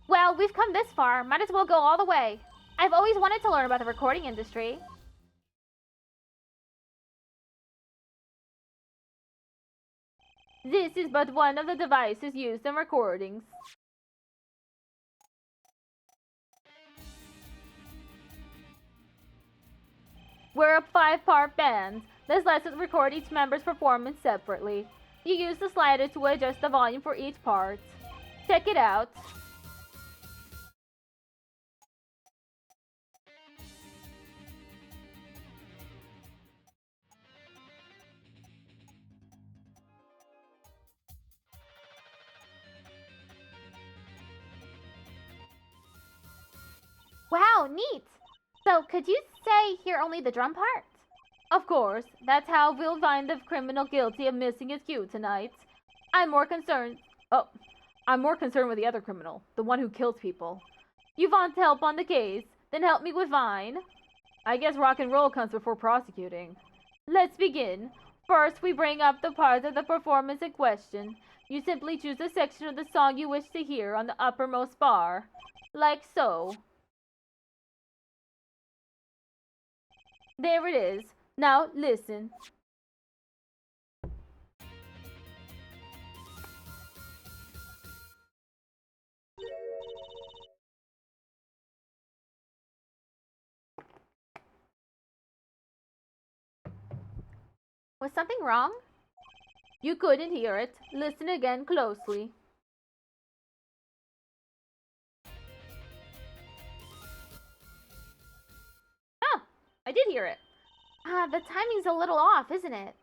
Well, we've come this far. Might as well go all the way. I've always wanted to learn about the recording industry. This is but one of the devices used in recordings. We're a 5-part band. This lets us record each member's performance separately. You use the slider to adjust the volume for each part. Check it out. Wow, neat! So, could you say hear only the drum part? Of course, that's how we'll find the criminal guilty of missing his cue tonight. I'm more concerned with the other criminal, the one who kills people. You want help on the case? Then help me with mine. I guess rock and roll comes before prosecuting. Let's begin. First, we bring up the part of the performance in question. You simply choose the section of the song you wish to hear on the uppermost bar. Like so. There it is. Now listen. Was something wrong? You couldn't hear it. Listen again closely. Oh, I did hear it. The timing's a little off, isn't it?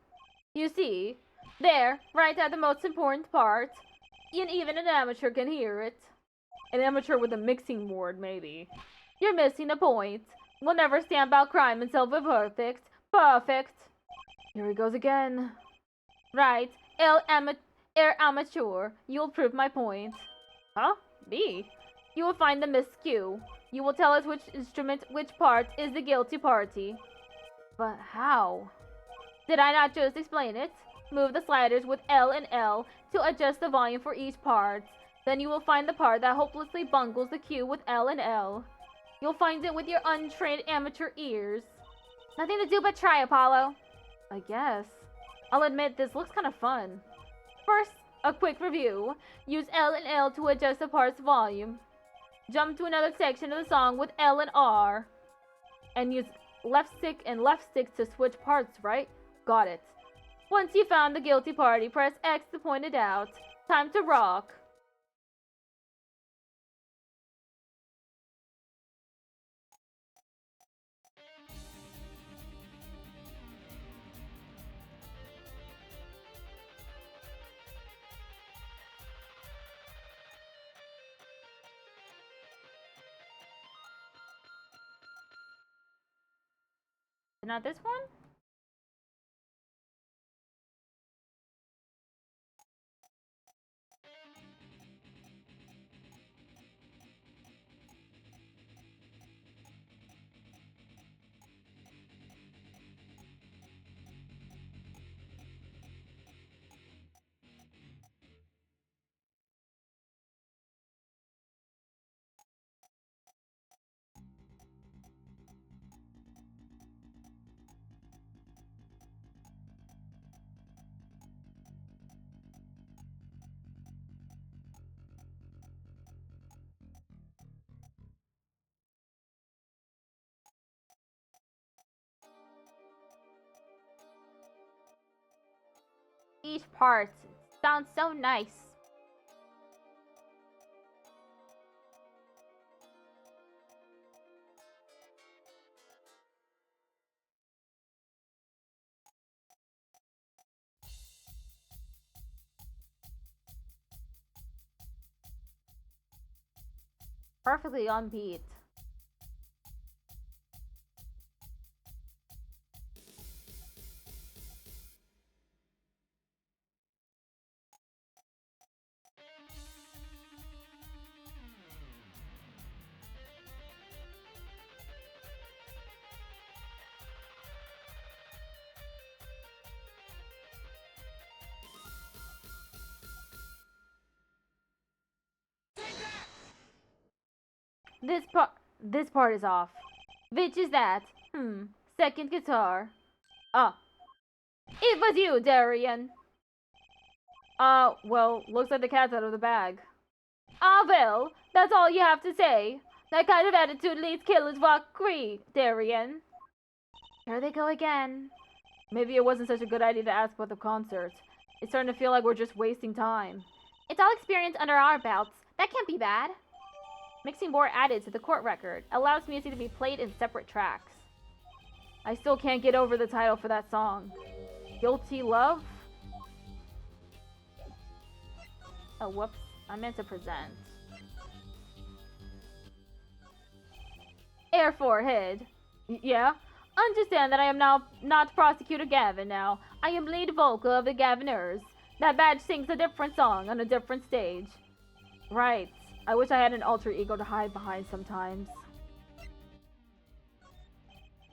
You see, there, right at the most important part. And even an amateur can hear it. An amateur with a mixing board, maybe. You're missing the point. We'll never stand about crime until we're perfect. Perfect. Here he goes again. Right, amateur, you'll prove my point. Huh? Me? You will find the missed cue. You will tell us which instrument, which part is the guilty party. But how? Did I not just explain it? Move the sliders with L and L to adjust the volume for each part. Then you will find the part that hopelessly bungles the cue with L and L. You'll find it with your untrained amateur ears. Nothing to do but try, Apollo. I guess. I'll admit this looks kind of fun. First, a quick review. Use L and L to adjust the part's volume. Jump to another section of the song with L and R. And use left stick and left stick to switch parts, right? Got it. Once you found the guilty party, press X to point it out. Time to rock. Not this one? Each part sounds so nice. Perfectly on beat. This part is off. Which is that? Second guitar. Ah. It was you, Darian. Well, looks like the cat's out of the bag. Well, that's all you have to say. That kind of attitude leads killers walk free, Darian. Here they go again. Maybe it wasn't such a good idea to ask about the concert. It's starting to feel like we're just wasting time. It's all experience under our belts. That can't be bad. Mixing more added to the court record allows music to be played in separate tracks. I still can't get over the title for that song. Guilty Love? Oh, whoops. I meant to present. Air forehead. Yeah? Understand that I am now not Prosecutor Gavin now. I am lead vocal of the Gaviners. That badge sings a different song on a different stage. Right. I wish I had an alter ego to hide behind sometimes.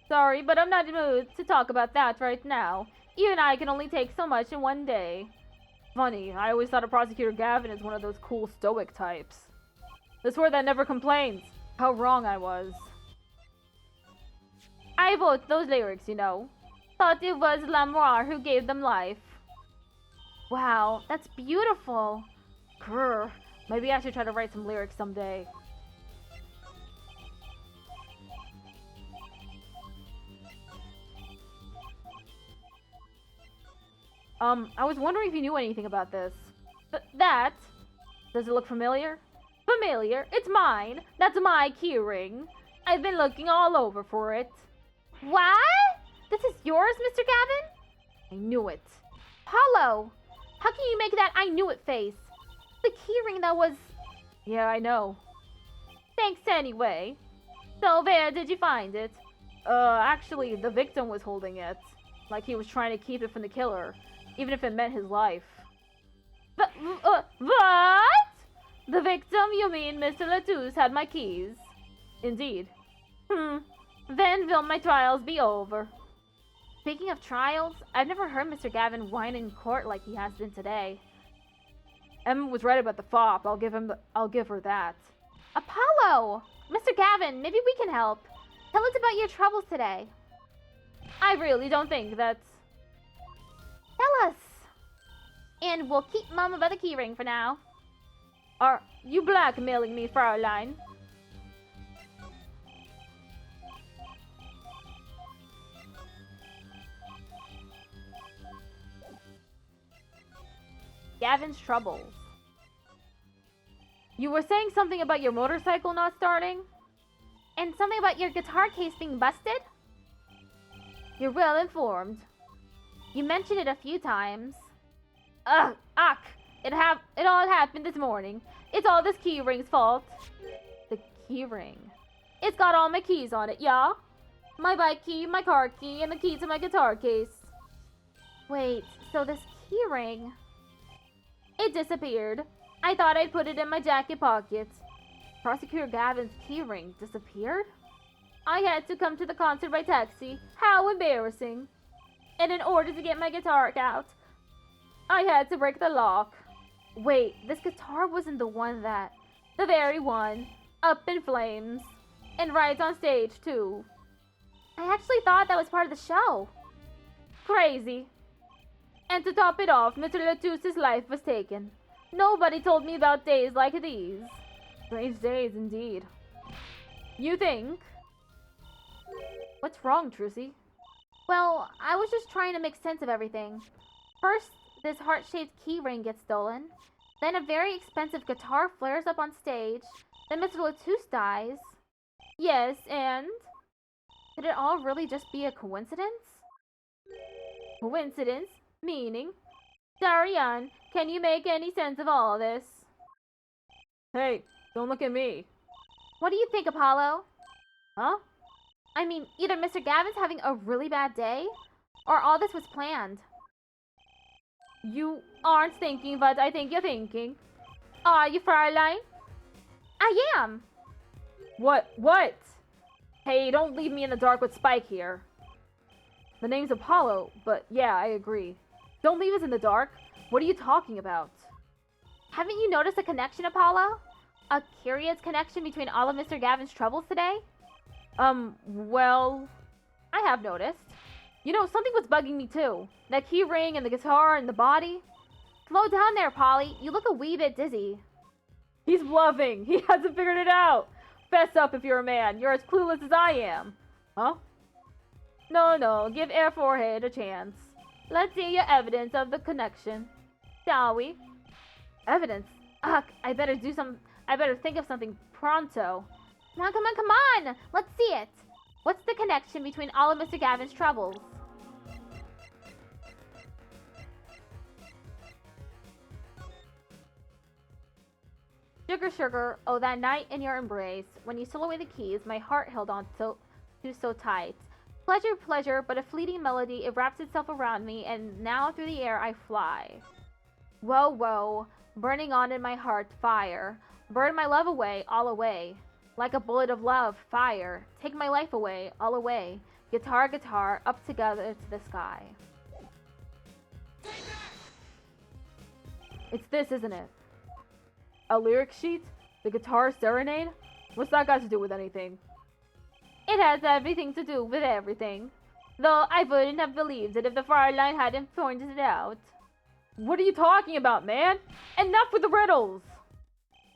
Sorry, but I'm not in the mood to talk about that right now. You and I can only take so much in one day. Funny, I always thought of Prosecutor Gavin as one of those cool stoic types. The sort that never complains. How wrong I was. I wrote those lyrics, you know. Thought it was Lamoire who gave them life. Wow, that's beautiful. Grr. Maybe I should try to write some lyrics someday. I was wondering if you knew anything about this. That? Does it look familiar? Familiar? It's mine. That's my keyring. I've been looking all over for it. What? This is yours, Mr. Gavin? I knew it. Paulo! How can you make that I knew it face? The keyring that was... Yeah, I know. Thanks anyway. So where did you find it? Actually, the victim was holding it. Like he was trying to keep it from the killer. Even if it meant his life. What? The victim, you mean Mr. Latouche had my keys? Indeed. Then will my trials be over. Speaking of trials, I've never heard Mr. Gavin whine in court like he has been today. Emma was right about the fop. I'll give her that. Apollo! Mr. Gavin, maybe we can help. Tell us about your troubles today. I really don't think that's... Tell us. And we'll keep mum about the keyring for now. Are you blackmailing me, Fraulein? Gavin's troubles. You were saying something about your motorcycle not starting? And something about your guitar case being busted? You're well informed. You mentioned it a few times. It all happened this morning. It's all this keyring's fault. The keyring? It's got all my keys on it, yeah? My bike key, my car key, and the key to my guitar case. Wait, so this keyring... It disappeared. I thought I'd put it in my jacket pocket. Prosecutor Gavin's keyring disappeared? I had to come to the concert by taxi. How embarrassing. And in order to get my guitar out, I had to break the lock. Wait, this guitar wasn't the one that... The very one. Up in flames. And right on stage, too. I actually thought that was part of the show. Crazy. And to top it off, Mr. Latouche's life was taken. Nobody told me about days like these. Strange days, indeed. You think? What's wrong, Trucy? Well, I was just trying to make sense of everything. First, this heart-shaped keyring gets stolen. Then a very expensive guitar flares up on stage. Then Mr. Latouche dies. Yes, and? Could it all really just be a coincidence? Coincidence? Meaning? Darian, can you make any sense of all this? Hey, don't look at me. What do you think, Apollo? Huh? I mean, either Mr. Gavin's having a really bad day, or all this was planned. You aren't thinking what I think you're thinking. Are you, Fraulein? I am. What? Hey, don't leave me in the dark with Spike here. The name's Apollo, but yeah, I agree. Don't leave us in the dark. What are you talking about? Haven't you noticed a connection, Apollo? A curious connection between all of Mr. Gavin's troubles today? Well, I have noticed. You know, something was bugging me too. That key ring and the guitar and the body. Slow down there, Polly. You look a wee bit dizzy. He's bluffing. He hasn't figured it out. Fess up if you're a man. You're as clueless as I am. Huh? No, give Air Forehead a chance. Let's see your evidence of the connection. Shall we? Evidence? Ugh, I better think of something pronto. Come on! Let's see it. What's the connection between all of Mr. Gavin's troubles? Sugar, oh that night in your embrace, when you stole away the keys, my heart held on so tight. Pleasure, but a fleeting melody, it wraps itself around me, and now through the air I fly. Whoa, burning on in my heart, fire. Burn my love away, all away. Like a bullet of love, fire. Take my life away, all away. Guitar, up together to the sky. It's this, isn't it? A lyric sheet? The guitar serenade? What's that got to do with anything? It has everything to do with everything. Though I wouldn't have believed it if the Fraulein hadn't pointed it out. What are you talking about, man? Enough with the riddles!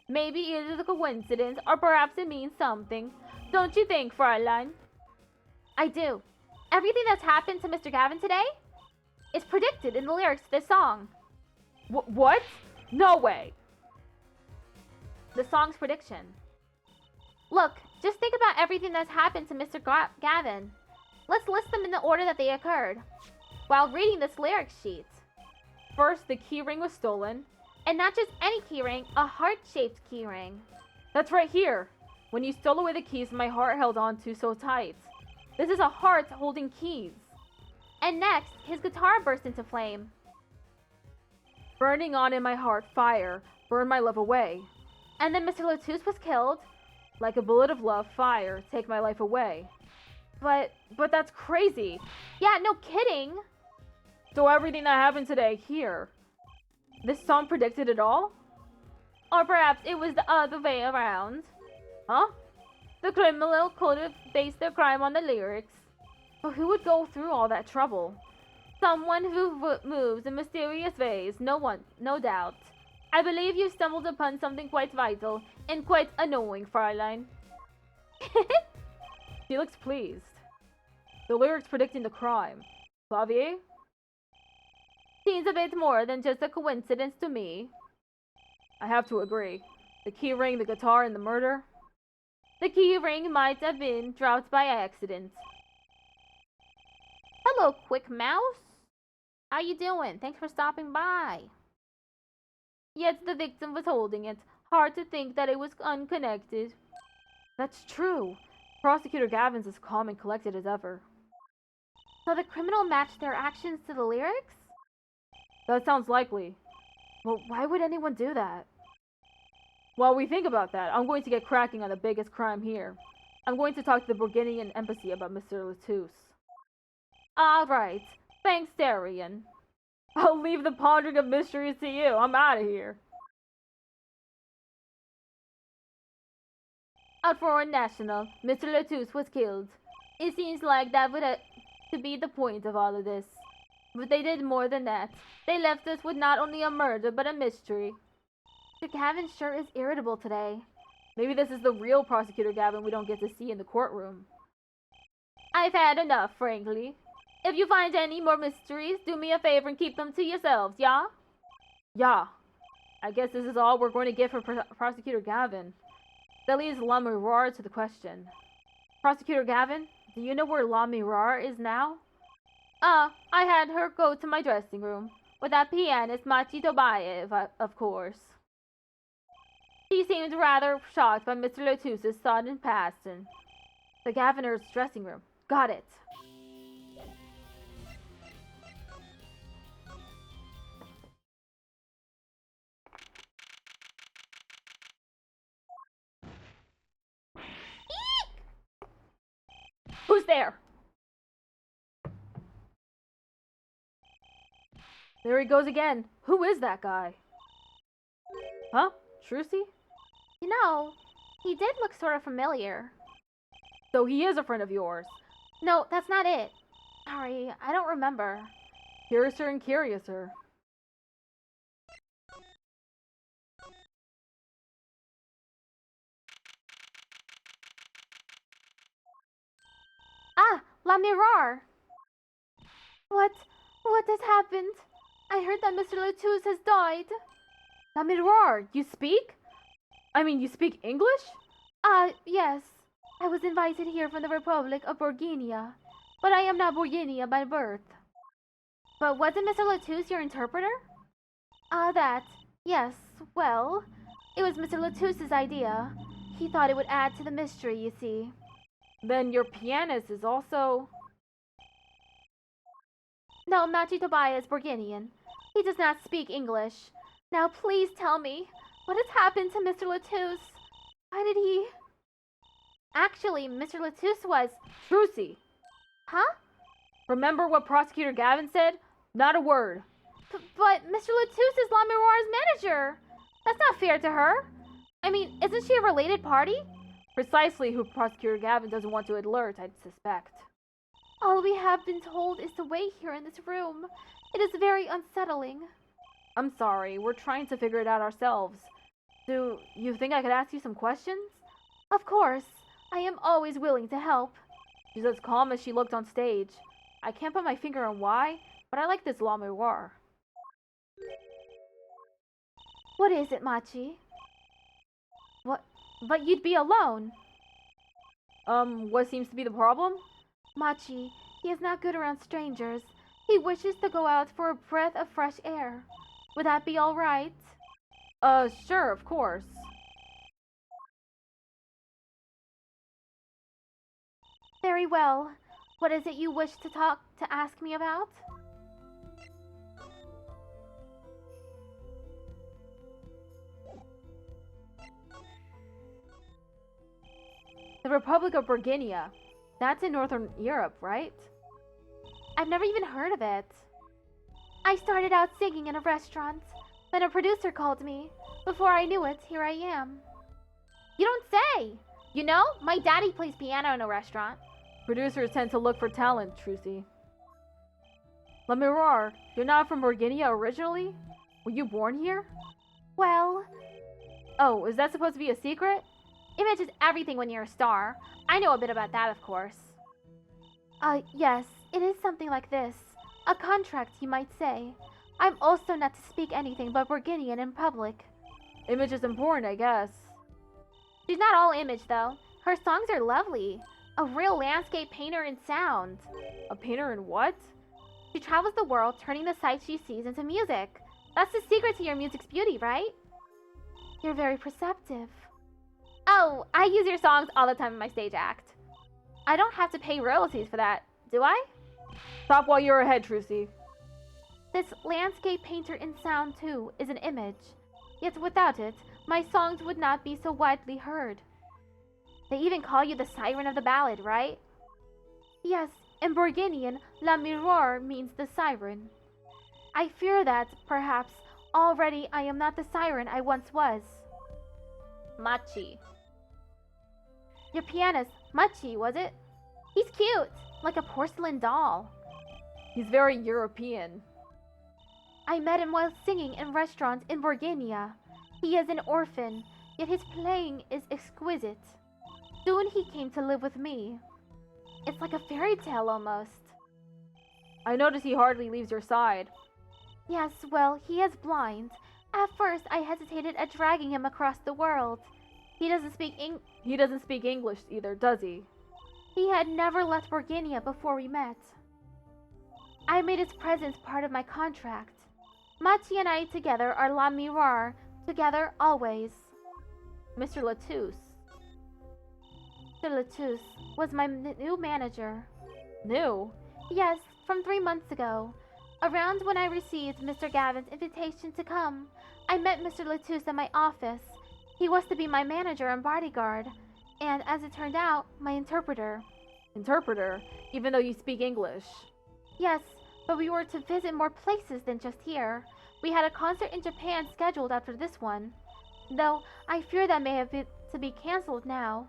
Maybe it is a coincidence, or perhaps it means something. Don't you think, Fraulein? I do. Everything that's happened to Mr. Gavin today is predicted in the lyrics to this song. What? No way! The song's prediction. Look, just think about everything that's happened to Mr. Gavin. Let's list them in the order that they occurred. While reading this lyric sheet. First, the keyring was stolen. And not just any keyring, a heart-shaped keyring. That's right here. When you stole away the keys my heart held on to so tight. This is a heart holding keys. And next, his guitar burst into flame. Burning on in my heart, fire. Burn my love away. And then Mr. Latouche was killed. Like a bullet of love, fire. Take my life away. But that's crazy. Yeah, no kidding. So everything that happened today, here. This song predicted it all? Or perhaps it was the other way around. Huh? The criminal could have based their crime on the lyrics. But who would go through all that trouble? Someone who moves in mysterious ways, no doubt. I believe you stumbled upon something quite vital and quite annoying, Fraulein. She looks pleased. The lyrics predicting the crime. Clavier? Seems a bit more than just a coincidence to me. I have to agree. The key ring, the guitar, and the murder? The key ring might have been dropped by accident. Hello, Quick Mouse. How you doing? Thanks for stopping by. Yet the victim was holding it. Hard to think that it was unconnected. That's true. Prosecutor Gavin's as calm and collected as ever. So the criminal matched their actions to the lyrics? That sounds likely. But why would anyone do that? While we think about that, I'm going to get cracking on the biggest crime here. I'm going to talk to the Burgundian embassy about Mr. Latouche. Alright. Thanks, Darian. I'll leave the pondering of mysteries to you. I'm out of here. Out for a national, Mr. Latouche was killed. It seems like that would have to be the point of all of this. But they did more than that. They left us with not only a murder, but a mystery. Mr. Gavin sure is irritable today. Maybe this is the real Prosecutor Gavin we don't get to see in the courtroom. I've had enough, frankly. If you find any more mysteries, do me a favor and keep them to yourselves, yeah? Yeah. I guess this is all we're going to get for Prosecutor Gavin. That leaves La Miroir to the question. Prosecutor Gavin, do you know where La Miroir is now? I had her go to my dressing room. With that pianist, Machi Tobayev, of course. She seemed rather shocked by Mr. Latouche's sudden passing. The Governor's dressing room. Got it. Who's there? There he goes again. Who is that guy? Huh? Trucy? You know, he did look sort of familiar. So he is a friend of yours. No, that's not it. Sorry, I don't remember. Curiouser and curiouser. Ah, La Mirar! What has happened? I heard that Mr. Latouche has died. La Mirar, you speak? You speak English? Yes. I was invited here from the Republic of Borginia, but I am not Borginia by birth. But wasn't Mr. Latouche your interpreter? Yes, well, it was Mr. Latouche's idea. He thought it would add to the mystery, you see. Then your pianist is also... No, Machi Tobias is Borginian. He does not speak English. Now please tell me, what has happened to Mr. Latouche? Why did he... Actually, Mr. Latouche was... Trucy! Huh? Remember what Prosecutor Gavin said? Not a word. But Mr. Latouche is La Miroir's manager. That's not fair to her. Isn't she a related party? Precisely who Prosecutor Gavin doesn't want to alert, I'd suspect. All we have been told is to wait here in this room. It is very unsettling. I'm sorry, we're trying to figure it out ourselves. Do you think I could ask you some questions? Of course. I am always willing to help. She's as calm as she looked on stage. I can't put my finger on why, but I like this La Miroir. What is it, Machi? What? But you'd be alone. What seems to be the problem? Machi, he is not good around strangers. He wishes to go out for a breath of fresh air. Would that be all right? Sure, of course. Very well. What is it you wish to ask me about? The Republic of Borginia. That's in Northern Europe, right? I've never even heard of it. I started out singing in a restaurant. Then a producer called me. Before I knew it, here I am. You don't say! You know, my daddy plays piano in a restaurant. Producers tend to look for talent, Trucy. La Miroir, you're not from Borginia originally? Were you born here? Well... Oh, is that supposed to be a secret? Image is everything when you're a star. I know a bit about that, of course. Yes, it is something like this. A contract, you might say. I'm also not to speak anything but Borginian in public. Image is important, I guess. She's not all image, though. Her songs are lovely. A real landscape painter in sound. A painter in what? She travels the world, turning the sights she sees into music. That's the secret to your music's beauty, right? You're very perceptive. Oh, I use your songs all the time in my stage act. I don't have to pay royalties for that, do I? Stop while you're ahead, Trucy. This landscape painter in sound, too, is an image. Yet without it, my songs would not be so widely heard. They even call you the siren of the ballad, right? Yes, in Borginian, La Miroir means the siren. I fear that, perhaps, already I am not the siren I once was. Machi. Your pianist, Machi, was it? He's cute, like a porcelain doll. He's very European. I met him while singing in restaurants in Borginia. He is an orphan, yet his playing is exquisite. Soon he came to live with me. It's like a fairy tale almost. I notice he hardly leaves your side. Yes, well, he is blind. At first, I hesitated at dragging him across the world. He doesn't speak English either, does he? He had never left Borginia before we met. I made his presence part of my contract. Machi and I together are La Miroir, together always. Mr. Latouche. Mr. Latouche was my new manager. New? Yes, from 3 months ago. Around when I received Mr. Gavin's invitation to come, I met Mr. Latouche at my office. He was to be my manager and bodyguard, and as it turned out, my interpreter. Interpreter? Even though you speak English? Yes, but we were to visit more places than just here. We had a concert in Japan scheduled after this one. Though I fear that may have to be cancelled now.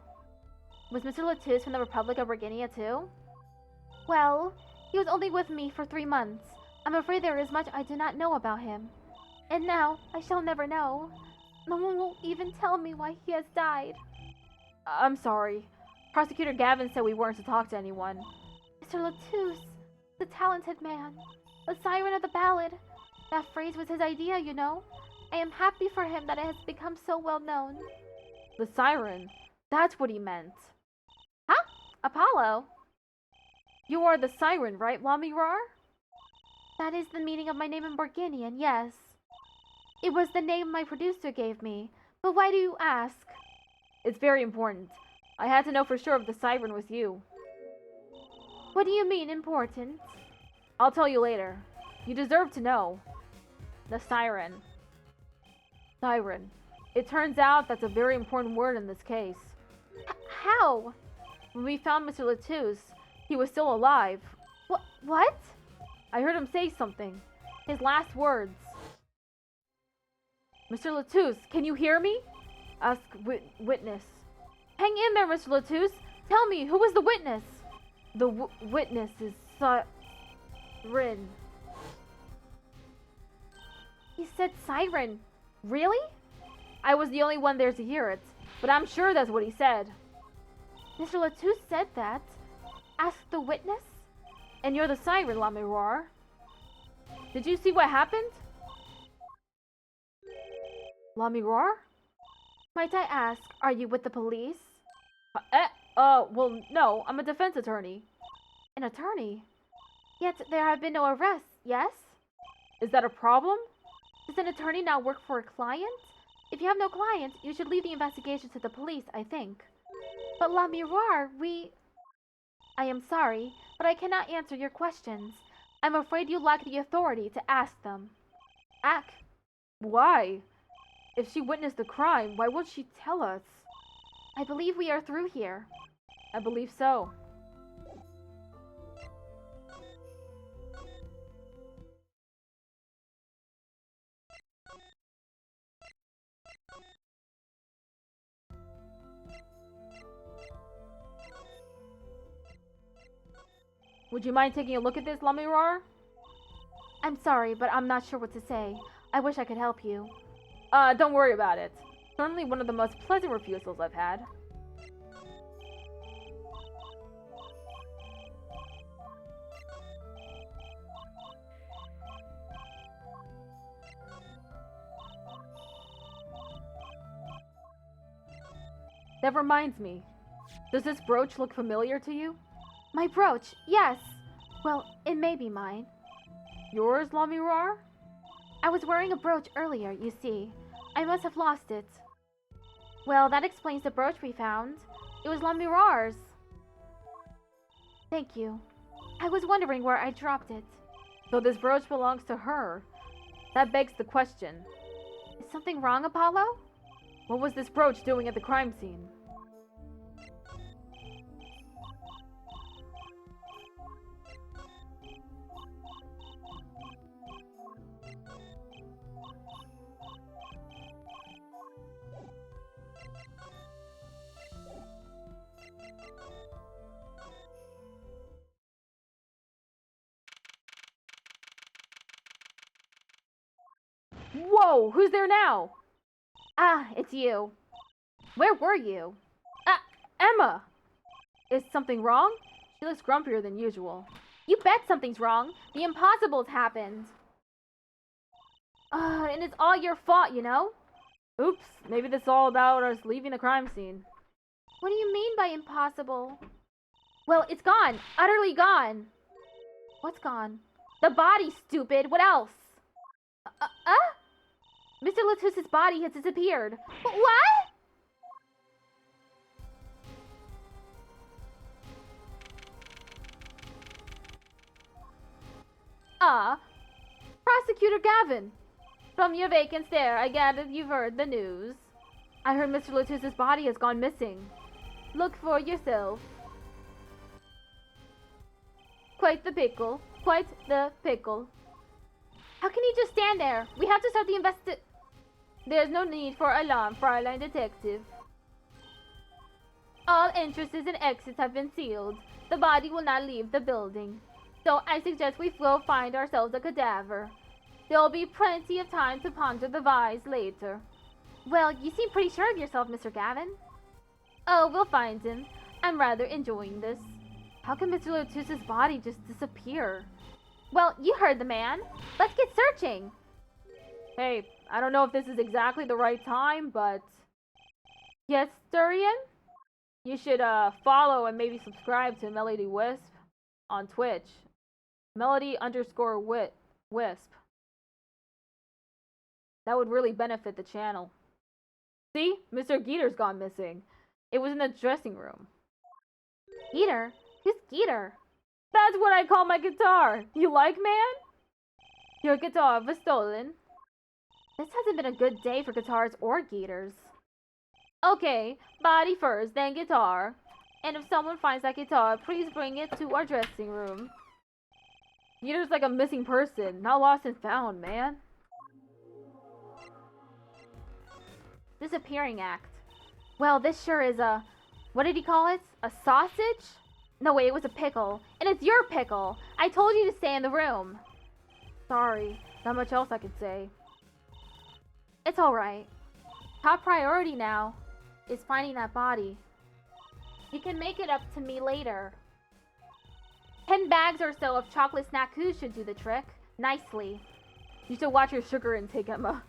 Was Mr. Latouche from the Republic of Virginia too? Well, he was only with me for 3 months. I'm afraid there is much I do not know about him. And now, I shall never know. No one will even tell me why he has died. I'm sorry. Prosecutor Gavin said we weren't to talk to anyone. Mr. Latouche, the talented man, the siren of the ballad. That phrase was his idea, you know. I am happy for him that it has become so well known. The siren? That's what he meant. Huh? Apollo? You are the siren, right, Lamirar? That is the meaning of my name in Borginian, yes. It was the name my producer gave me. But why do you ask? It's very important. I had to know for sure if the siren was you. What do you mean, important? I'll tell you later. You deserve to know. The siren. Siren. It turns out that's a very important word in this case. How? When we found Mr. Latouche, he was still alive. What? I heard him say something. His last words. Mr. Latouche, can you hear me? Ask witness. Hang in there, Mr. Latouche. Tell me, who was the witness? The witness is Siren. He said siren. Really? I was the only one there to hear it, but I'm sure that's what he said. Mr. Latouche said that? Asked the witness? And you're the siren, Lamirar. Did you see what happened? Lamirar? Might I ask, are you with the police? Well, no, I'm a defense attorney. An attorney? Yet there have been no arrests, yes? Is that a problem? Does an attorney not work for a client? If you have no client, you should leave the investigation to the police, I think. But Lamirar, I am sorry, but I cannot answer your questions. I'm afraid you lack the authority to ask them. Why? If she witnessed the crime, why won't she tell us? I believe we are through here. I believe so. Would you mind taking a look at this, Lamirar? I'm sorry, but I'm not sure what to say. I wish I could help you. Don't worry about it. Certainly one of the most pleasant refusals I've had. That reminds me. Does this brooch look familiar to you? My brooch, yes. Well, it may be mine. Yours, Lamirar? I was wearing a brooch earlier, you see. I must have lost it. Well, that explains the brooch we found. It was Lamirar's. Thank you. I was wondering where I dropped it. So this brooch belongs to her. That begs the question. Is something wrong, Apollo? What was this brooch doing at the crime scene? Whoa, who's there now? Ah, it's you. Where were you? Emma! Is something wrong? She looks grumpier than usual. You bet something's wrong. The impossible's happened. And it's all your fault, you know? Oops, maybe this is all about us leaving the crime scene. What do you mean by impossible? Well, it's gone. Utterly gone. What's gone? The body, stupid. What else? Mr. Latouche's body has disappeared. What? Prosecutor Gavin. From your vacant stare, I gather you've heard the news. I heard Mr. Latouche's body has gone missing. Look for yourself. Quite the pickle. Quite the pickle. How can he just stand there? We have to start the There's no need for alarm, Fräulein Detective. All entrances and exits have been sealed. The body will not leave the building. So I suggest we go find ourselves a cadaver. There will be plenty of time to ponder the vise later. Well, you seem pretty sure of yourself, Mr. Gavin. Oh, we'll find him. I'm rather enjoying this. How can Mr. Lotus's body just disappear? Well, you heard the man. Let's get searching. Hey, I don't know if this is exactly the right time, but... Yes, Durian? You should follow and maybe subscribe to Melody Wisp on Twitch. Melody_Wisp. That would really benefit the channel. See? Mr. Geeter's gone missing. It was in the dressing room. Geeter? Who's Geeter? That's what I call my guitar. You like, man? Your guitar was stolen. This hasn't been a good day for guitars or Geeters. Okay, body first, then guitar. And if someone finds that guitar, please bring it to our dressing room. Geeter's like a missing person, not lost and found, man. Disappearing act. Well, this sure is a... What did he call it? A sausage? No, wait, it was a pickle. And it's your pickle! I told you to stay in the room. Sorry, not much else I can say. It's alright. Top priority now is finding that body. You can make it up to me later. 10 bags or so of chocolate snackus should do the trick. Nicely. You should watch your sugar intake, Emma.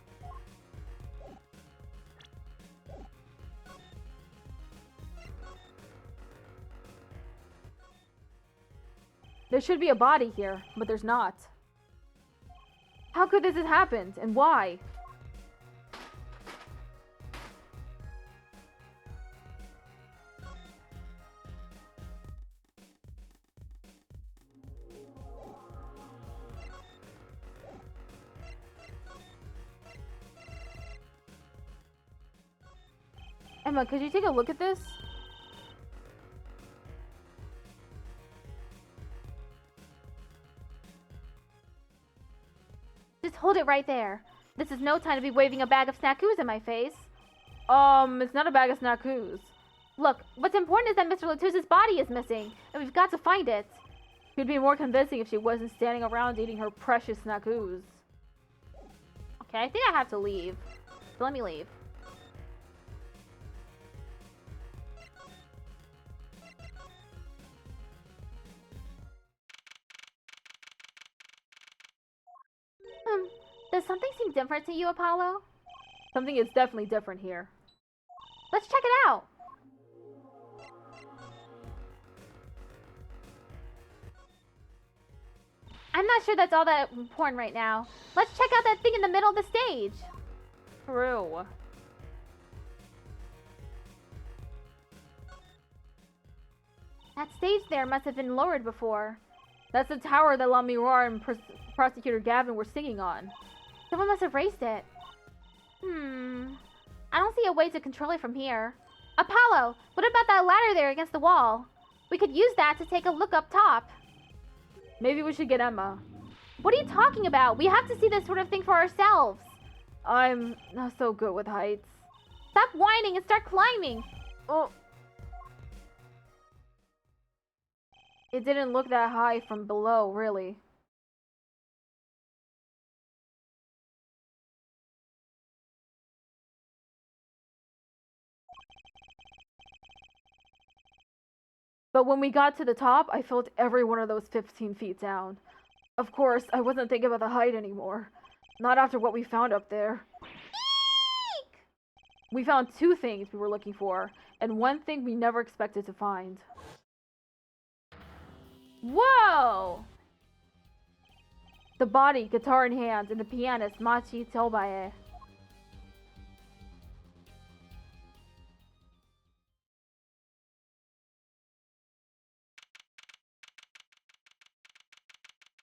There should be a body here, but there's not. How could this have happened, and why? Emma, could you take a look at this? Just hold it right there. This is no time to be waving a bag of snackus in my face. It's not a bag of snackus. Look, what's important is that Mr. Lotus's body is missing, and we've got to find it. It would be more convincing if she wasn't standing around eating her precious snackus. Okay, I think I have to leave. So let me leave. Does something seem different to you, Apollo? Something is definitely different here. Let's check it out! I'm not sure that's all that important right now. Let's check out that thing in the middle of the stage! True. That stage there must have been lowered before. That's the tower that La Miroir and Prosecutor Gavin were singing on. Someone must have raised it. I don't see a way to control it from here. Apollo, what about that ladder there against the wall? We could use that to take a look up top. Maybe we should get Emma. What are you talking about? We have to see this sort of thing for ourselves. I'm not so good with heights. Stop whining and start climbing. Oh. It didn't look that high from below, really. But when we got to the top, I felt every one of those 15 feet down. Of course, I wasn't thinking about the height anymore. Not after what we found up there. Eek! We found two things we were looking for, and one thing we never expected to find. Whoa! The body, guitar in hand, and the pianist, Machi Tobaye.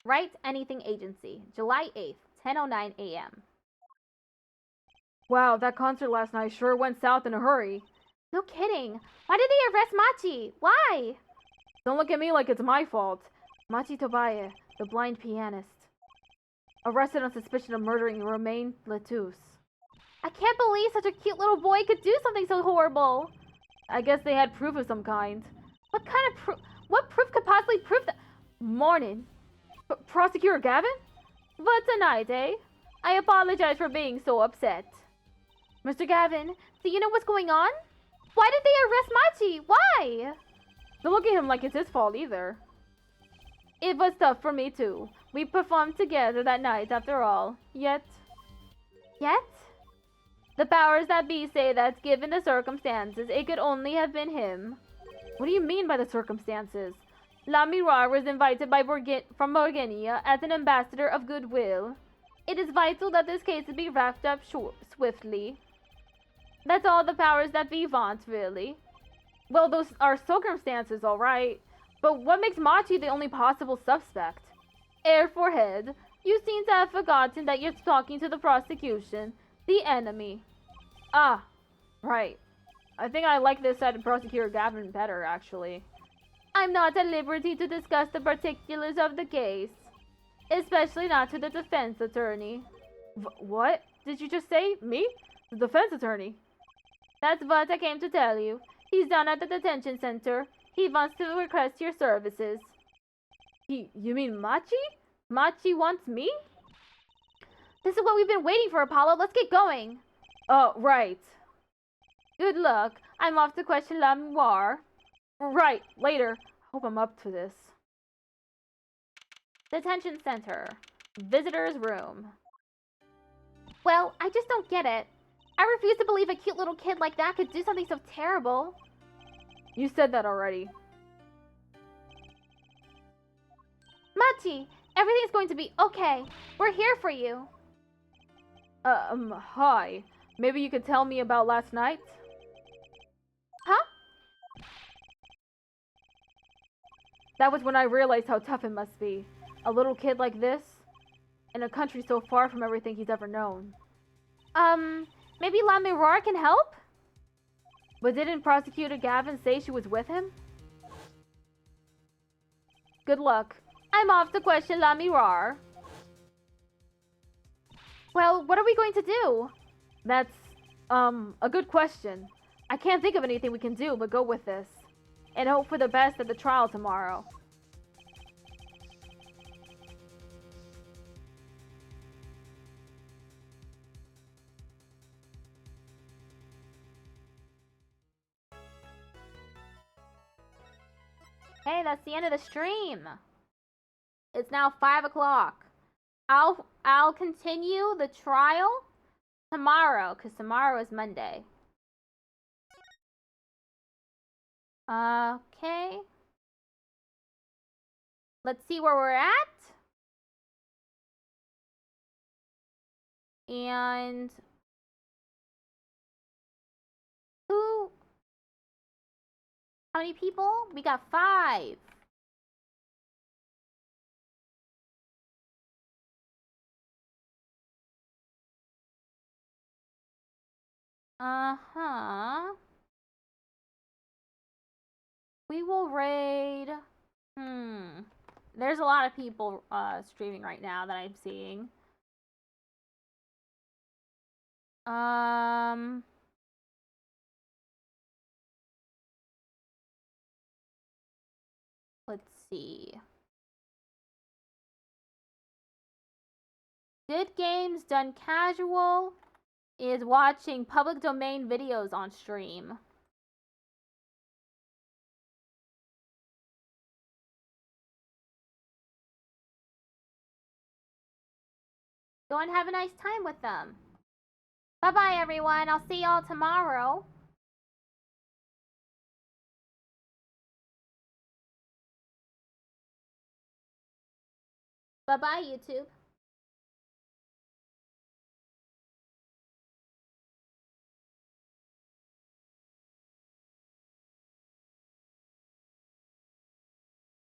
Write Anything Agency, July 8th, 10:09 a.m. Wow, that concert last night sure went south in a hurry. No kidding. Why did they arrest Machi? Why? Don't look at me like it's my fault. Machi Tobaye, the blind pianist. Arrested on suspicion of murdering Romain Letus. I can't believe such a cute little boy could do something so horrible. I guess they had proof of some kind. What kind of proof? What proof could possibly prove that? Morning. Prosecutor Gavin? But tonight, eh? I apologize for being so upset. Mr. Gavin, do you know what's going on? Why did they arrest Machi? Why? Don't look at him like it's his fault either. It was tough for me too. We performed together that night after all. Yet? The powers that be say that given the circumstances, it could only have been him. What do you mean by the circumstances? La Mirar was invited by from Morgania as an ambassador of goodwill. It is vital that this case be wrapped up swiftly. That's all the powers that be want, really. Well, those are circumstances, alright. But what makes Machi the only possible suspect? Air forehead, you seem to have forgotten that you're talking to the prosecution, the enemy. Ah, right. I think I like this side of Prosecutor Gavin better, actually. I'm not at liberty to discuss the particulars of the case, especially not to the defense attorney. What? Did you just say? Me? The defense attorney? That's what I came to tell you. He's down at the detention center. He wants to request your services. You mean Machi? Machi wants me? This is what we've been waiting for, Apollo. Let's get going. Oh, right. Good luck. I'm off to question La Mémoire. Right, later. Hope I'm up to this. Detention center. Visitor's room. Well, I just don't get it. I refuse to believe a cute little kid like that could do something so terrible. You said that already. Machi, everything's going to be okay. We're here for you. Hi. Maybe you could tell me about last night? Huh? That was when I realized how tough it must be. A little kid like this, in a country so far from everything he's ever known. Maybe La Mirar can help? But didn't Prosecutor Gavin say she was with him? Good luck. I'm off to question La Mirar. Well, what are we going to do? That's, a good question. I can't think of anything we can do but go with this. And hope for the best at the trial tomorrow. Hey, that's the end of the stream. It's now 5 o'clock. I'll continue the trial tomorrow, because tomorrow is Monday. Okay. Let's see where we're at. And how many people? We got 5. We will raid. There's a lot of people streaming right now that I'm seeing. Let's see. Good Games Done Casual is watching public domain videos on stream. Go and have a nice time with them. Bye-bye, everyone. I'll see y'all tomorrow. Bye-bye, YouTube.